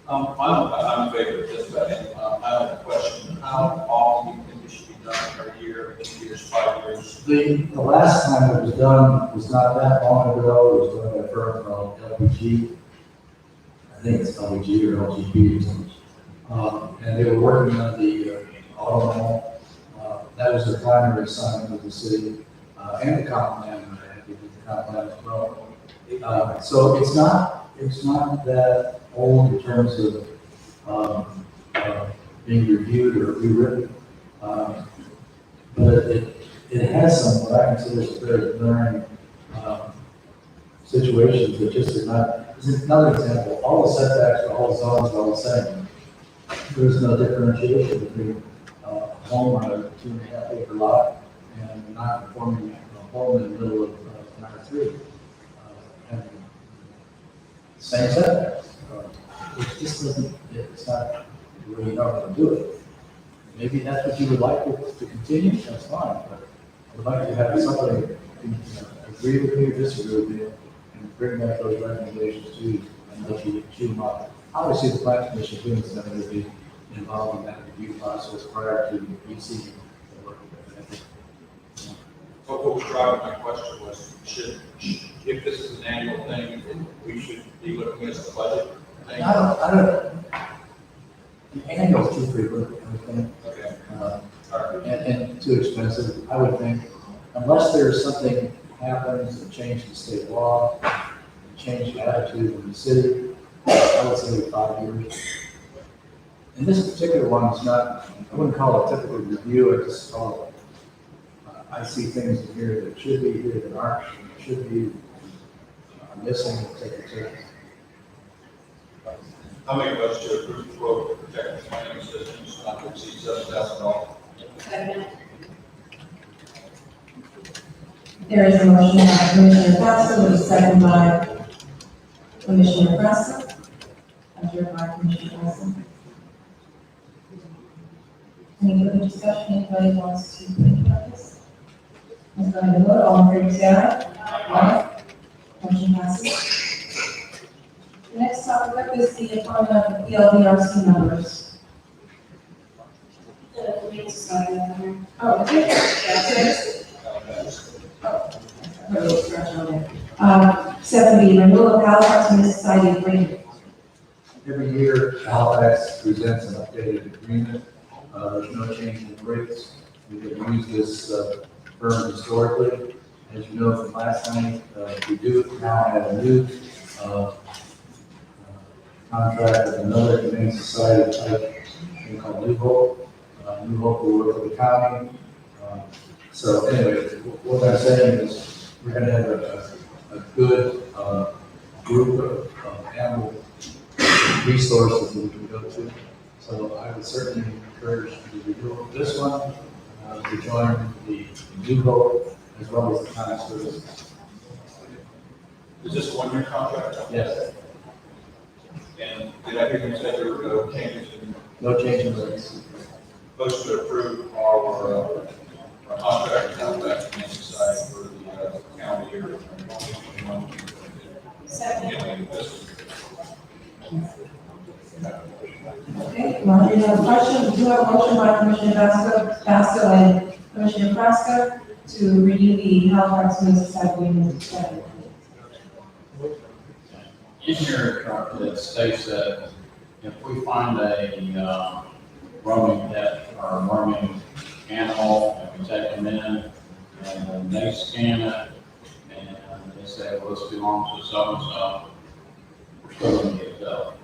I'm in favor of this, but I have a question. How often do you think this should be done per year, 2 years, 5 years? The last time it was done was not that long ago. It was done by a firm called LPG. I think it's LPG or LGP or something. And they were working on the auto mall. That was their primary assignment of the city and the comp plan. I had to do the comp plan as well. So it's not that old in terms of being reviewed or rewritten. But it has some what I consider some very glaring situations that just are not. This is another example. All the setbacks for all zones are all the same. There's no differentiation between a home on a 2.5 acre lot and a non-conforming home in the middle of an R3. And same setbacks. It just doesn't. It's not the way you normally do it. Maybe that's what you would like to continue. That's fine. But I would like to have somebody agree with me or disagree with me and bring back those recommendations to you and let you chew them up. Obviously, the plan commission doing something to be involved in that review process prior to EC work. What was driving my question was, if this is an annual thing, we should be looking at the budget thing? I don't, the annual's too frequent, I think. Okay. And too expensive, I would think, unless there's something happens, a change in state law, a change in attitude in the city, I would say 5 years. And this particular one is not, I wouldn't call it a typical review, I just call it, I see things in here that should be here that aren't, should be missing, take a check. I'll make a motion to approve the quote for protective planning systems, not to exceed $7,000. Second. There is a motion by Commissioner Pasco, with a second by Commissioner Preston. Adjourned by Commissioner Preston. Any further discussion, anybody wants to think about this? Let's go ahead and vote, all in favor, say aye. Aye. Motion passes. The next topic up is the appointment of PLDRC members. Oh, okay. That's it. Oh. 7B, renewal of Halifax Municipality Agreement. Every year, Halifax presents an updated agreement. There's no change in rates. We have used this firm historically. As you know from last night, we do now have a new contract with another humane society type thing called New Hope. New Hope will work with the county. So anyway, what I'm saying is we're going to have a good group of animal resources that we can go to. So I would certainly encourage the renewal of this one to join the New Hope as well as the county services. Is this a one-year contract? Yes, And did I hear you say there were no changes in no change in rates. motion to approve our contract with Halifax Humane Society for the county year? Second. Okay, Marjorie, you have a question? We do have a motion by Commissioner Pasco and Commissioner Frasca to renew the Halifax Municipality Agreement. In here, it states that if we find a roaming pet or a roaming animal, and we take them in, and then they scan it, and they say, well, this belongs to so-and-so, we're still going to get billed.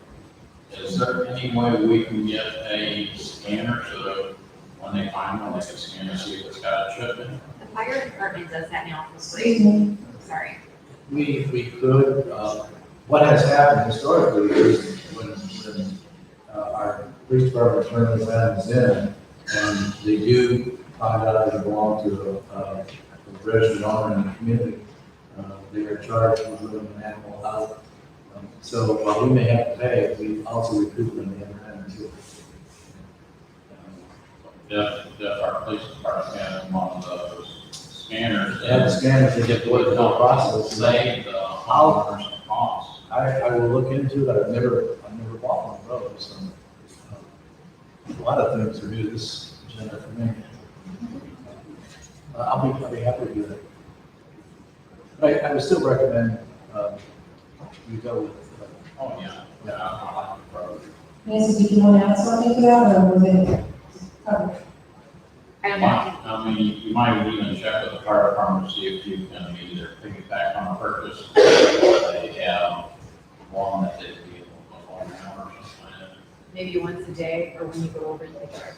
Is there any way we can get a scanner so that when they find one, they can scan and see if it's got a chip in it? The fire department does that now for Excuse free. me. Sorry. We could, what has happened historically is when our police department turns animals in, and they do find out that they belong to a registered owner in the community, they are charged with moving an animal out. So while we may have to pay, we also recoup them the other end too. If our police department has one of those scanners. They have the scanners, they get put in the process. Save the homeowners some costs. I will look into it. I've never bought one of those. A lot of things are new to this agenda for me. I'll be happy to do that. But I would still recommend you go with. Oh, yeah. Yeah, I like the program. Nancy, did you want to add something to that, or was it covered? I don't know. I mean, you might even check with the fire department to see if you can either piggyback on a purchase. They have one that they deal with one hour or something like that. Maybe once a day or when you go over to the drive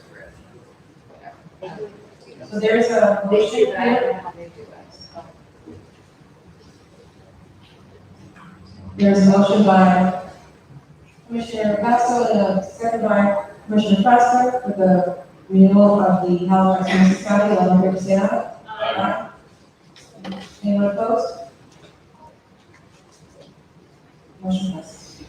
through. So there is a They motion do, but I don't here. know how they do it. There's a motion by Commissioner Pasco and a second by Commissioner Frasca for the renewal of the Halifax Municipality. All in favor, say aye. Aye. Anyone opposed? Motion passes.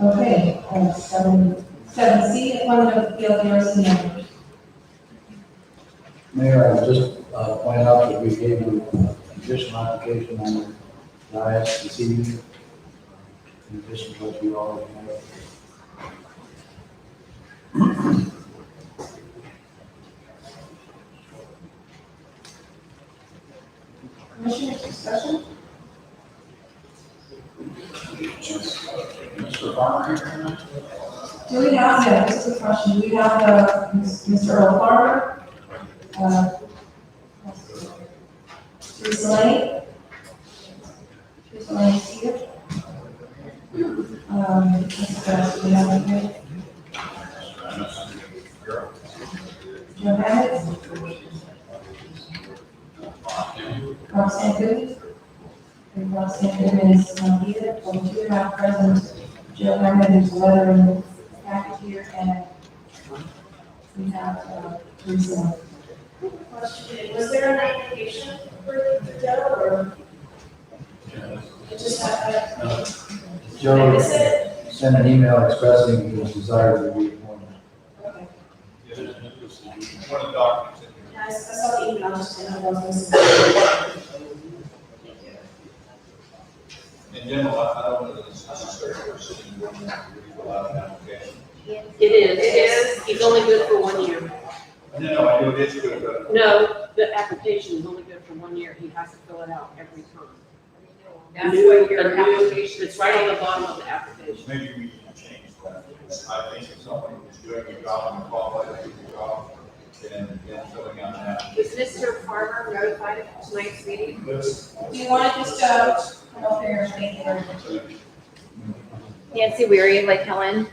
Okay, 7C, appointment of PLDRC members. Mayor, I would just point out that we gave you an additional application on dais this evening, in addition to what you already have. Commissioner, discussion? Mr. Farmer here tonight? Do we have, yeah, this is a question, do we have, Mr. Earl Farmer? Teresa Lane? Teresa Lane is here. What's the rest we have here? Joe Hammond? Roxanne Goodman? And Roxanne Goodman is not here, so we do have present Joe Hammond, who's letter in the packet here, and we have, Teresa Lane. Question, was there an application for Joe or? It just happened. Joe Is it? sent an email expressing his desire to be appointed. Okay. One of the documents in here. Yeah, I saw the email, just didn't know what was missing. In general, I don't know that it's necessary for a city board member to fill out an application. It is. He's only good for 1 year. No, I know it is good, but No, the application is only good for 1 year. He has to fill it out every time. That's what your A new- application. It's right on the bottom of the application. maybe we can change that. Because I think if someone is doing a job and qualified to do the job, then filling out an application. Was Mr. Farmer notified of tonight's meeting? Do you want to just, come up here and thank you very much? Nancy Weary, Lake Helen.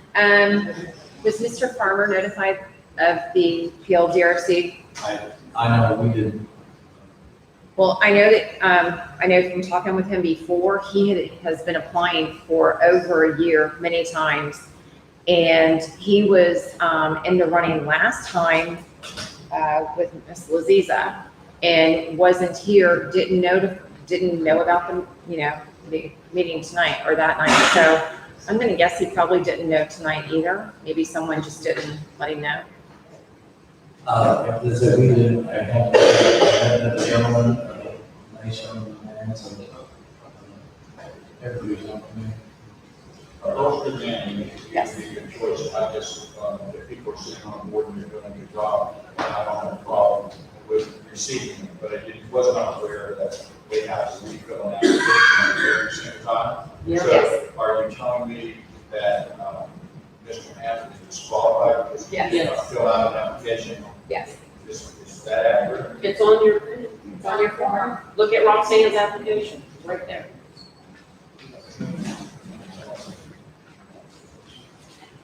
Was Mr. Farmer notified of the PLDRC? I know, we didn't. Well, I know that, I know from talking with him before, has been applying for over a year, many times. And he was, in the running last time, with Ms. Laziza and wasn't here, didn't know about the meeting tonight or that night. So I'm gonna guess he probably didn't know tonight either. Maybe someone just didn't let him know. They said we didn't, I had the gentleman, nice young man, so everybody's on me. Those good men, Yes. be a good choice. I just, if people are sitting on the board and they're doing a good job, I don't have a problem with receiving them, but I wasn't aware that they have to refill an application every single time. Yeah. So are you telling me that, Mr. Hammond is disqualified because he did not Yes. fill out an application? Yes. Is that accurate? It's on your form. Look at Roxanne's application, right there.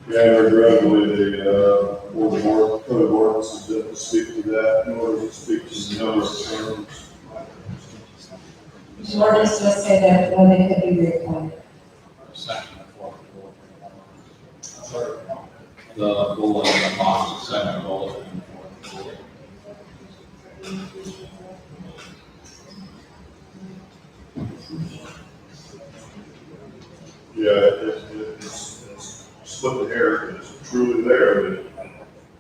Yeah, regrettably, the code of ordinances didn't speak to that, nor does it speak to the number of terms. The ordinance does say that, they could be reappointed. Section of what? Sorry. The bullet in the box, the second bullet. Yeah, it's split the hair, but it's truly there, but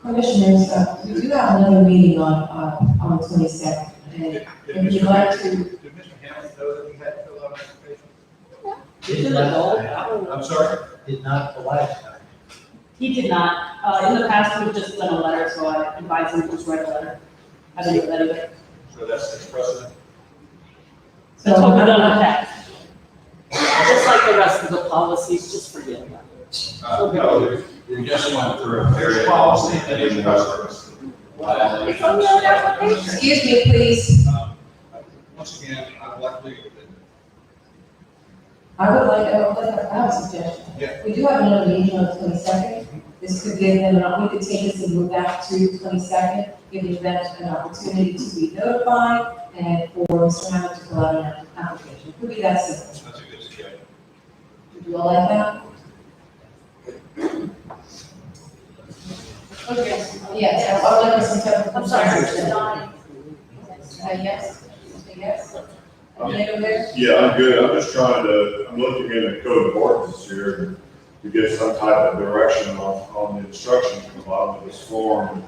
Commissioners, we do have another meeting on the 22nd. And if you'd like to, Did Mr. Hammond know that he had to fill out an application? Did not. I'm sorry? Did not the last time. He did not. In the past, we've just done a letter, so I advise him to just write a letter. I didn't do that either. So that's the precedent? That's what we've done in the past. Just like the rest of the policies, just forget about it. No, we just went through a very policy and it was. It's on the application. excuse me, please. Once again, I'd like to leave it. I would like to have a suggestion. Yeah. We do have another meeting on the 22nd. This could give them, we could take this and move back to the 22nd, giving them an opportunity to be notified and for Mr. Hammond to fill out an application. It could be that simple. That's a good suggestion. Would you all like that? Okay, yes, I would like some type of. I'm sorry. Yes, yes. Okay, over there? yeah, I'm good. I'm just I'm looking in the code of ordinances here to get some type of direction on the instructions from the bottom of this form.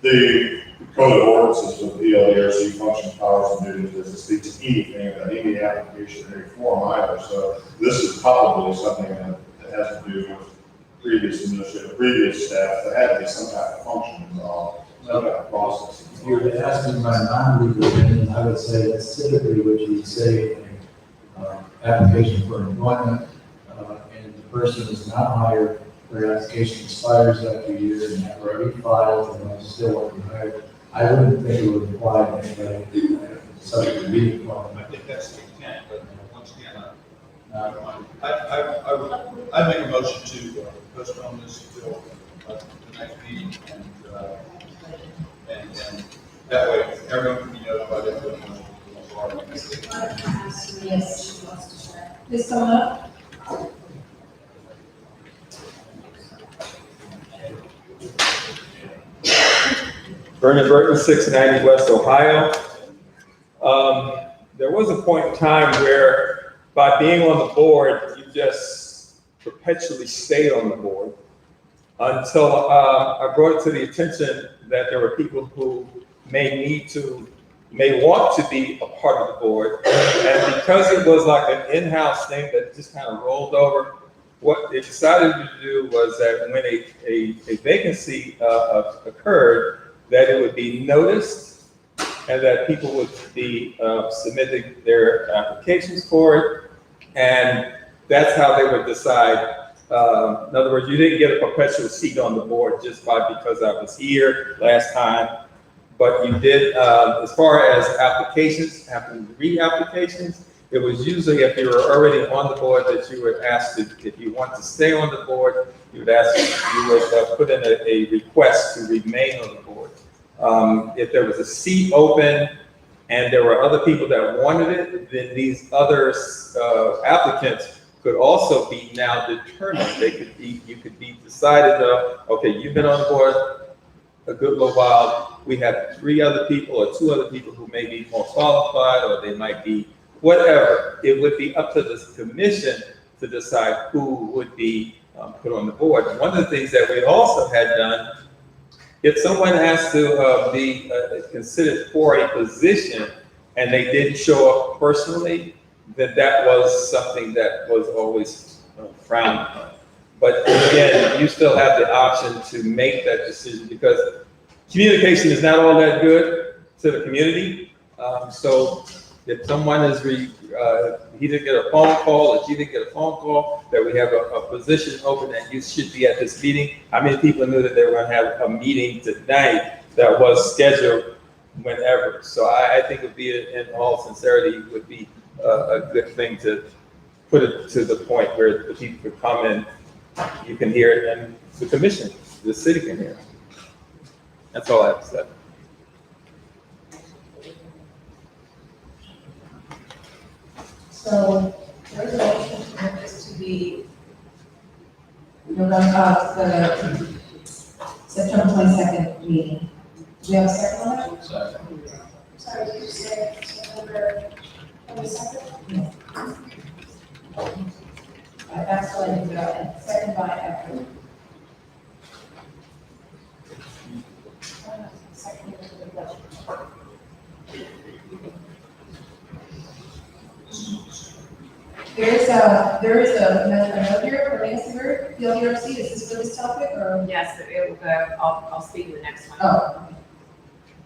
The code of ordinances for the PLDRC function, powers, and duties doesn't speak to anything about any the application in any form either. So this is probably something that has to do with previous administrative, previous staff. There had to be some type of function involved, some type of process. If you were to ask me my non-legal opinion, I would say that's typically what you would say in an application for employment, and the person is not hired, their application expires after a year, and they're already filed, and they're still working hired. I wouldn't think it would apply to anybody subject to reemployment. I think that's the intent, but once again, I'd make a motion to postpone this until the next meeting, and that way everyone can be notified that we're going Yes. Please come up. Vernon Burton, 690 West Ohio. There was a point in time where by being on the board, you just perpetually stayed on the board until I brought it to the attention that there were people who may want to be a part of the board. And because it was like an in-house thing that just kind of rolled over, what they decided to do was that when a vacancy occurred, that it would be noticed and that people would be submitting their applications for it. And that's how they would decide. In other words, you didn't get a perpetual seat on the board just because I was here last time. But you did, as far as applications, having to read applications, it was usually if you were already on the board that you were asked to, if you want to stay on the board, you would put in a request to remain on the board. If there was a seat open and there were other people that wanted it, then these other applicants could also be now determined. You could be decided, okay, you've been on the board a good little while. We have 3 other people or 2 other people who may be more qualified, or they might be whatever. It would be up to the commission to decide who would be put on the board. And one of the things that we also had done, if someone has to be considered for a position and they didn't show up personally, then that was something that was always frowned upon. But again, you still have the option to make that decision because communication is not all that good to the community. So if someone is, he didn't get a phone call or she didn't get a phone call that we have a position open and you should be at this meeting, how many people knew that they were going to have a meeting tonight that was scheduled whenever? So I think it would be, in all sincerity, would be a good thing to put it to the point where the people could come in, you can hear it, and the commission, the city can hear it. That's all I have to say. So there's a motion for this to be the September 22nd meeting. Do we have a second on that? Sorry, did you say September 22nd? That's what I did, second by Evan. Second. There is a note here for Nancy Bird, PLDRC. Is this for this topic or? Yes, it will go, I'll speak to the next one. Oh, okay.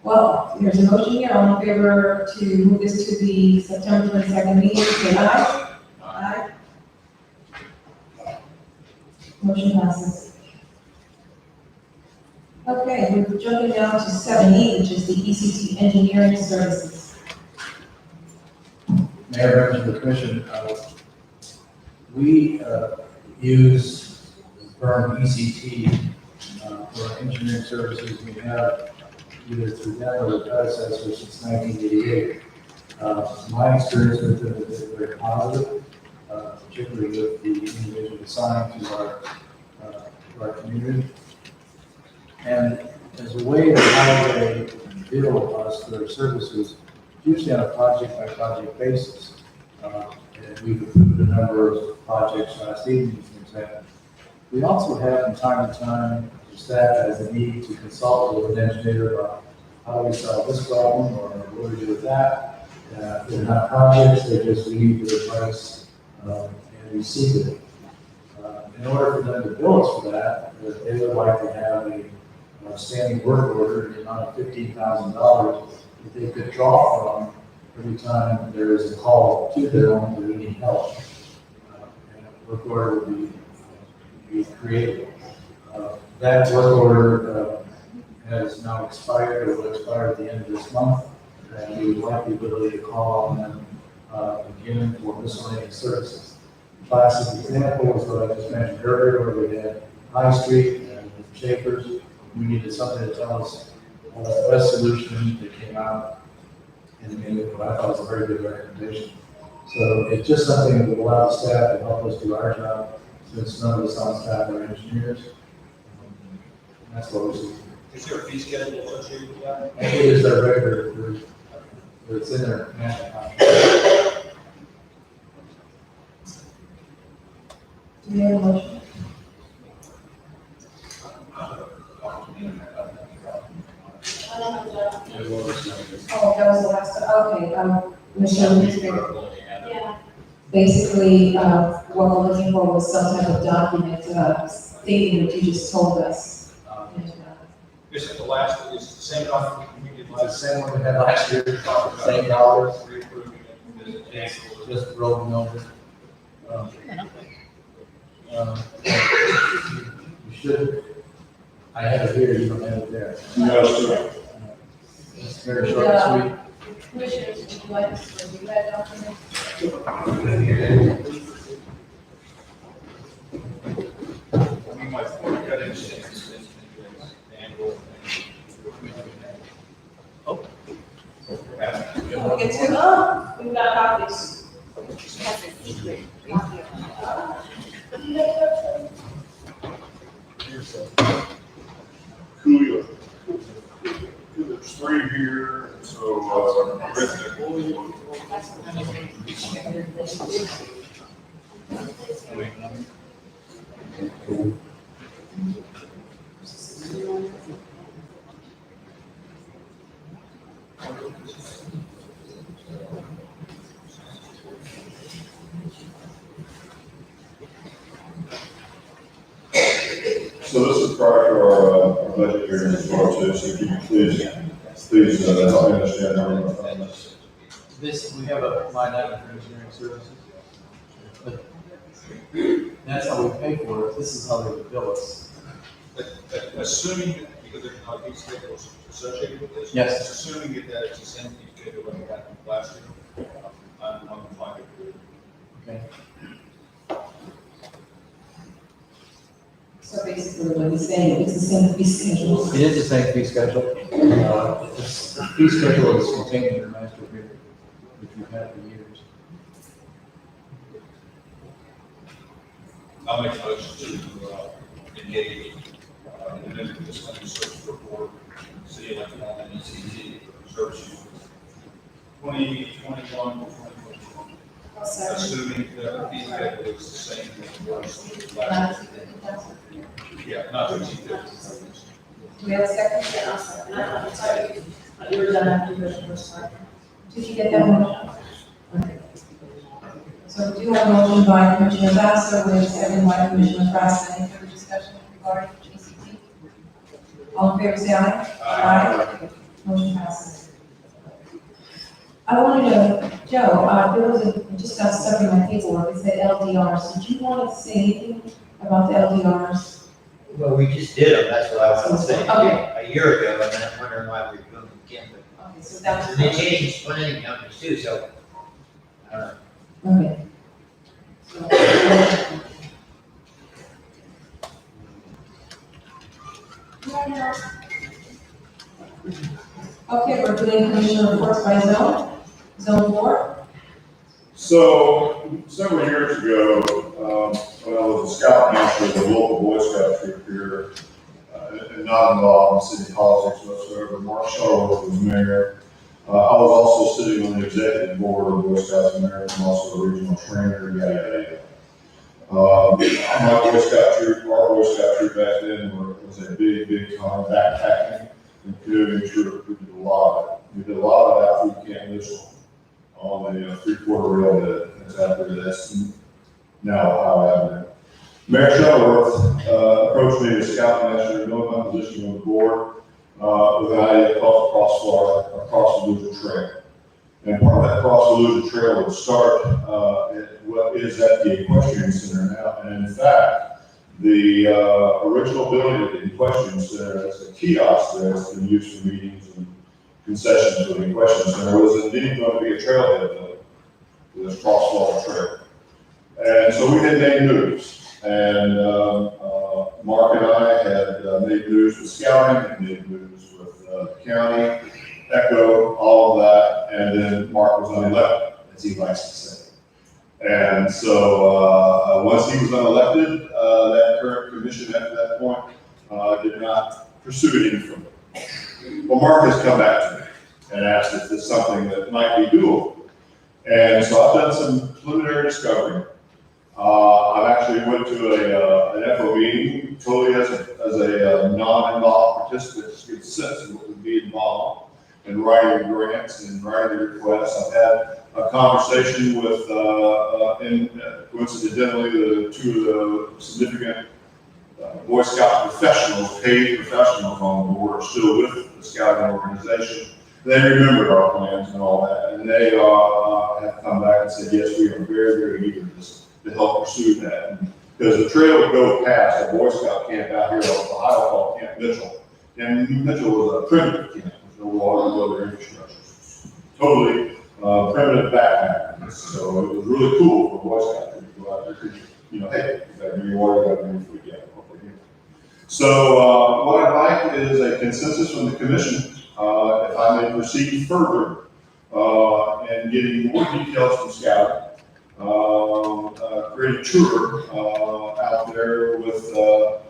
Well, there's a motion here. All in favor to move this to the September 22nd meeting, say aye. Aye. Motion passes. Okay, we're jumping down to 7E, which is the ECT engineering services. Mayor, members of the commission, we use the firm ECT for engineering services. We have either through them or the predecessor since 1988. My experience with them has been very positive, particularly with the individual assigned to our community. And as a way of how they bill us for their services, usually on a project-by-project basis. And we've included a number of projects last evening, for example. We also have from time to time, the staff has a need to consult with an engineer about how do we solve this problem or what do we do with that. They're not projects, they just need the advice, and receive it. In order for them to bill us for that, they would like to have a standing work order in the amount of $15,000 that they could draw from every time there is a call to them that we need help. And a work order would be created. That work order has now expired, or will expire at the end of this month, and we would like the ability to call on them again for miscellaneous services. Classic example is what I just mentioned earlier, where we had High Street and Shakers. We needed something to tell us the best solution that came out, and what I thought was a very good recommendation. So it's just something that would allow the staff to help us do our job, since none of us on staff are engineers. And that's what we see. Is there a fee schedule associated with that? And it is their regular, it's in their national contract. Do we have a motion? Oh, that was the last, okay, Michelle, please read it. Yeah. Basically, what we're looking for was some type of document, stating what you just told us. And, Is it the last, is it the same document we did It's the last? same one we had last year, same dollars, Reapproving it, is it canceled? just rolling over. You should, I have it here, you don't have it there. Yes, sir. It's very short and sweet. Commissioners, would you like us to review that document? We might cut in six, annual. We'll get to, we've got copies. That's a secret. Cool. There's three here, so, so this is prior to our budget hearing as well, too, so if you could please, help me understand how we're going to fund this. This, we have a line item for engineering services. But that's how we pay for it, this is how they would bill us. Assuming, because there's not fee schedules associated with this. Yes. Assuming that it's the same fee schedule that we had last year, I'm fine with it. Okay. So basically, what he's saying, it's the same fee schedule. It is the same fee schedule. The fee schedule is contained in your master agreement, which we've had for years. I'll make a motion to engage, and then this one is search report, city electric and ECT services. 2021 to 2021, assuming that the fee schedule is the same as it was last year. Yeah, not to exceed that. Do we have a second? Sorry, you were done after the first part. Did you get that motion? Okay. So we do have a motion by Commissioner Basso, with second by Commissioner Frast. Any further discussion regarding GCT? All in favor, say aye. Aye. Motion passes. I wanted to, Joe, there was just got stuff in my paperwork, it said LDRs. Did you want to say anything about the LDRs? Well, we just did them, that's what I was saying, Okay. a year ago, and then I'm wondering why we're doing them again, but Okay, so that was. they changed planning numbers too, so, I don't know. Okay. So- Okay, we're doing commissioner reports by zone. Zone 4. So, several years ago, when I was a scout master of the local Boy Scout troop here, and not involved in city politics whatsoever, Mark Shaw was mayor. I was also sitting on the executive board of Boy Scouts America, and also a regional trainer, yada, yada. My Boy Scout troop, our Boy Scout troop back then was a big time backpacking and canoeing troop. We did a lot of it. We did a lot of that food camp initial. on the three-quarter rail that's out there, that's now Ohio Avenue. Mayor Shuttleworth approached me as scout master, knowing my position on the board, with an idea called Cross Florida, or Cross Volusia Trail. And part of that Cross Volusia Trail would start at what is at the Equestrian Center now. And in fact, the original building at the Equestrian Center, that's a kiosk there that's been used for meetings and concessions for the Equestrian Center, was indeed going to be a trailhead building for this Cross Florida Trail. And so we had made moves. And Mark and I had made moves with scouting, made moves with the county, Echo, all of that, and then Mark was unelected, as he likes to say. And so once he was unelected, that current commission at that point did not pursue it any further. Well, Mark has come back to me and asked if there's something that might be doable. And so I've done some preliminary discovery. I actually went to an FO meeting, totally as a non-involved participant, just get a sense of what would be involved in writing grants and writing requests. I've had a conversation with, coincidentally, the two of the significant Boy Scout professionals, paid professionals on the board, are still with the scouting organization. They remembered our plans and all that, and they have come back and said, yes, we are very, very eager to help pursue that. Because the trail would go past a Boy Scout camp out here on Ohio called Camp Mitchell. And Mitchell was a primitive camp, with no water, no other infrastructure. Totally primitive backpackers. So it was really cool for Boy Scouts to go out there, because, you know, hey, you gotta bring your water, you gotta bring your food, yeah, okay, here. So what I'd like is a consensus from the commission, if I may proceed further and getting more details from Scout. Create a tour out there with the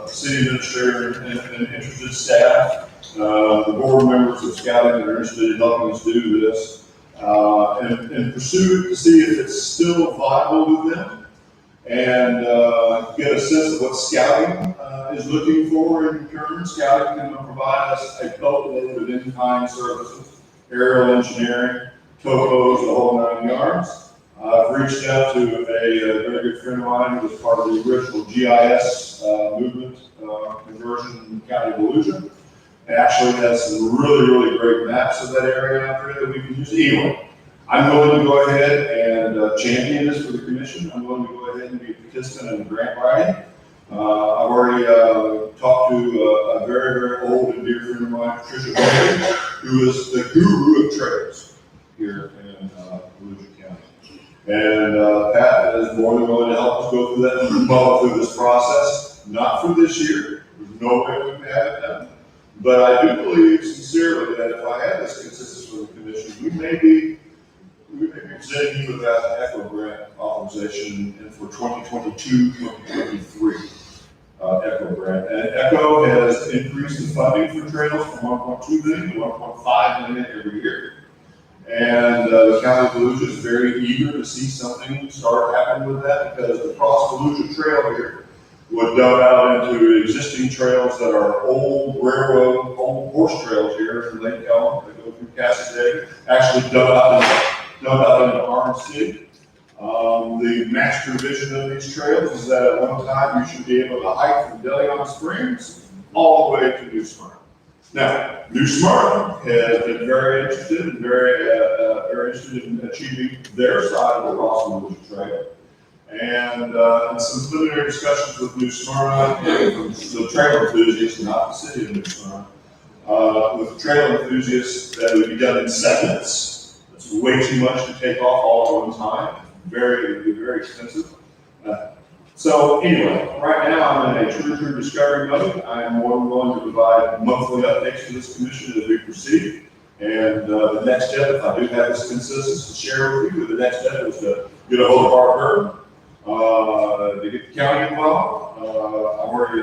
city administrator and interested staff, the board members of Scouting that are interested in helping us do this, and pursue to see if it's still viable with them, and get a sense of what Scouting is looking for in return. Scouting can provide us a boatload of in-kind services, aerial engineering, topos, the whole 9 yards. I've reached out to a very good friend of mine who was part of the original GIS movement conversion in the county of Volusia. It actually has some really, really great maps of that area out there that we can use. Anyway, I'm willing to go ahead and champion this for the commission. I'm willing to go ahead and be a participant in the grant writing. I've already talked to a very, very old and dear friend of mine, Patricia Bailey, who is the guru of trails here in Volusia County. And Pat is more than willing to help us go through that and follow through this process. Not for this year, there's no way we can have it done. But I do believe sincerely that if I had this consensus from the commission, we may be presenting you with that ECHO grant authorization for 2022, 2023 ECHO grant. And ECHO has increased the funding for trails from 1.2 million to 1.5 million every year. And the county of Volusia is very eager to see something start happening with that, because the Cross Volusia Trail here would dump out into existing trails that are old railroad, old horse trails here in Lake Ellen that go through Cassadaga, actually dump out into Orange City. The master vision of these trails is that at one time you should be able to hike from DeLeon Springs all the way to New Smyrna. Now, New Smyrna has been very interested and very interested in achieving their side of the Cross Volusia Trail. And some preliminary discussions with New Smyrna and the trail enthusiasts, not the city of New Smyrna, with the trail enthusiasts, that would be done in segments. It's way too much to take off all at one time. It would be very expensive. So anyway, right now I'm in a true discovery mode. I am more than willing to provide monthly updates to this commission as we proceed. And the next step, if I do have this consensus to share with you, the next step is to get a hold of our to get the county involved. I've already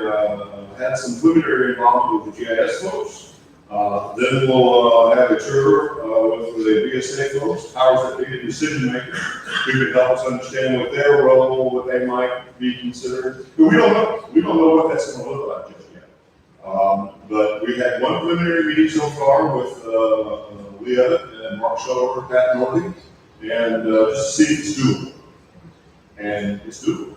had some preliminary involvement with the GIS folks. Then we'll have a tour with the BSA folks, powers that be, decision makers, who can help us understand what their role, what they might be considered. But we don't know. We don't know what that's going to look like just yet. But we had one preliminary meeting so far with Leah and march over Pat Norby and just see if it's doable. And it's doable.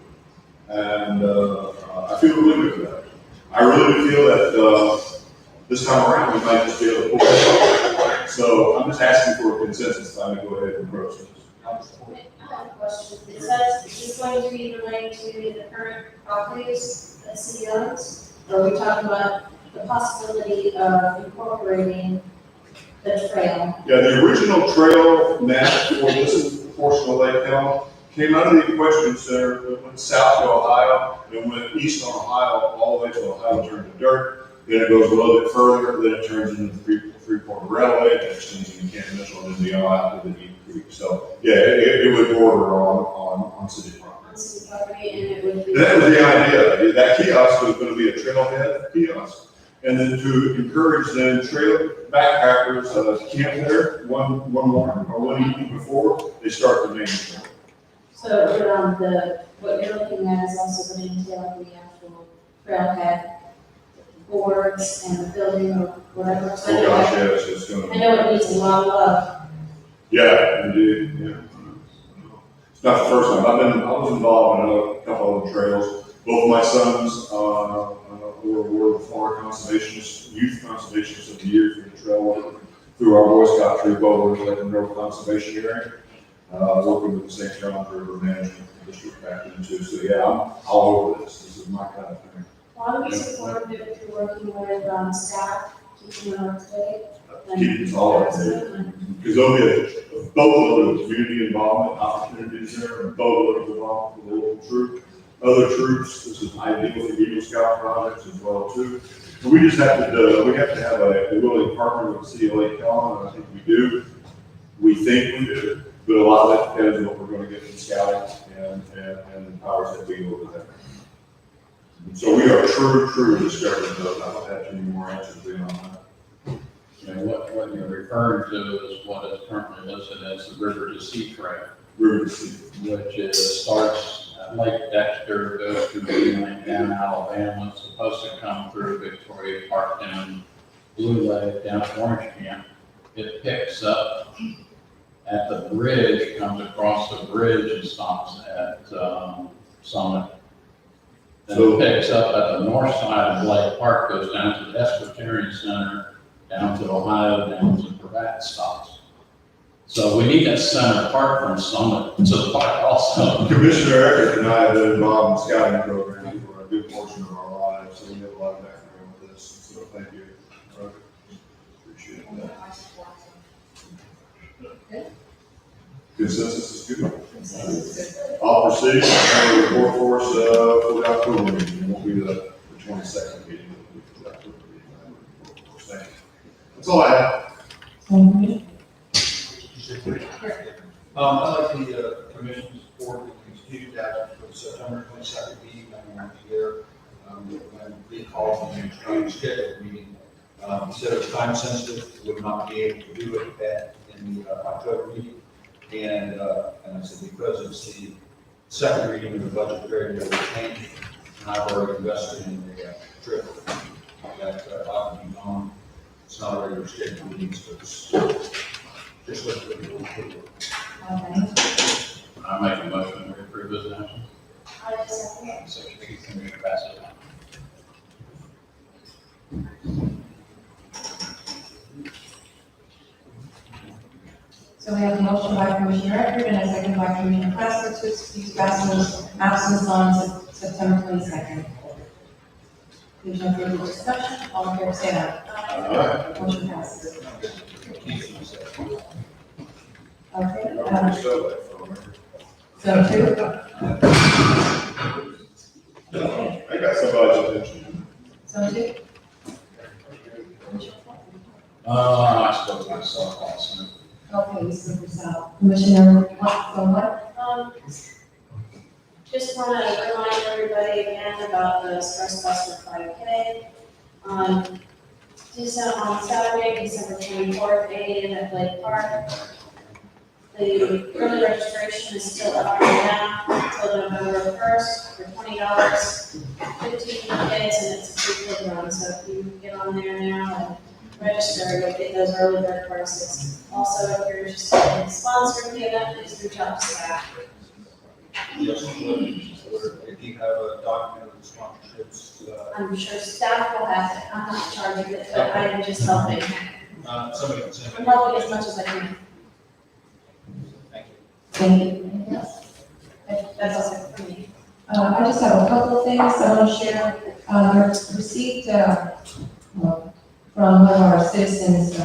And I feel really good about it. I really feel that this time around we might just be able to pull it off. So I'm just asking for a consensus. I'm going to go ahead and approach this. I have a question. It says, is this going to be related to the current properties that city owns? Or are we talking about the possibility of incorporating the trail? Yeah, the original trail map for this portion of Lake County came out of the Equestrian Center. It went south to Ohio, and went east on Ohio, all the way to Ohio, turned to dirt. Then it goes a little bit further, then it turns into the Freeport Railway, then it turns into Camp Mitchell, and then beyond out to the Deep Creek. So, yeah, it would border on city property. On city property, and it would be. That was the idea. That kiosk was going to be a trailhead kiosk. And then to encourage then trail backpackers to camp there one morning or one evening before they start the main trail. So, what you're looking at is also going to entail the actual trailhead boards and the building or whatever. So Oh gosh, yes, it's going to. I know it needs a lot of love. Yeah, indeed, yeah. It's not the first time. I was involved in a couple of trails. Both my sons were the former conservationists, youth conservationists of the year for the trail work through our Boy Scout troop over in the Mineral Conservation Area. Working with the St. Johns River Management District back then too. So yeah, I'm all over this. This is my kind of thing. Why would you support it if you're working with staff, keeping them up to date? Keep us all up to date. Because there'll be a boatload of community involvement opportunities there, a boatload of involvement with the local troop. Other troops, this is ideal for Eagle Scout projects as well too. And we just have to have a willing partner with the city of Lake County, and I think we do. We think we do, but a lot of that depends on what we're going to get from scouting and the powers that be over there. So we are true discovery build. I don't have too many more answers beyond that. And what you're referring to is what is currently listed as the River to Sea Trail, River to Sea. which starts at Lake Dexter, goes through Greenland, down Alabama. It's supposed to come through Victoria Park, down Blue Lake, down to Orange Camp. It picks up at the bridge, comes across the bridge and stops at Summit. Then it picks up at the north side of Lake Park, goes down to the Equestrian Center, down to Ohio, down to Pratt stops. So we need that center part from Summit to the park also. Commissioner Eckert and I have been involved in scouting programs for a good portion of our lives, so we have a lot of background with this. So thank you. Appreciate that. Consensus is good. I'll proceed and report for us for the October meeting. It won't be the 22nd meeting. It'll be for the October meeting. Thank you. That's all I have. I'd like the commission's support that we do that for the September 22nd meeting. I want to be there when we call and trying to schedule a meeting. Instead of time sensitive, would not be able to do it in the October meeting. And I said, because it's the second reading of the budget period that will change, and I've already invested in the trip that ought to be on. It's not a regular scheduled meeting, so it's just what we're doing. I make a motion to approve this action. I just, So you think it's going to pass it? So we have a motion by Commissioner Eckert and a second by Commissioner Plaster to excuse Bassel's absence on September 22nd. There's no further discussion, all in favor say aye. Motion passes. Okay, so two. I got somebody's attention. So two. I spoke to myself also. Okay, you spoke yourself. Commissioner, what, so what? just want to remind everybody again about the Express Buster 5K. On Saturday, December 24th, 8 a.m. at Lake Park. The early registration is still up right now until November 1st for $20, 15 kids, and it's a free run. So if you get on there now and register, you'll get those early bird prices. Also, if you're interested in sponsoring the event, please reach out to staff. Yes, if you have a document of sponsorships, I'm sure staff will have it, I'm not charging it, but I am just helping. somebody can send I'm it. helping as much as I can. Thank you. Thank you. Anything else? That's also for me. I just have a couple of things I want to share. I received, from one of our citizens,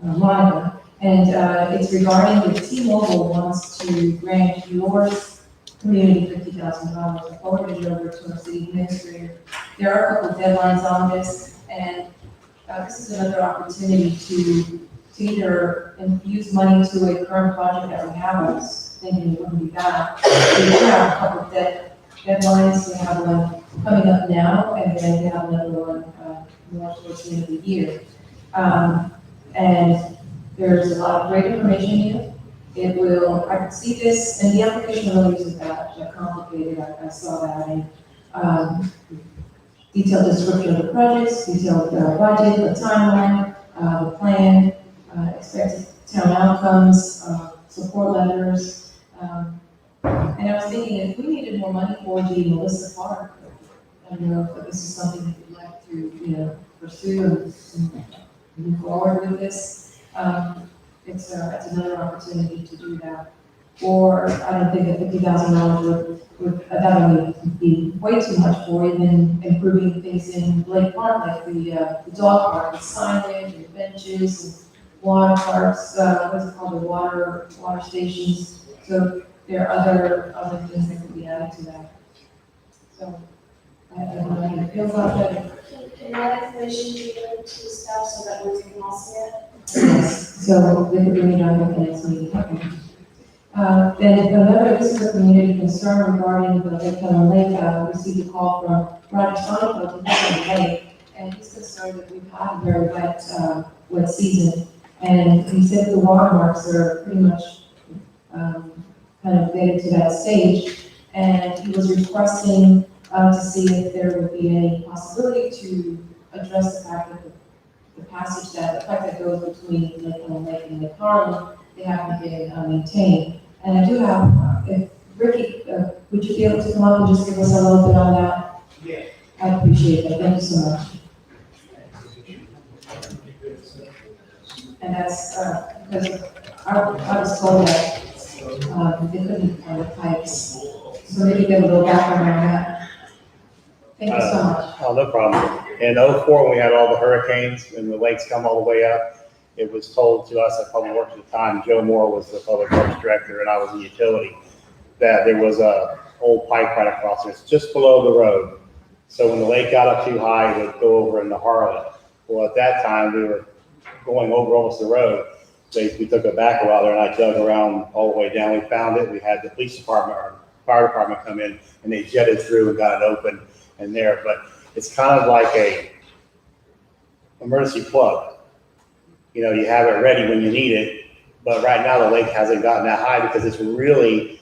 Monica, and it's regarding the T-Mobile wants to grant yours community $50,000. I forwarded it over to our city administrator. There are a couple of deadlines on this, and this is another opportunity to either infuse money to a current project that we have. I was thinking it wouldn't be bad. We do have a couple of deadlines. We have one coming up now, and then we have another one more towards the end of the year. And there's a lot of great information here. It will, I could see this, and the application really isn't that complicated. I saw that, and detailed description of the projects, detailed budget, the timeline, the plan, expected town outcomes, support letters. And I was thinking, if we needed more money for the Melissa Park, I don't know if this is something you'd like to, pursue and move forward with this. It's another opportunity to do that. Or I don't think that $50,000 that would be way too much for even improving things in Lake Park, like the dog park, the signage and benches and water parks, what's it called, the water stations. So there are other things that could be added to that. So I don't know how you feel about that. Can that information be given to staff so that we can all see it? Yes, so we could bring it on at the next meeting. Okay. Then another, this is a community concern regarding the Lake Helen Lake. Received a call from Roger Sonic of the Helen Lake, and he's concerned that we've had a very wet season. And he said the watermarks are pretty much kind of getting to that stage. And he was requesting to see if there would be any possibility to address the fact that the passage the pipe that goes between Lake Helen Lake and Lake Harlem, they haven't been maintained. And I do have, if Ricky, would you be able to come up and just give us a little bit on that? Yeah. I appreciate that, thank you so much. And that's, because I was told that, they couldn't find the pipes. So maybe get a little background on that. Thank you so much. Oh, no problem. In '04, when we had all the hurricanes and the lakes come all the way up, it was told to us at Public Works at the time, Joe Moore was the Public Works Director and I was the utility, that there was a old pipe right across there, it's just below the road. So when the lake got up too high, it would go over into Harlan. Well, at that time, we were going over almost the road. We took a backhoe out there and I dug around all the way down. We found it. We had the police department or fire department come in and they jetted through and got it open in there. But it's kind of like a emergency plug. You know, you have it ready when you need it, but right now the lake hasn't gotten that high because it really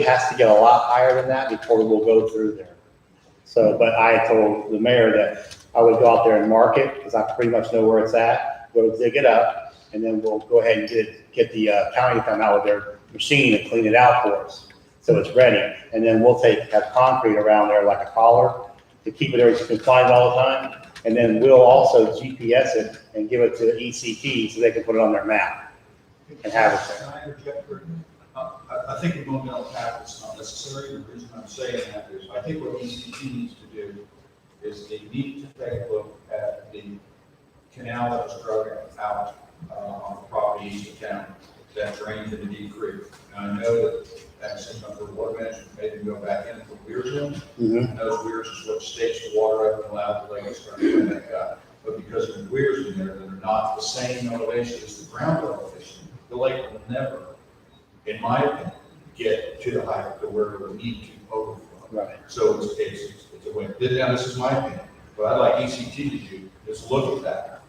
has to get a lot higher than that before we'll go through there. So, but I told the mayor that I would go out there and mark it because I pretty much know where it's at, go dig it up, and then we'll go ahead and get the county to come out with their machine and clean it out for us. So it's ready. And then we'll have concrete around there like a collar to keep it there so you can find it all the time. And then we'll also GPS it and give it to ECT so they can put it on their map and have it there. Can I interject for, I think we're going down a path that's not necessary. The reason I'm saying that is I think what ECT needs to do is they need to take a look at the canal that was dug out on the property east of town that drains into Deep Creek. And I know that as the water management made them go back in for weir zones. And those weirs is what stakes the water up and allows the lake to start to come back up. But because of the weirs in there that are not the same elevation as the ground elevation, the lake will never, in my opinion, get to the height to where it will need to overflow. Right. So it's a way. Now, this is my opinion. What I'd like ECT to do is look at that,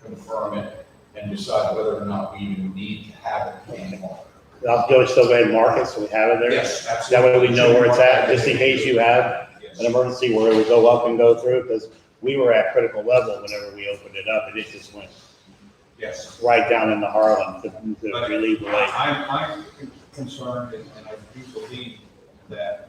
confirm it, and decide whether or not we even need to have it anymore. I'll still go ahead and mark it so we have it there. Yes, That absolutely. way we know where it's at, just in case you have Yes. an emergency where it would go up and go through, because we were at critical level whenever we opened it up and it just went Yes. right down into Harlem to relieve the lake. I'm concerned, and I do believe that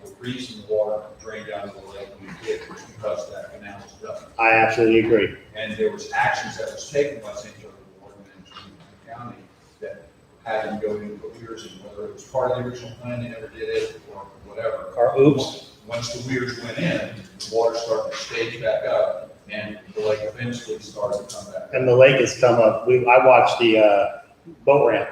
the reason the water drained down to the lake we did was because that canal was done. I absolutely agree. And there was actions that was taken by St. Joseph Water Management County that had them go into weirs, and whether it was part of the original plan, they never did it, or whatever. Or oops. Once the weirs went in, the water started to stage back up, and the lake eventually started to come back. And the lake has come up. I watched the boat ramp,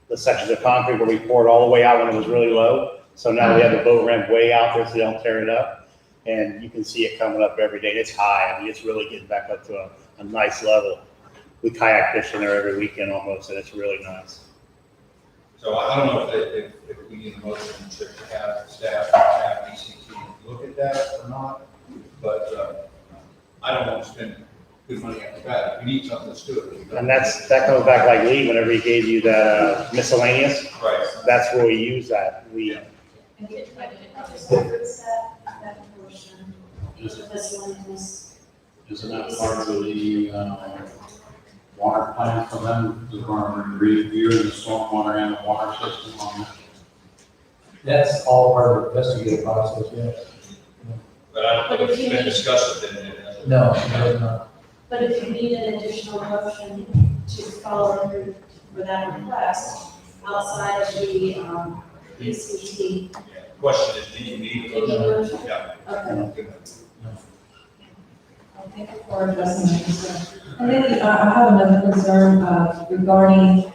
the sections of concrete where we poured all the way out when it was really low. So now we have the boat ramp way out there so they don't tear it up. And you can see it coming up every day. And it's high. I mean, it's really getting back up to a nice level. We kayak fish in there every weekend almost, and it's really nice. So I don't know if we need a motion to have staff, have ECT look at that or not, but I don't want to spend good money after that. If we need something, let's do it. And that comes back like Lee, whenever he gave you that miscellaneous, Right. that's where we use that. And I just reference that portion, this one is. Isn't that part of the, water plan for them, the Department review the stormwater and the water system on that? That's all part of the investigative process, yes. But I don't know if it's been discussed with them. No, no, no. But if you need an additional motion to follow through for that request, outside of the, ECT. Question is, do you need a motion? Yeah. Okay. Good. Thank you for addressing my concern. And then I have another concern regarding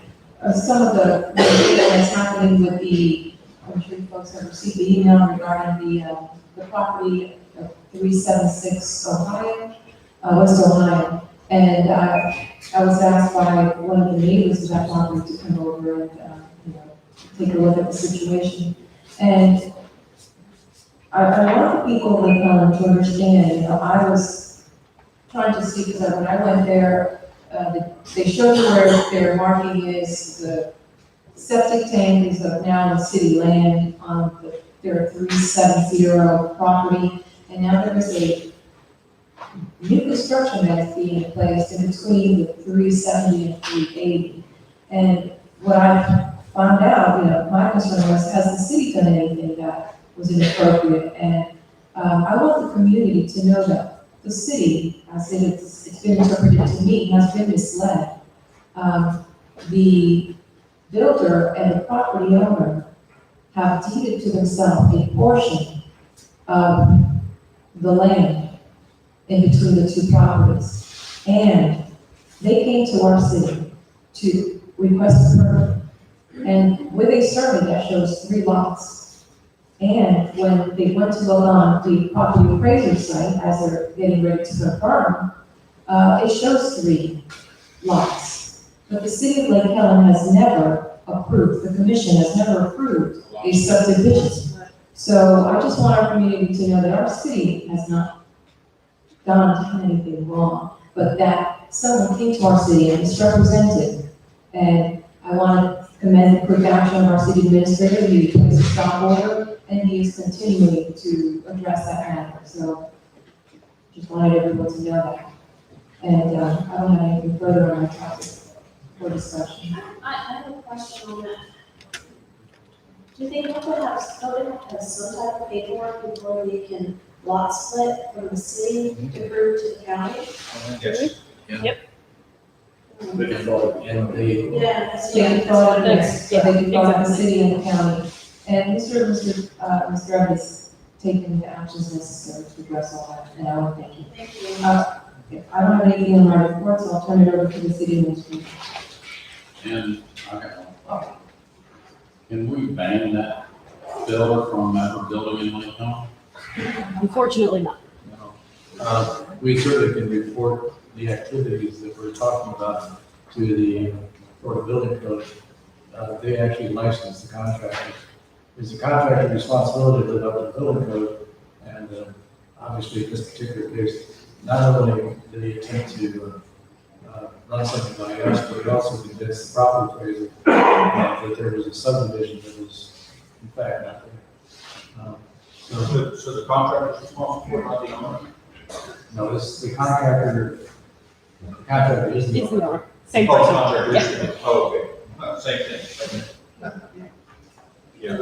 some of the that's happening with I'm sure you folks have received the email regarding the property of 376 Ohio, West Ohio. And I was asked by one of the neighbors of that property to come over and, take a look at the situation. And I want the people in Holland to understand, I was trying to see, because when I went there, they showed me where their marking is. The septic tank is now on city land on their 370 property. And now there is a new construction that is being placed in between the 370 and 380. And what I found out, my concern was, has the city done anything that was inappropriate? And I want the community to know that the city, I said it's been interpreted to me, has been misled. The builder and the property owner have deeded to themselves a portion of the land in between the two properties. And they came to our city to request a permit. And with a survey that shows 3 lots. And when they went to go on the property appraiser site, as they're getting ready to confirm, it shows 3 lots. But the city of Lake Helen has never approved, the commission has never approved a subdivision. So I just want our community to know that our city has not done anything wrong, but that someone came to our city and misrepresented. And I want to commend the quick action of our city administrator. He placed a stop order, and he is continuing to address that matter. So just wanted everyone to know that. And I don't have anything further on my topic for discussion. I have a question on that. Do they have to have some type of paperwork before they can lot split from the city to prove to the county? Yes. And the, Yeah, that's They can follow the next, Yeah, they can follow the exactly. city and the county. And Mr. Evans has taken the actions necessary to address all that, and I want to thank you. Thank you. I don't have anything in my report, so I'll turn it over to the city administrator. And I got one question. Can we ban that builder from ever building in Lake Helen? Unfortunately not. we certainly can report the activities that we're talking about to the Florida Building Code. They actually license the contractors. It's the contractor's responsibility to live up to the building code. And obviously, in this particular case, not only did he attempt to run something by us, but he also convinced the property appraiser that there was a subdivision that was in fact not there. So the contractor is responsible for not the owner? No, this, the contractor Contractor is the It's owner. the owner, same Oh, person. contractor, Yeah. oh, okay, same thing. Yeah.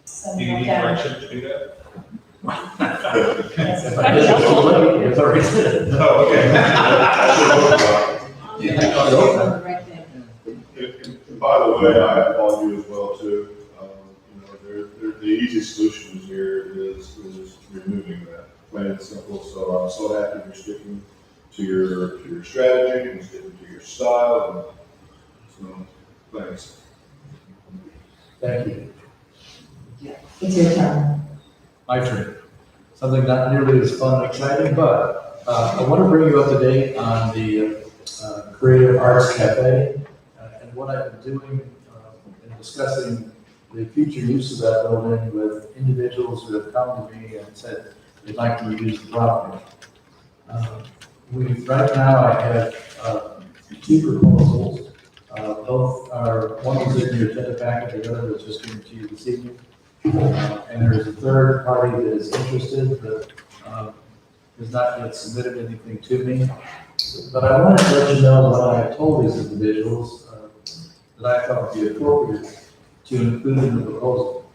So, Do you need yeah. direction to do that? If I did it too late, it's already said. Oh, okay. Right there. And by the way, I applaud you as well too. You know, the easy solution here is removing that, plain and simple. So I'm so happy you're sticking to your strategy and sticking to your style. And so, thanks. Thank you. It's your turn. My turn. Something not nearly as fun and exciting, but I want to bring you up to date on the Creative Arts Cafe and what I've been doing in discussing the future use of that building with individuals who have come to me and said they'd like to use the property. Right now I have two proposals. Both are, one is in your agenda packet, the other was just given to you this evening. And there's a third party that is interested, but has not yet submitted anything to me. But I wanted to let you know what I have told these individuals that I thought would be appropriate to include in the proposal.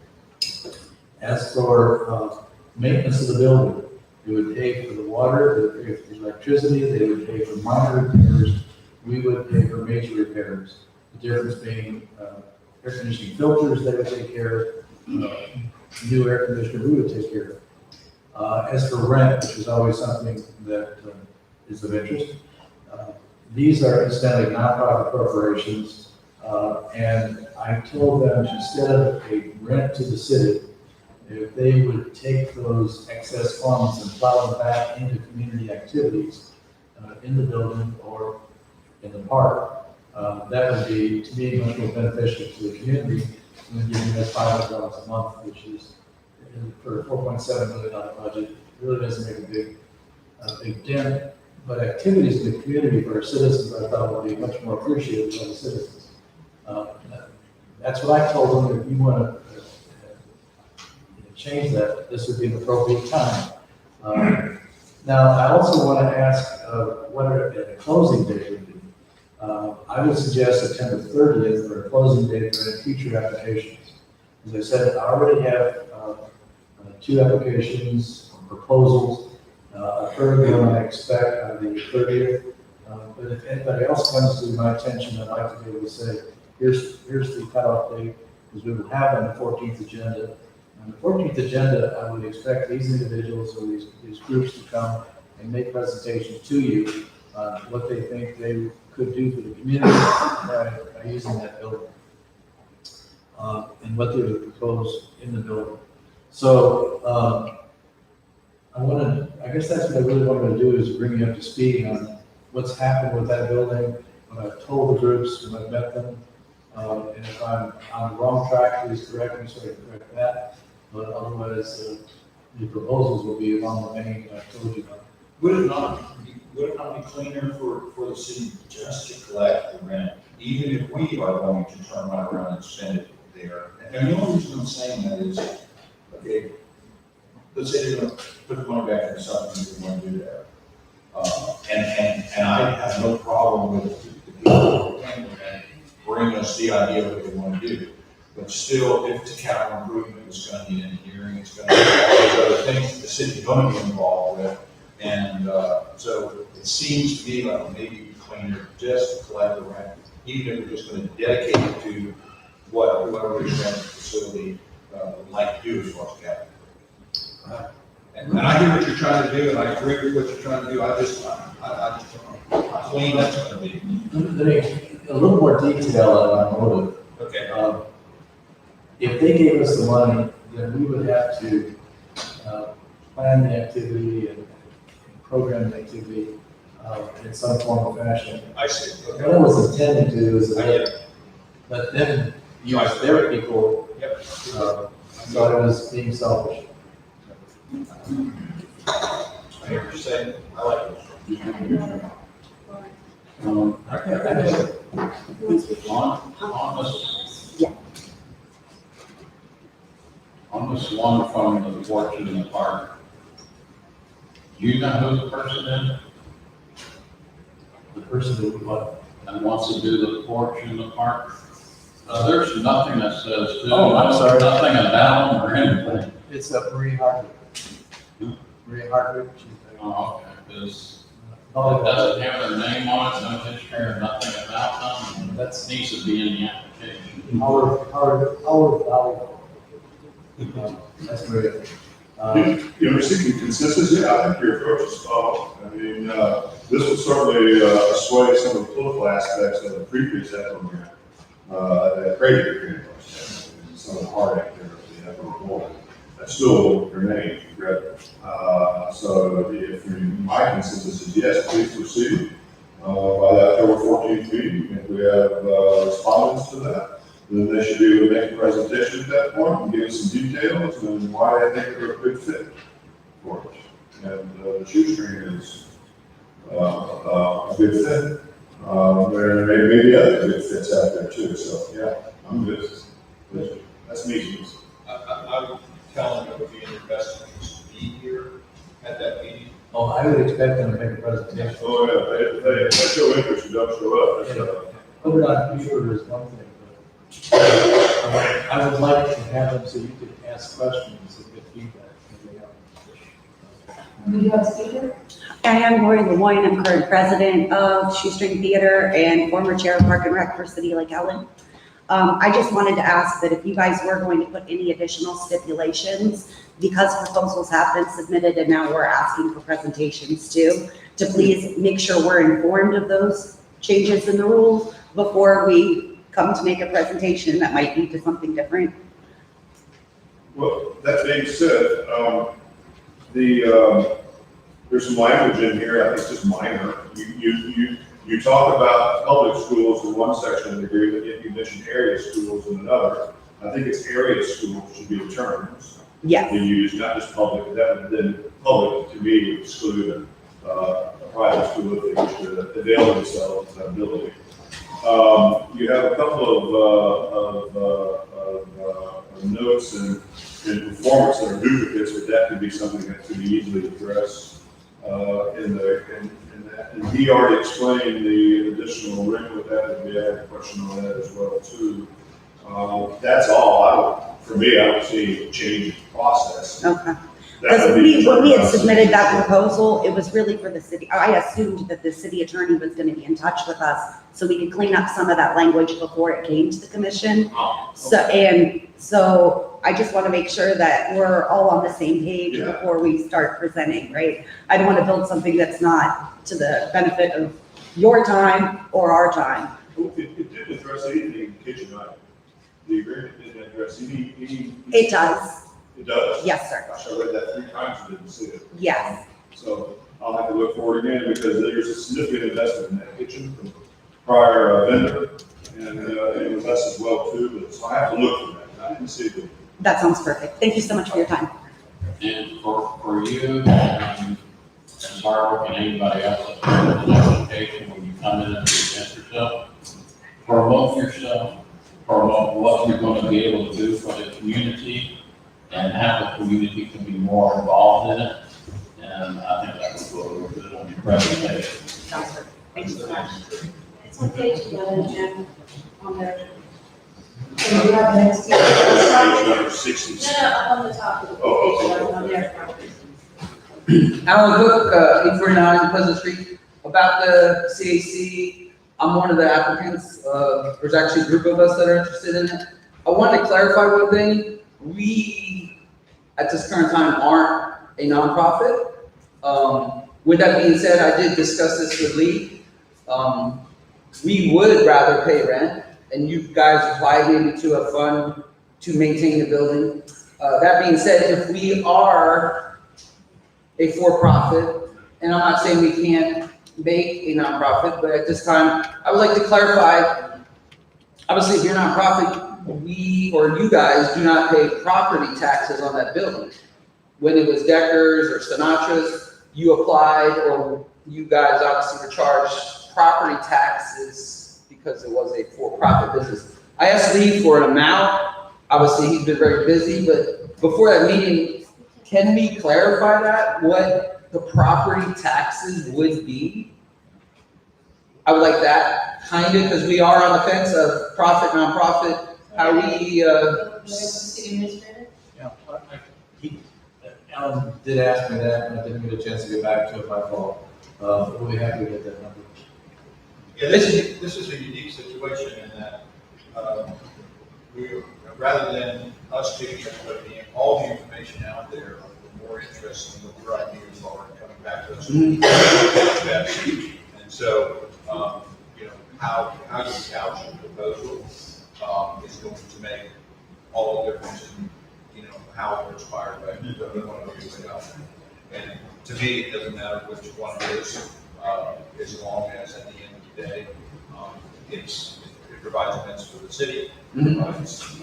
As for maintenance of the building, they would pay for the water, they would pay for the electricity, they would pay for minor repairs, we would pay for major repairs. The difference being air conditioning filters, they would take care of. New air conditioner, we would take care of. As for rent, which is always something that is of interest, these are incidentally nonprofit corporations, and I told them instead of a rent to the city, if they would take those excess funds and plow them back into community activities in the building or in the park, that would be, to me, much more beneficial to the community than giving us $500 a month, which is, for a $4.7 million budget, really doesn't make a big dent. But activities in the community for our citizens, I thought would be much more appreciated by the citizens. That's what I told them. If you want to change that, this would be an appropriate time. Now, I also want to ask what a closing date would be. I would suggest September 30th for a closing date for any future applications. As I said, I already have 2 applications, proposals, a third one I expect on the 30th. But if anybody else comes to my attention, I'd like to be able to say, here's the cutoff date, because we will have on the 14th agenda. On the 14th agenda, I would expect these individuals or these groups to come and make presentations to you on what they think they could do for the community by using that building. And what they would propose in the building. So I guess that's what I really wanted to do, is bring you up to speed on what's happened with that building, what I've told the groups when I've met them. And if I'm on the wrong track, please correct me so I can correct that. But otherwise, the proposals will be along the vein I told you about. Would it not be cleaner for the city just to collect the rent, even if we are going to turn right around and spend it there? And the only reason I'm saying that is, okay, let's say they're gonna put the money back in something they want to do there. And I have no problem with the people who can bring us the idea of what they want to do. But still, if it's a capital improvement, it's going to need engineering, it's going to need all those other things that the city's going to be involved with. And so it seems to me like maybe it'd be cleaner just to collect the rent, even if we're just going to dedicate it to what whoever the rent facility would like to do as far as capital. And I hear what you're trying to do, and I agree with what you're trying to do. I just don't know how clean that's going to be. Let me, a little more detail on our motive. Okay. If they gave us the money, then we would have to plan the activity and program the activity in some form or fashion. I see. Okay. What I was intending to do is I get it. let them use their people. Yep. So I was being selfish. I hear what you're saying. I like it. On this one from the orchard in the park, Do you know who the person is The person who would what? that wants to do the porch in the park? There's nothing that says, Oh, I'm sorry. nothing about them or anything. It's Marie Hardwick. Marie Hardwick. Oh, okay, because Oh, it doesn't have their name on it, no history or nothing about them. That needs to be in the application. Howard. That's Maria. You're seeking consistency, I think your approach is followed. I mean, this will certainly assuage some of the political aspects of the previous effort that created the green bus. Some of the heartache there of the effort before. That still remains, correct? So if my consensus is yes, please proceed. By the October 14th meeting, if we have respondents to that, then they should be able to make a presentation at that point and give us some details and why they think they're a good fit for it. And the shoestring is a good fit. There may be other good fits out there too, so yeah, I'm good. That's me. I would tell them it would be in their best interest to be here at that meeting. Oh, I would expect them to make a presentation. Oh, yeah, they show interest, you don't show up. That's, Put it on computer is one thing, but I would like to have them so you could ask questions and get feedback. We do have a speaker? I am Lori Lemoyne. I'm current president of Shoestring Theater and former chair of Park and Rec for City Lake Ellen. I just wanted to ask that if you guys were going to put any additional stipulations, because proposals have been submitted and now we're asking for presentations too, to please make sure we're informed of those changes in the rules before we come to make a presentation that might lead to something different. well, that being said, there's some language in here, I think it's just minor. You talk about public schools in one section of the agreement, yet you mention area schools in another. I think it's area schools should be the terms. Yes. You use, not just public, that would then public to me would exclude a private school if they wish to avail themselves of that ability. You have a couple of notes and performance that are duplicates, but that could be something that could be easily addressed in that. And he already explained the additional ring with that, and we had a question on that as well too. That's all. For me, I would see a change in process. Okay. That Because would be when we had the submitted that proposal, it was really for the city. I assumed that the city attorney was going to be in touch with us so we could clean up some of that language before it came to the commission. Oh, So I just want to make sure that we're all on the same page Yeah. before we start presenting, right? I don't want to build something that's not to the benefit of your time or our time. It didn't address anything in the kitchen item. The agreement didn't address any. It does. It does? Yes, sir. Gosh, I read that 3 times and didn't see it. Yes. So I'll have to look for it again because there's a significant investment in that kitchen from prior vendor. And it was us as well too, but so I have to look for that. I didn't see it. That sounds perfect. Thank you so much for your time. And for you, and Barbara and anybody else that's in the application, when you come in and present yourself, promote yourself, promote what you're going to be able to do for the community, and how the community can be more involved in it. And I think that would go over good on your presentation. Sounds good. Thank you so much. It's on page 11, Jim, on there. So you have the next speaker. Page number 60. No, up on the top of the Oh, page, on there. Alan Cook, 849 Pleasant Street. About the CAC, I'm one of the applicants. There's actually a group of us that are interested in it. I wanted to clarify one thing. We, at this current time, aren't a nonprofit. With that being said, I did discuss this with Lee. We would rather pay rent, and you guys applied maybe to a fund to maintain the building. That being said, if we are a for-profit, and I'm not saying we can't make a nonprofit, but at this time, I would like to clarify, obviously, if you're a nonprofit, we or you guys do not pay property taxes on that building. When it was Decker's or Sinatra's, you applied, or you guys obviously were charged property taxes because it was a for-profit business. I asked Lee for an amount. Obviously, he's been very busy, but before that meeting, can we clarify that? What the property taxes would be. I would like that, kind of, because we are on the fence of profit, nonprofit, how we, City administrator? Yeah, Alan did ask me that, and I didn't get a chance to get back to it, my fault. We'll be happy to get that number. Yeah, this is a unique situation in that, we, rather than us giving everybody all the information out there, we're more interested in what your ideas are and coming back to us. And so, you know, how you couch your proposal, is going to make all the difference in, you know, how we're inspired by what we want to do about it. And to me, it doesn't matter which one it is, as long as at the end of the day, it provides events for the city, provides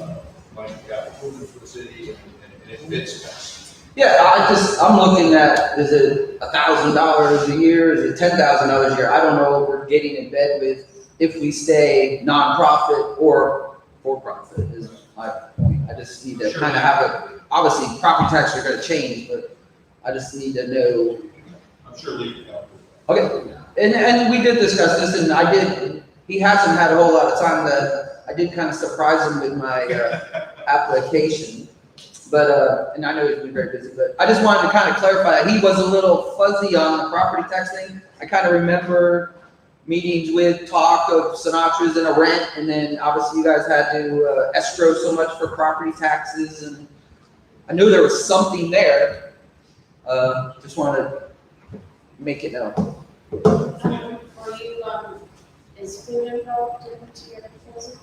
money for capital improvement for the city, and it fits best. yeah, I'm looking at, is it $1,000 a year, is it $10,000 a year? I don't know what we're getting in bed with if we stay nonprofit or for-profit, is my point. I just need to kind of have obviously, property taxes are gonna change, but I just need to know. I'm sure Lee can help. Okay, and we did discuss this, and he hasn't had a whole lot of time I did kind of surprise him with my application. But, and I know he's been very busy, but I just wanted to kind of clarify that he was a little fuzzy on the property tax thing. I kind of remember meetings with talk of Sinatra's and a rent, and then obviously you guys had to escrow so much for property taxes, and I knew there was something there. Just wanted to make it known. For you, is food involved into your proposal?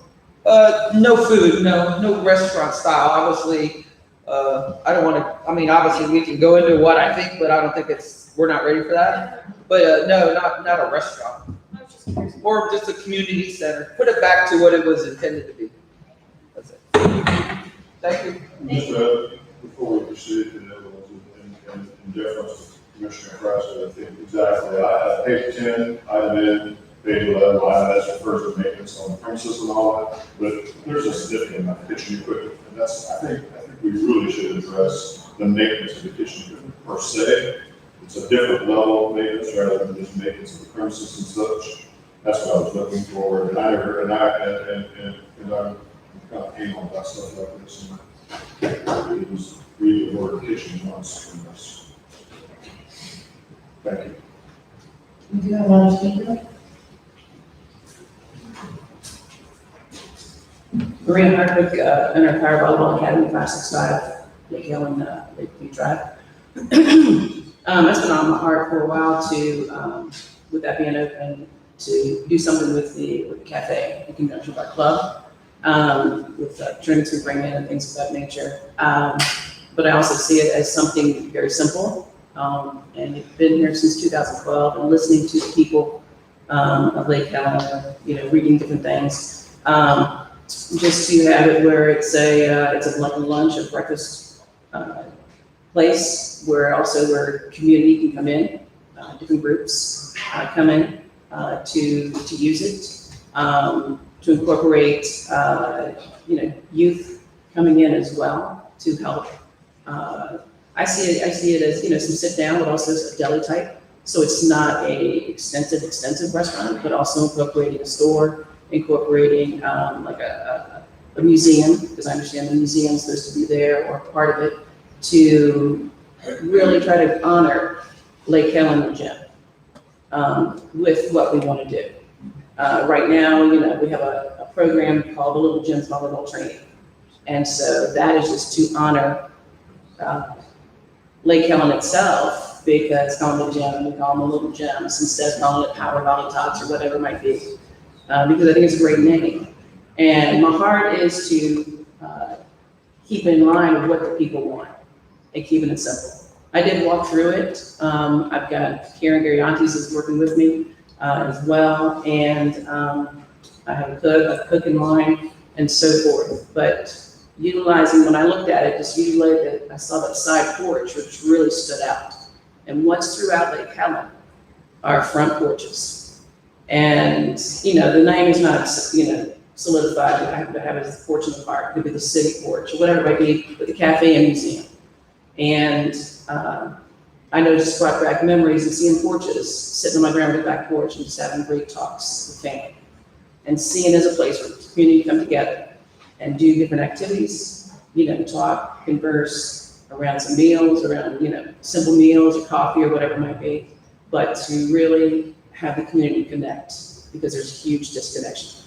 No food, no restaurant style, obviously. I don't want to, I mean, obviously we can go into what I think, but I don't think we're not ready for that. But, no, not a restaurant. Or just a community center. Put it back to what it was intended to be. That's it. Thank you. Just, before we proceed to the other ones, in deference to Commissioner Price, I think exactly, page 10, item N, page 11, that refers to maintenance on the premises and all that, but there's a significant amount of kitchen equipment, and I think we really should address the maintenance of the kitchen equipment per se. It's a different level of maintenance rather than just maintenance of the premises and such. That's what I was looking for, and I'm kind of anal about stuff like this. And it was read the word kitchen once from us. Thank you. We do have another speaker. Maria Hardwick, owner of Fire Volleyball Academy 565, Lake Hill and Lakeview Drive. It's been on my heart for a while to, with that being open, to do something with the cafe in conjunction with our club, with drinks we bring in and things of that nature. But I also see it as something very simple. And it's been here since 2012 and listening to the people of Lake Hill, reading different things. Just to have it where it's like a lunch or breakfast place where community can come in, different groups come in to use it, to incorporate youth coming in as well to help. I see it as some sit down, but also a deli type. So it's not a extensive restaurant, but also incorporating a store, incorporating like a museum, because I understand the museum is supposed to be there or part of it, to really try to honor Lake Hill and the gym with what we want to do. Right now, we have a program called the Little Gyms Volleyball Training. And so that is just to honor Lake Hill itself, because calling the gym, we call them the Little Gyms instead of calling it Power Volley Tots or whatever it might be. Because I think it's a great name. And my heart is to keep in line with what the people want and keeping it simple. I did walk through it. I've got Karen Garyantes is working with me as well. And I have a cook in line and so forth. But utilizing, when I looked at it, I saw that side porch, which really stood out. And what's throughout Lake Helen are front porches. And, the name is not, solidified. I have to have it as the porch in the park. It could be the city porch or whatever it might be, with the cafe and museum. And I I know just brought back memories of seeing porches, sitting on my grandmother's back porch and just having great talks with family. And seeing as a place where the community come together and do different activities, talk, converse around some meals, around, simple meals or coffee or whatever it might be. But to really have the community connect, because there's a huge disconnection.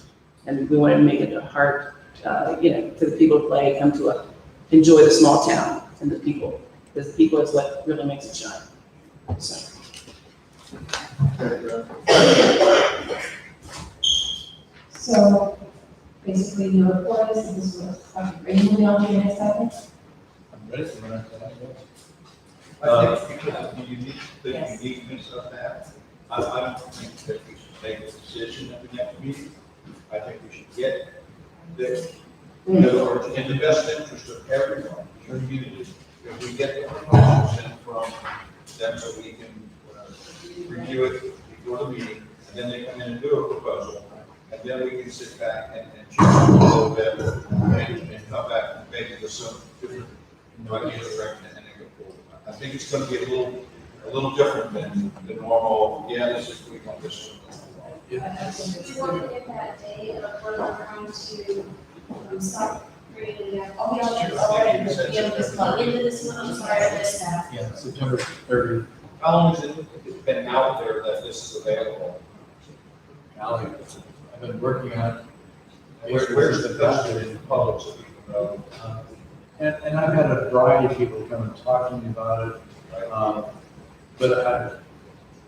And we wanted to make it a heart, for the people to play, come to enjoy the small town and the people, because the people is what really makes it shine. So. So basically your report is, this was, are you moving on to your next item? I'm ready for that. I think because of the uniqueness of that, I don't think that we should take a decision at the next meeting. I think we should get this, in other words, in the best interest of everyone, the community. If we get the proposals in from them so we can review it before the meeting, and then they come in and do a proposal, and then we can sit back and check a little bit and come back and maybe with some different ideas and then go forward. I think it's going to be a little different than the normal, this is we want this. Do you want to get that day of when we're going to stop creating that? Oh, yeah, already, into this month, I'm sorry, I missed that. Yeah, September 30th. How long has it been out there that this is available? Golly, I've been working on it. Where's the best in the public so people know? And I've had a variety of people come and talk to me about it. But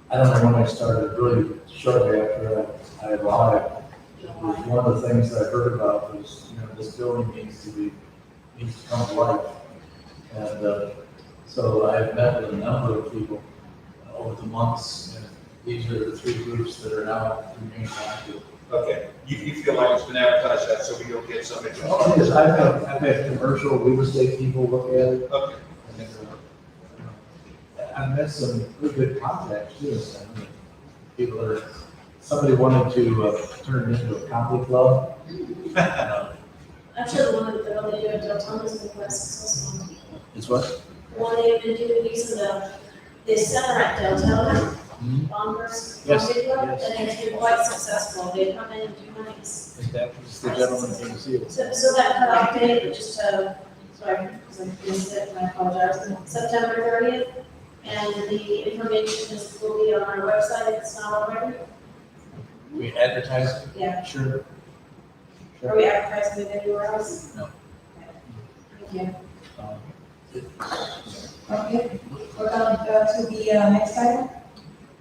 I don't know when I started, really shortly after I arrived. One of the things that I heard about was, this building needs to come to life. And so I've met with a number of people over the months, and these are the three groups that are now remaining active. Okay, you feel like it's been advertised that so we don't get somebody. Oh, yes, I've had commercial real estate people look at it. Okay. And, I've met some really good contacts too. People are, somebody wanted to turn it into a comedy club. Actually, the one that they're really doing downtown has been quite successful. It's what? The one they've been doing using the center at downtown, Bombers, Yes, and yes. it's been quite successful. They come in and do nice. That was the gentleman from the field. So that cutoff date, just sorry, because I missed it, and I apologize, September 30th. And the information will be on our website if it's not already. We advertise? Yeah. Sure. Are we advertising it anywhere else? No. Thank you. Okay, we're going to go to the next item.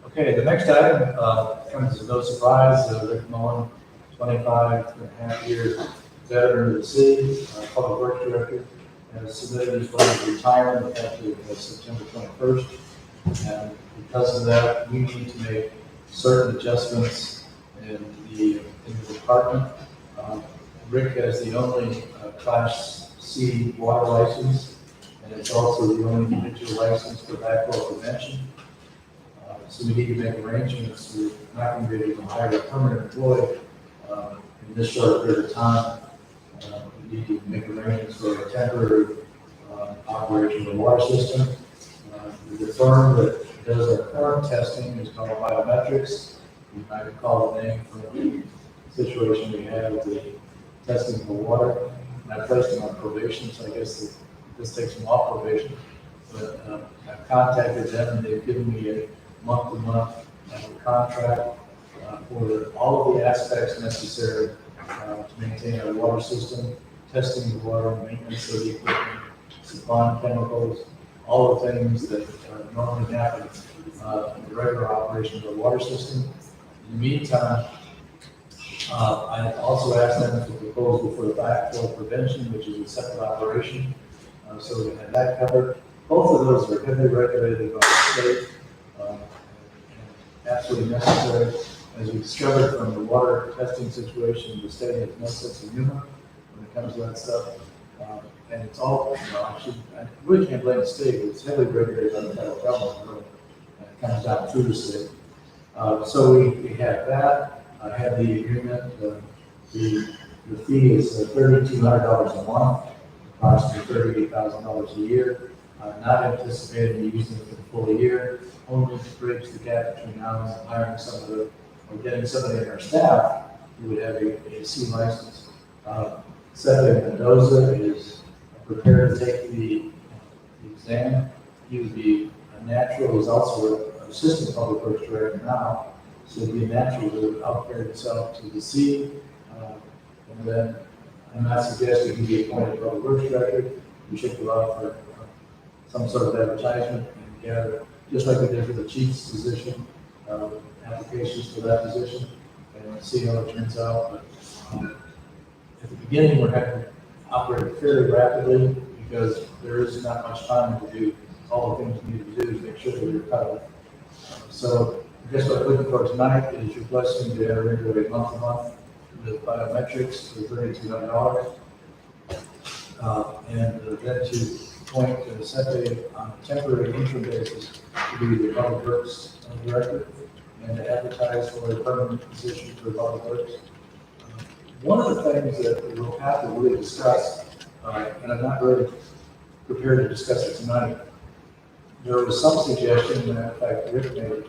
Okay, the next item comes as no surprise. Rick Mullen, 25.5-year veteran of the city, public works director, has submitted his letter of retirement effective September 21st. And because of that, we need to make certain adjustments in the department. Rick has the only Class C water license, and it's also the only individual license for backflow prevention. So we need to make arrangements. We're not going to be able to hire a permanent employee in this short period of time. We need to make arrangements for a temporary operation of the water system. The firm that does our current testing is called Biometrics. You might recall the name from the situation we had with the testing for water. And I placed them on probation, so I guess this takes them off probation. But I've contacted them, and they've given me a month-to-month contract for all of the aspects necessary to maintain our water system, testing the water, maintenance of the equipment, supplying chemicals, all the things that normally happen in the regular operation of the water system. In the meantime, I also asked them for a proposal for the backflow prevention, which is a separate operation. So we have that covered. Both of those are heavily regulated by the state. Absolutely necessary. As we discovered from the water testing situation, the state has no sense of humor when it comes to that stuff. And it's all, I really can't blame the state, but it's heavily regulated by the federal government, really. And it comes down through the state. So we have that. I have the agreement. The fee is $3,200 a month, approximately $38,000 a year. Not anticipating using it for the full year, only to bridge the gap between now and hiring somebody or getting somebody in our staff who would have a C license. Second, Mendoza is prepared to take the exam. He would be a natural, he's also an assistant public works director now, so it'd be a natural to upgrade himself to the C. And then I'm not suggesting he be appointed public works director. We should go out for some sort of advertisement and gather, just like we did for the chief's position, applications for that position, and see how it turns out. But at the beginning, we're having to operate fairly rapidly because there is not much time to do all the things we need to do to make sure that we're covered. So I guess what I'm looking for tonight is your blessing to enter into a month-to-month with biometrics for $3,200. And then to appoint Sete on a temporary interim basis to be the public works director and to advertise for a permanent position for public works. One of the things that we'll have to really discuss, and I'm not really prepared to discuss it tonight, there was some suggestion, that in fact Rick made,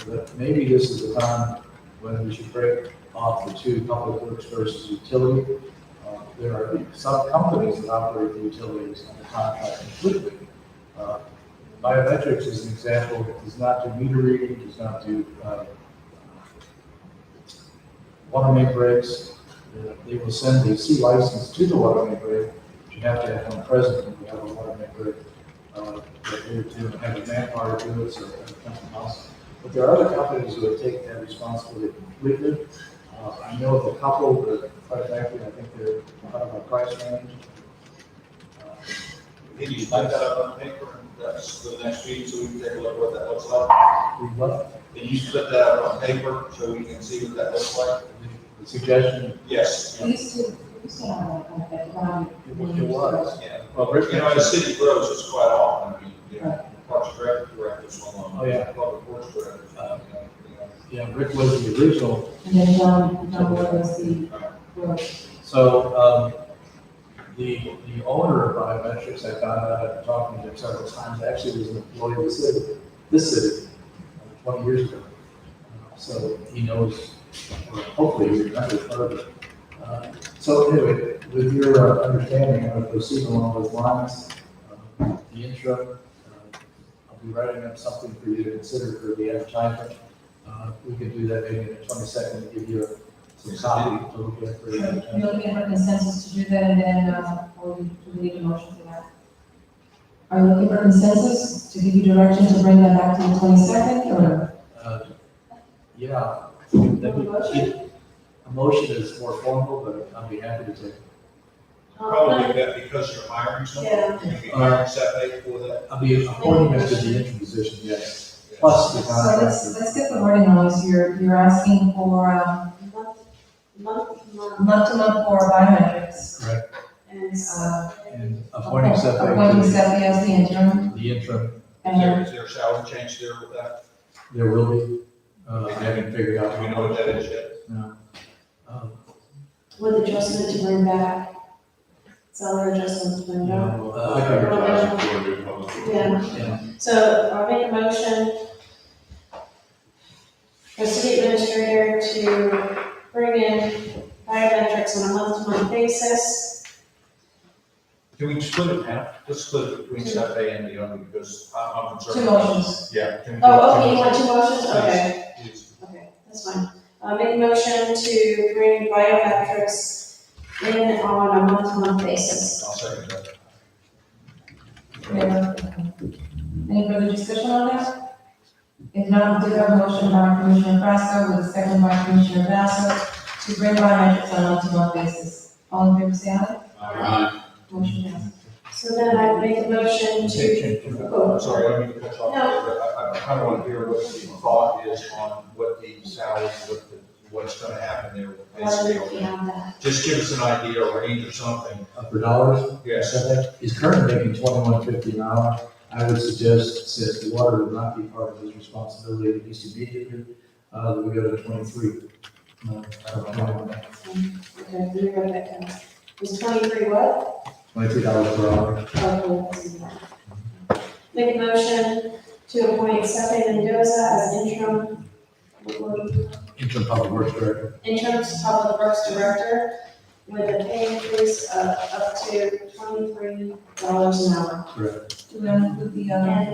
that maybe this is the time when we should break off the two, public works versus utility. There are some companies that operate the utilities on the contract completely. Biometrics is an example, does not do meter reading, does not do water main breaks. They will send the C license to the water main break, but you have to have one present when you have a water main break. They do have a manpower to do it, so it's something else. But there are other companies who would take that responsibility completely. I know of a couple, but quite frankly, I think they're out of our price range. Can you type that up on paper and that's for the next meeting so we can take a look at what that looks like? Can you put that up on paper so we can see what that looks like? The suggestion? Yes. We used to have that around. It was. Yeah. Well, Rick, You know, the city grows, it's quite often, I mean, you know, parks directors, Oh, yeah. public works directors, yeah, Rick was the original. And then John was the, So, the owner of biometrics, I found out after talking to him several times, actually was an employee of the city, this city, 20 years ago. So he knows, or hopefully he remembers part of it. So anyway, with your understanding, I'm going to proceed along those lines. The intro, I'll be writing up something for you to consider for the advertisement. We could do that maybe in the 22nd to give you some copy to look at for the you're advertisement. looking for consensus to do that, and then, or do we need a motion for that? Are you looking for consensus to give you direction to bring that back to the 22nd, or? Yeah, a motion is more formal, but I'll be happy to take it. Probably that because you're hiring someone, Yeah. you can hire Sete for that. I'll be appointing him to the interim position, yes. Plus the So contract. let's get the wording on this. You're asking for, month-to-month for biometrics. Correct. And, And appointing Sete Appointing to Sete as the interim, the interim, and Is there a salary change there with that? there will be, I haven't figured out. Do we know what that is yet? No. with adjustment to bring back, salary adjustment to bring back. I can Advertising for a new public works. Yeah, yeah. so I'll make a motion for city administrator to bring in biometrics on a month-to-month basis. Can we split it in half? Let's split it between Sete and the other because I'm concerned. two motions. Yeah. can we do Oh, okay, two you want motions? two motions? Okay, Please. okay, that's fine. Make a motion to bring biometrics in on a month-to-month basis. I'll second that. Any further discussion on that? If not, we do have a motion by Commissioner Frasco with a second by Commissioner Basso to bring biometrics on a month-to-month basis. All in favor, say aye. Motion passes. So then I make a motion to, oh, Sorry, I don't mean to cut you off, but I kind of want to hear what the thought is on what the salary, what's going to happen there with the pay rather scale. beyond that. Just give us an idea, a range or something. For dollars? Yes. He's currently making $21.50 an hour. I would suggest, since the water would not be part of his responsibility, at least immediately, that we go to 23. Okay, we wrote that down. Was 23 what? $23 per hour. Okay, let's see that. Make a motion to appoint Stephanie Mendoza as interim Interim Public Works Director. interim public works director with a pay increase of up to $23 an hour. Correct. Do we include the, And,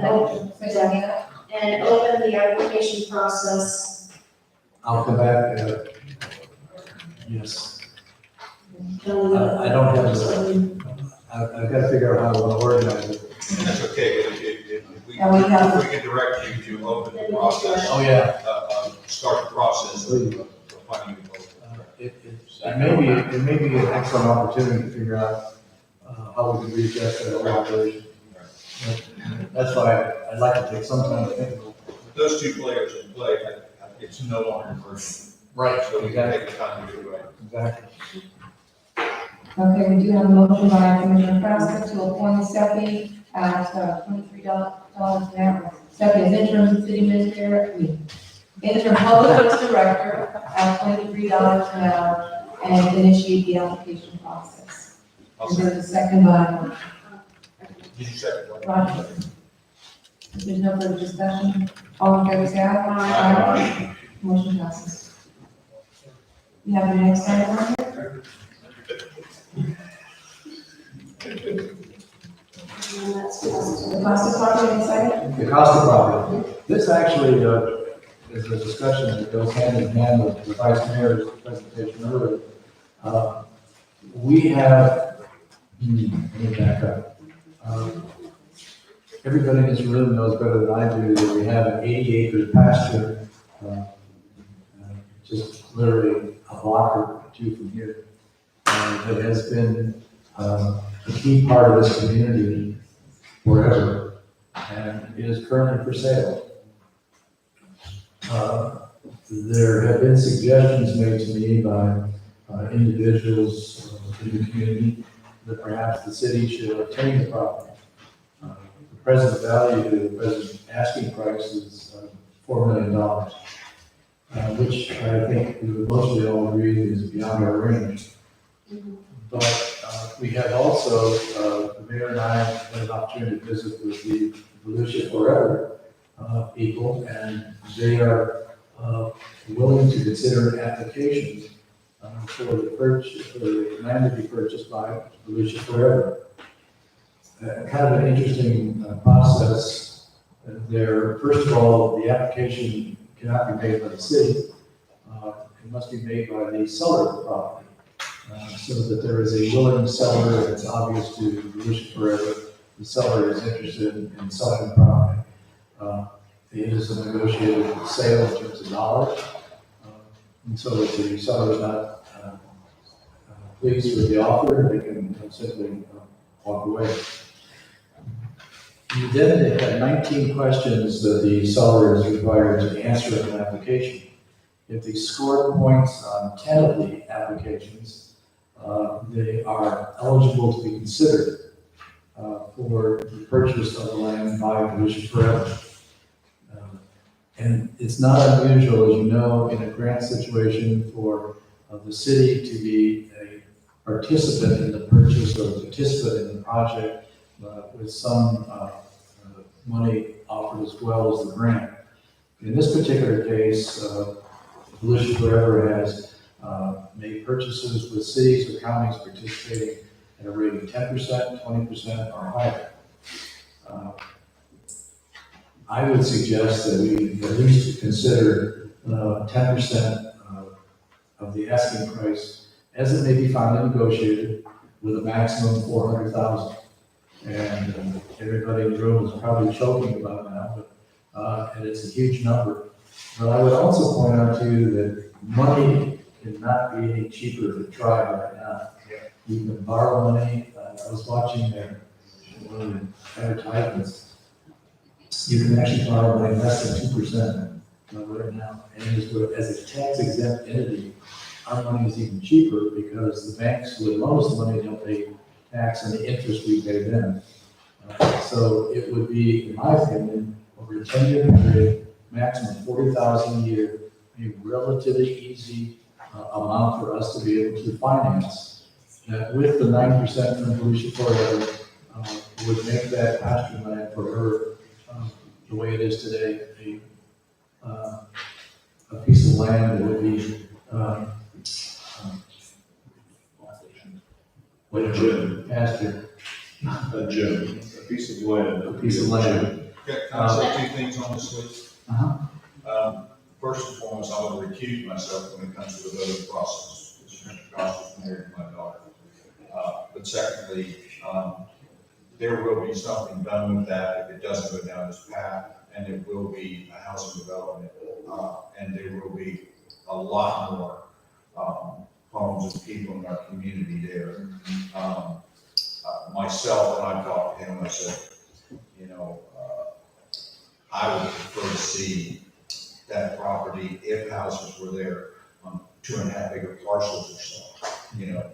and open the application process. I'll come back, yes. I don't have I've got to figure out how I want to organize it. And that's okay, if we Yeah, we have- can direct you to open the process. Oh, yeah. Start the process of finding a vote. It may be an excellent opportunity to figure out how we can readjust that whole operation. That's why I'd like to take some time to think about it. Those two players in play, it's no longer personal. Right, So we can take the time to do it. exactly. Okay, we do have a motion by Commissioner Frasca to appoint Stephanie at $23 an hour. Stephanie is interim city administrator, interim public works director at $23 an hour and initiate the application process. And there's a second by Did you second what? Roger. If there's no further discussion, all in favor say aye. Aye. Motion passes. You have the next item on here? And that's possible. The cost of property and site? The cost of property. This actually is a discussion that goes hand in hand with the Vice Mayor's presentation earlier. We have, let me back up. Everybody in this room knows better than I do that we have an 80-acre pasture, just literally a block or two from here, that has been a key part of this community forever, and it is currently for sale. There have been suggestions made to me by individuals in the community that perhaps the city should obtain the property. The present value, the present asking price is $4 million, which I think we would mostly all agree is beyond our range. But we have also, the mayor and I had an opportunity to visit with the Volusia Forever people, and they are willing to consider applications for the purchase, for the land to be purchased by Volusia Forever. Kind of an interesting process there. First of all, the application cannot be made by the city. It must be made by the seller of the property. So that there is a willing seller, and it's obvious to Volusia Forever, the seller is interested in selling the property. It is a negotiated sale in terms of dollars. And so if the seller is not pleased with the offer, they can simply walk away. You then have 19 questions that the seller is required to answer in an application. If they score points on 10 of the applications, they are eligible to be considered for the purchase of the land by Volusia Forever. And it's not unusual, as you know, in a grant situation for the city to be a participant in the purchase or a participant in the project with some money offered as well as the grant. In this particular case, Volusia Forever has made purchases with cities or counties participating at a rate of 10%, 20%, or higher. I would suggest that we at least consider 10% of the asking price, as it may be finally negotiated, with a maximum of $400,000. And everybody in the room is probably choking about now, but and it's a huge number. But I would also point out to you that money cannot be any cheaper to try right now. You can borrow money. I was watching one of the advertisements. You can actually borrow money less than 2% right now. And as a tax exempt entity, our money is even cheaper because the banks who loan us the money don't pay tax on the interest we pay them. So it would be, in my opinion, over a 10-year period, maximum $40,000 a year, a relatively easy amount for us to be able to finance. With the 9% from Volusia Forever, would make that pasture land for her the way it is today, a piece of land that would be, pasture, A gym, a piece of land. a piece of land. Can I say two things on this, please? Uh-huh. First and foremost, I will recuse myself when it comes to the voting process, because Mr. Goss is married to my daughter. But secondly, there will be something done with that if it doesn't go down this path, and it will be a housing development, and there will be a lot more, homes and people in our community there. Myself, when I talked to him, I said, you know, I would prefer to see that property, if houses were there, on 2.5 acre parcels or so, you know,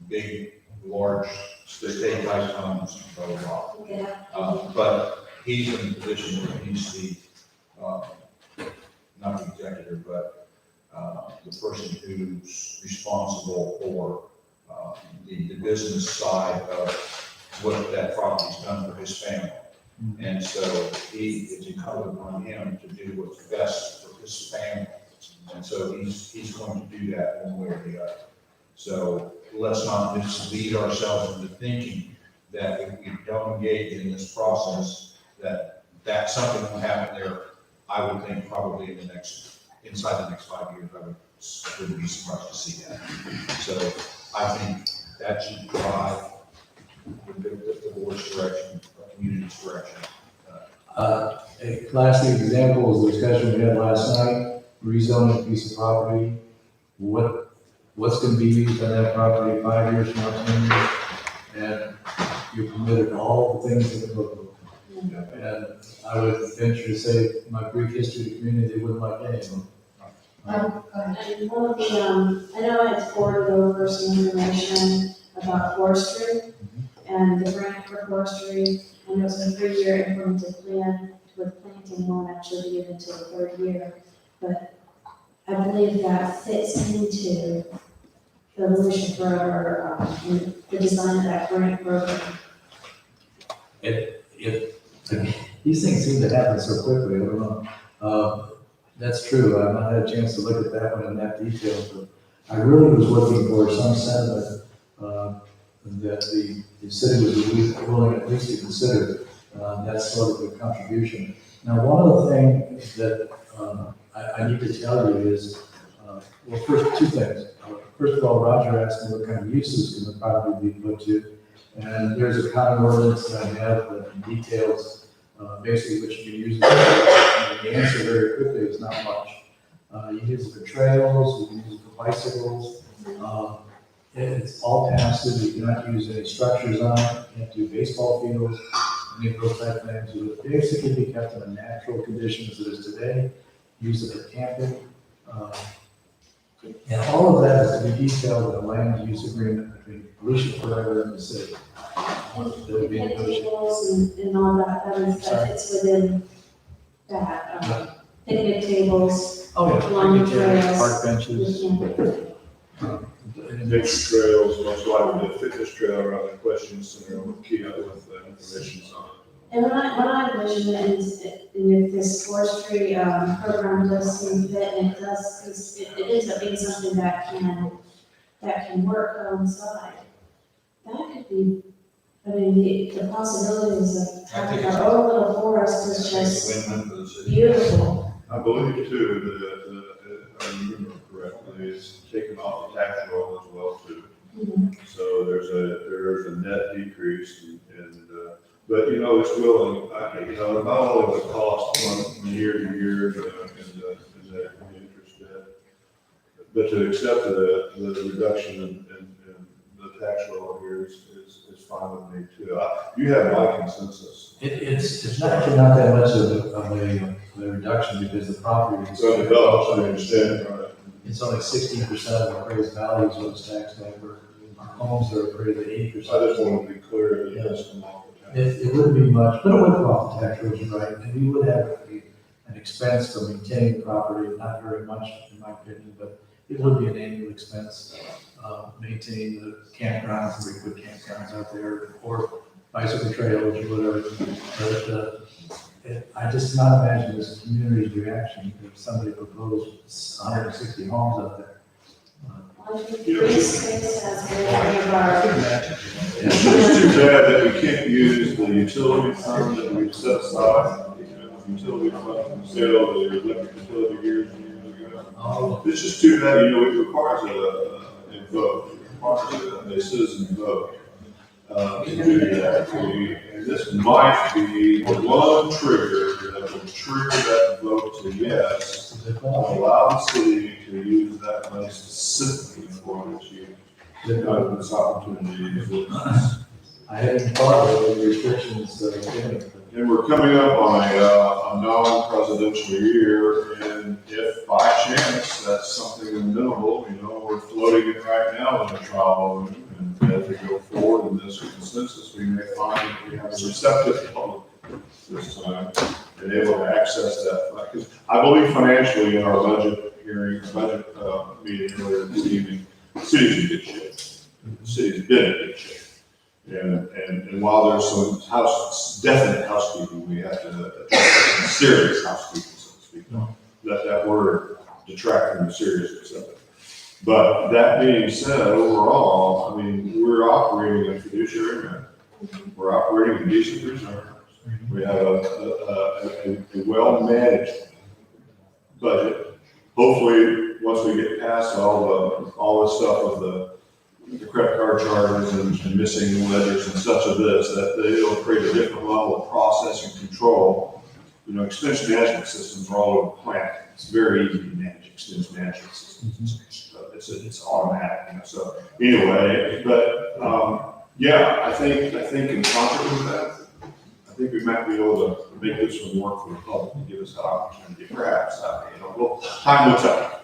big, large, state type homes, blah, blah, blah. But he's in a position where he's the, not the executive, but, the person who's responsible for, the business side of what that property's done for his family. And so it's incumbent on him to do what's best for his family. And so he's going to do that one way or the other. So let's not mislead ourselves into thinking that if we don't engage in this process, that something will happen there. I would think probably inside the next 5 years, I wouldn't be surprised to see that. So I think that should drive the board's direction, the community's direction. A classic example is the discussion we had last night, rezoning a piece of property. What's going to be used on that property 5 years from now, 10 years? And you're permitted all the things in the book. And I would venture to say, my brief history of the community, they wouldn't like any of them. And one of the, I know I had forwarded over some information about forestry and the grant for forestry, and it was a 3-year implemented plan with planting won't actually be until the 3rd year. But I believe that fits into the Evolution Forever, and the design of that grant program. These things seem to happen so quickly, I don't know. That's true, I've not had a chance to look at that one in that detail, but I really was looking for some sentiment that the city was willing at least to consider that sort of a contribution. Now, one of the things that I need to tell you is, well, first, two things. First of all, Roger asked me what kind of uses can the property be put to, and there's a common ordinance that I have that details basically what you can use it for. The answer very quickly is not much. You can use it for trails, you can use it for bicycles. It's all passive, you cannot use any structures on it, you have to do baseball fields, any of those type of things. It would basically be kept in a natural condition as it is today, use it for camping. And all of that is to be detailed in a land use agreement between Evolution Forever and the city. That would be negotiated. Tables and all that fits within that, picnic tables. Oh, yeah, Long picnic tables, trails. park benches. Mixed trails, most likely a fitness trail around the question center with information on it. And when I envision it, and if this forestry, program does seem fit, and it does, because it ends up being something that can work alongside. That could be, I mean, the possibilities of having our own little forest is just Win-win for the city. beautiful. I believe too, that, if I remember correctly, it's taken off the tax roll as well too. So there's a net decrease but you know, it's willing, you know, not only the cost from year to year, and the interest debt, but to accept the reduction in the tax roll here is fine with me too. You have my consensus. It's actually not that much of a reduction because the property is. So developed, I understand, right? It's only 16% of the appraised value is what's taxed over. Our homes are appraised at 8%. I just want to be clear that it does come off the tax. It wouldn't be much, but it would come off the tax rolls, right? And we would have an expense for maintaining the property, not very much in my opinion, but it would be an annual expense, maintaining the campgrounds, the liquid campgrounds out there, or bicycle trails or whatever. But I just cannot imagine this community's reaction if somebody proposed 160 homes up there. I think green space has been one of our, It's just too bad that we can't use the utility fund that we've set aside, utility fund from the sale of the electric utility years and years ago. Oh, It's just too bad, it requires a vote, it requires a citizen vote. To do that, and this might be the one trigger that would trigger that vote to yes, to allow the city to use that money specifically for this use. This opportunity to use it. I hadn't thought of the restrictions that are in it. And we're coming up on a non-presidential year, and if by chance that's something minimal, we're floating it right now in a trial vote. And as we go forward in this consensus, we may find that we have a receptive public this time and able to access that. Because I believe financially in our budget hearing, meeting earlier this evening, the city's in good shape. The city's been in good shape. And while there's some definite housekeeping, we have to address some serious housekeeping, so to speak. Don't let that word detract from the seriousness of it. But that being said, overall, we're operating a fiduciary manner. We're operating a decent reserve. We have a well-managed budget. Hopefully, once we get past all the stuff of the credit card charges and missing ledgers and such of this, that it'll create a different level of process and control. Expense management systems are all over the planet. It's very easy to manage expense management systems. It's automatic, So anyway, but I think in concert with that, I think we might be able to make this one work for the public and give us that opportunity. Perhaps, time will tell.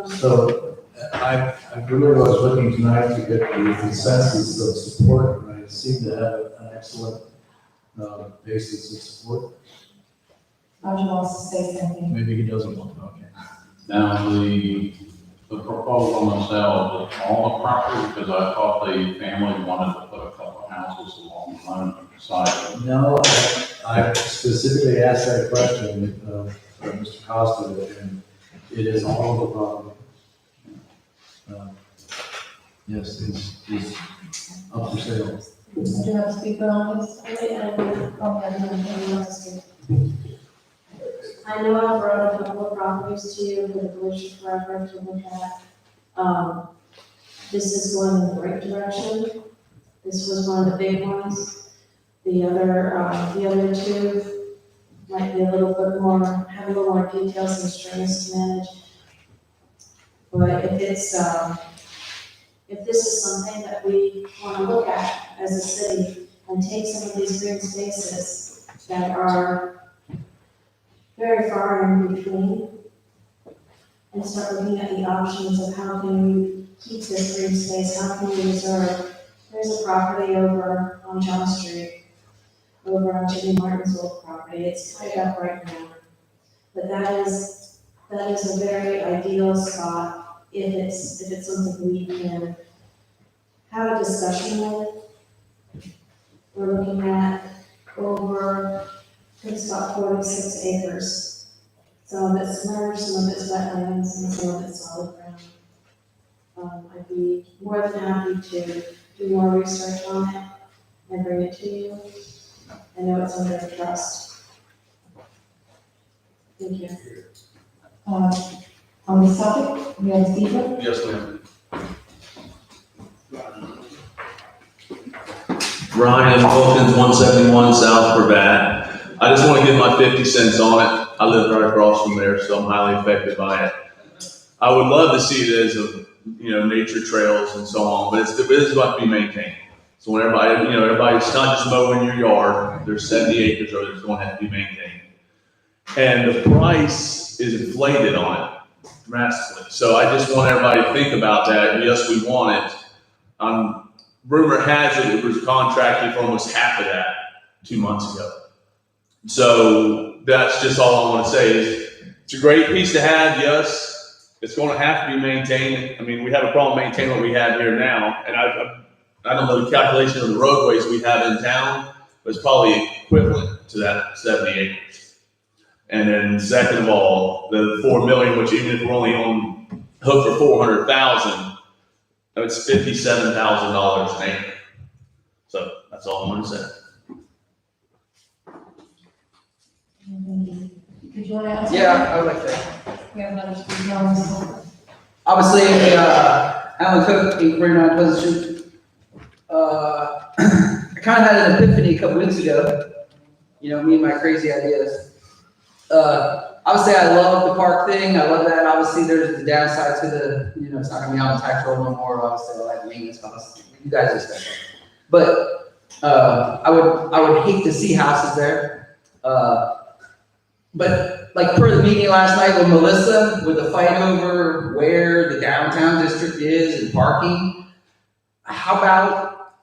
So I really was looking tonight to get the consensus of support, and I seem to have an excellent basis of support. Roger wants to say something. Maybe he doesn't want to, okay. Now, the proposal themselves, all the property, because I thought the family wanted to put a couple of houses along the line side. No, I specifically asked that question of Mr. Costa, and it is all of the property. Yes, it's up for sale. Do you have to speak on this? I know I brought a couple of properties to you for the village forever to look at. This is going in the right direction. This was one of the big ones. The other two might be a little bit more, have a little more details and strings to manage. But if this is something that we want to look at as a city and take some of these green spaces that are very far in between and start looking at the options of how can we keep this green space, how can we reserve. There's a property over on John Street, over on Jimmy Martin's old property. It's tied up right now. But that is a very ideal spot if it's something we can have a discussion with. We're looking at over, I think it's about 46 acres. Some of it's submerged, some of it's wetlands, and some of it's solid ground. I'd be more than happy to do more research on it and bring it to you. I know it's under trust. Thank you. On this topic, we have Stephen. Yes, ma'am. Ryan Wilkins, 171 South Cravat. I just want to give my 50 cents on it. I live right across from there, so I'm highly affected by it. I would love to see it as nature trails and so on, but it is about to be maintained. So when it's not just mowing your yard. There's 70 acres over there that's going to have to be maintained. And the price is inflated on it drastically. So I just want everybody to think about that. Yes, we want it. Rumor has it was contracted for almost half of that 2 months ago. So that's just all I want to say is it's a great piece to have. Yes, it's going to have to be maintained. We have a problem maintaining what we have here now. And I don't know the calculation of the roadways we have in town, but it's probably equivalent to that 70 acres. And then second of all, the 4 million, which even if we're only on hook for 400,000, it's $57,000 an acre. So that's all I'm gonna say. Did you want to ask? Yeah, I would like that. We have another speaker on this. Obviously, Alan Cook, 849 Pleasant Street. I kind of had an epiphany a couple weeks ago. You know, me and my crazy ideas. Obviously, I love the park thing. I love that. Obviously, there's the downside to the, you know, it's not gonna be on the tax roll no more. Obviously, I like maintenance costs. You guys are special. But, I would hate to see houses there. But like per the meeting last night with Melissa, with the fight over where the downtown district is and parking, how about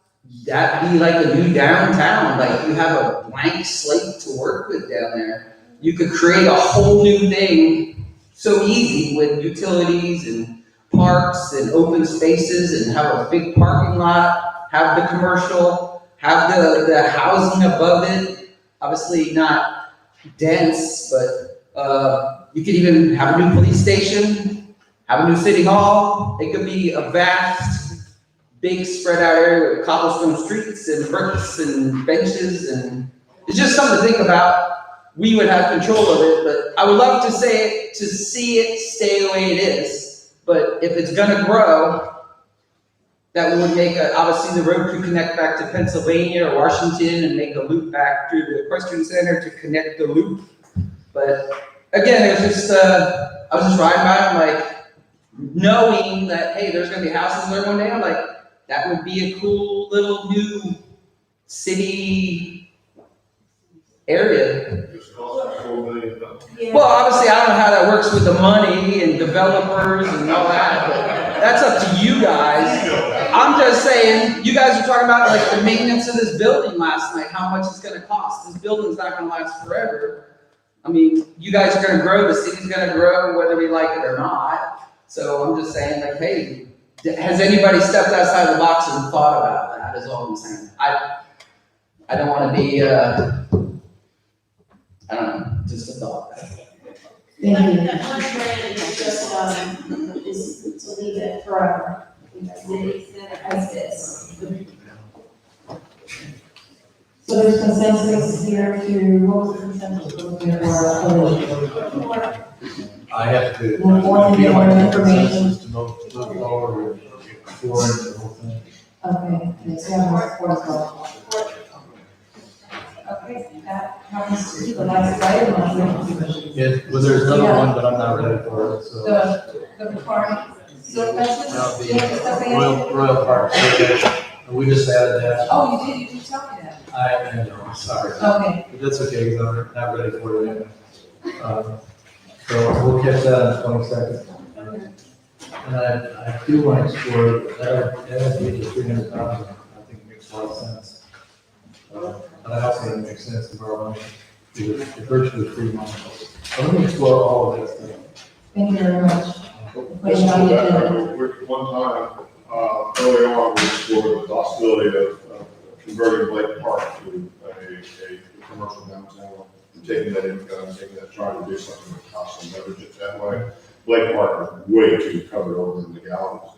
that be like a new downtown? Like you have a blank slate to work with down there. You could create a whole new thing so easy with utilities and parks and open spaces and have a big parking lot, have the commercial, have the housing above it. Obviously not dense, but you could even have a new police station, have a new city hall. It could be a vast, big spread out area with cobblestone streets and bricks and benches, and it's just something to think about. We would have control of it, but I would love to see it stay the way it is. But if it's gonna grow, that would make obviously the road could connect back to Pennsylvania or Washington and make a loop back through the Equestrian Center to connect the loop. But again, it was just, I was just riding by, I'm like, knowing that, hey, there's gonna be houses there one day, I'm like, that would be a cool little new city area. Well, obviously, I don't know how that works with the money and developers and all that, but that's up to you guys. I'm just saying, you guys were talking about like the maintenance of this building last night, how much it's gonna cost. This building's not gonna last forever. I mean, you guys are gonna grow, the city's gonna grow, whether we like it or not. So I'm just saying like, hey, has anybody stepped outside the box and thought about that, is all I'm saying. I don't wanna be, I don't know, just a thought. That one brand is just, is to leave it forever. Because it as this. So there's consensus here to, what was the consensus? I have to. Move forward and get more information. To move forward with exploring the whole thing. Okay, yes, we have more support as well. Okay, that happens to be the last item on the. Yeah, well, there's another one, but I'm not ready for it, so. The requirement, so that's Now, just, you have to step in. Royal Park, we just added that. Oh, you did tell me that. I know, I'm sorry. Okay. But that's okay, because I'm not ready for it anyway. So we'll catch that on the 22nd. And I do want to explore, that would be the 300,000, I think it makes a lot of sense. But I also think it makes sense to borrow money, because it's virtually free money. So let me explore all of this thing. Thank you very much. One time, early on, we explored the possibility of converting Blake Park to a commercial downtown, and taking that income, trying to do something with cost and leverage it that way. Blake Park is way too covered over in the galleries.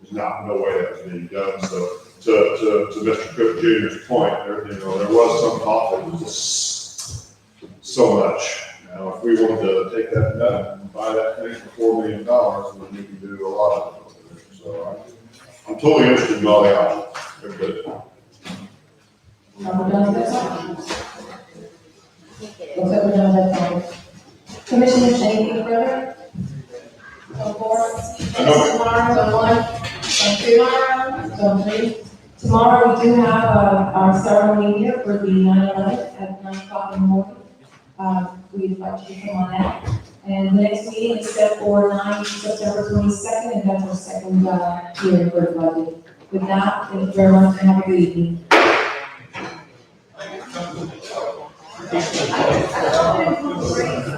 There's no way that's being done. So to Mr. Cook Jr.'s point, there was some thought that was just so much. Now, if we wanted to take that nut and buy that thing for $4 million, then we can do a lot of it. So I'm totally interested in all the options. They're good. Are we done with this? Looks like we're done with that. Commissioners, anything further? Tomorrow, zone 1, zone 2, zone 3. Tomorrow, we do have our ceremony here for the 9/11 at 9 o'clock in the morning. We invite you to come on that. And the next meeting is set for September 22nd, and that's our second hearing for the budget. With that, thank you very much, and have a good evening. I don't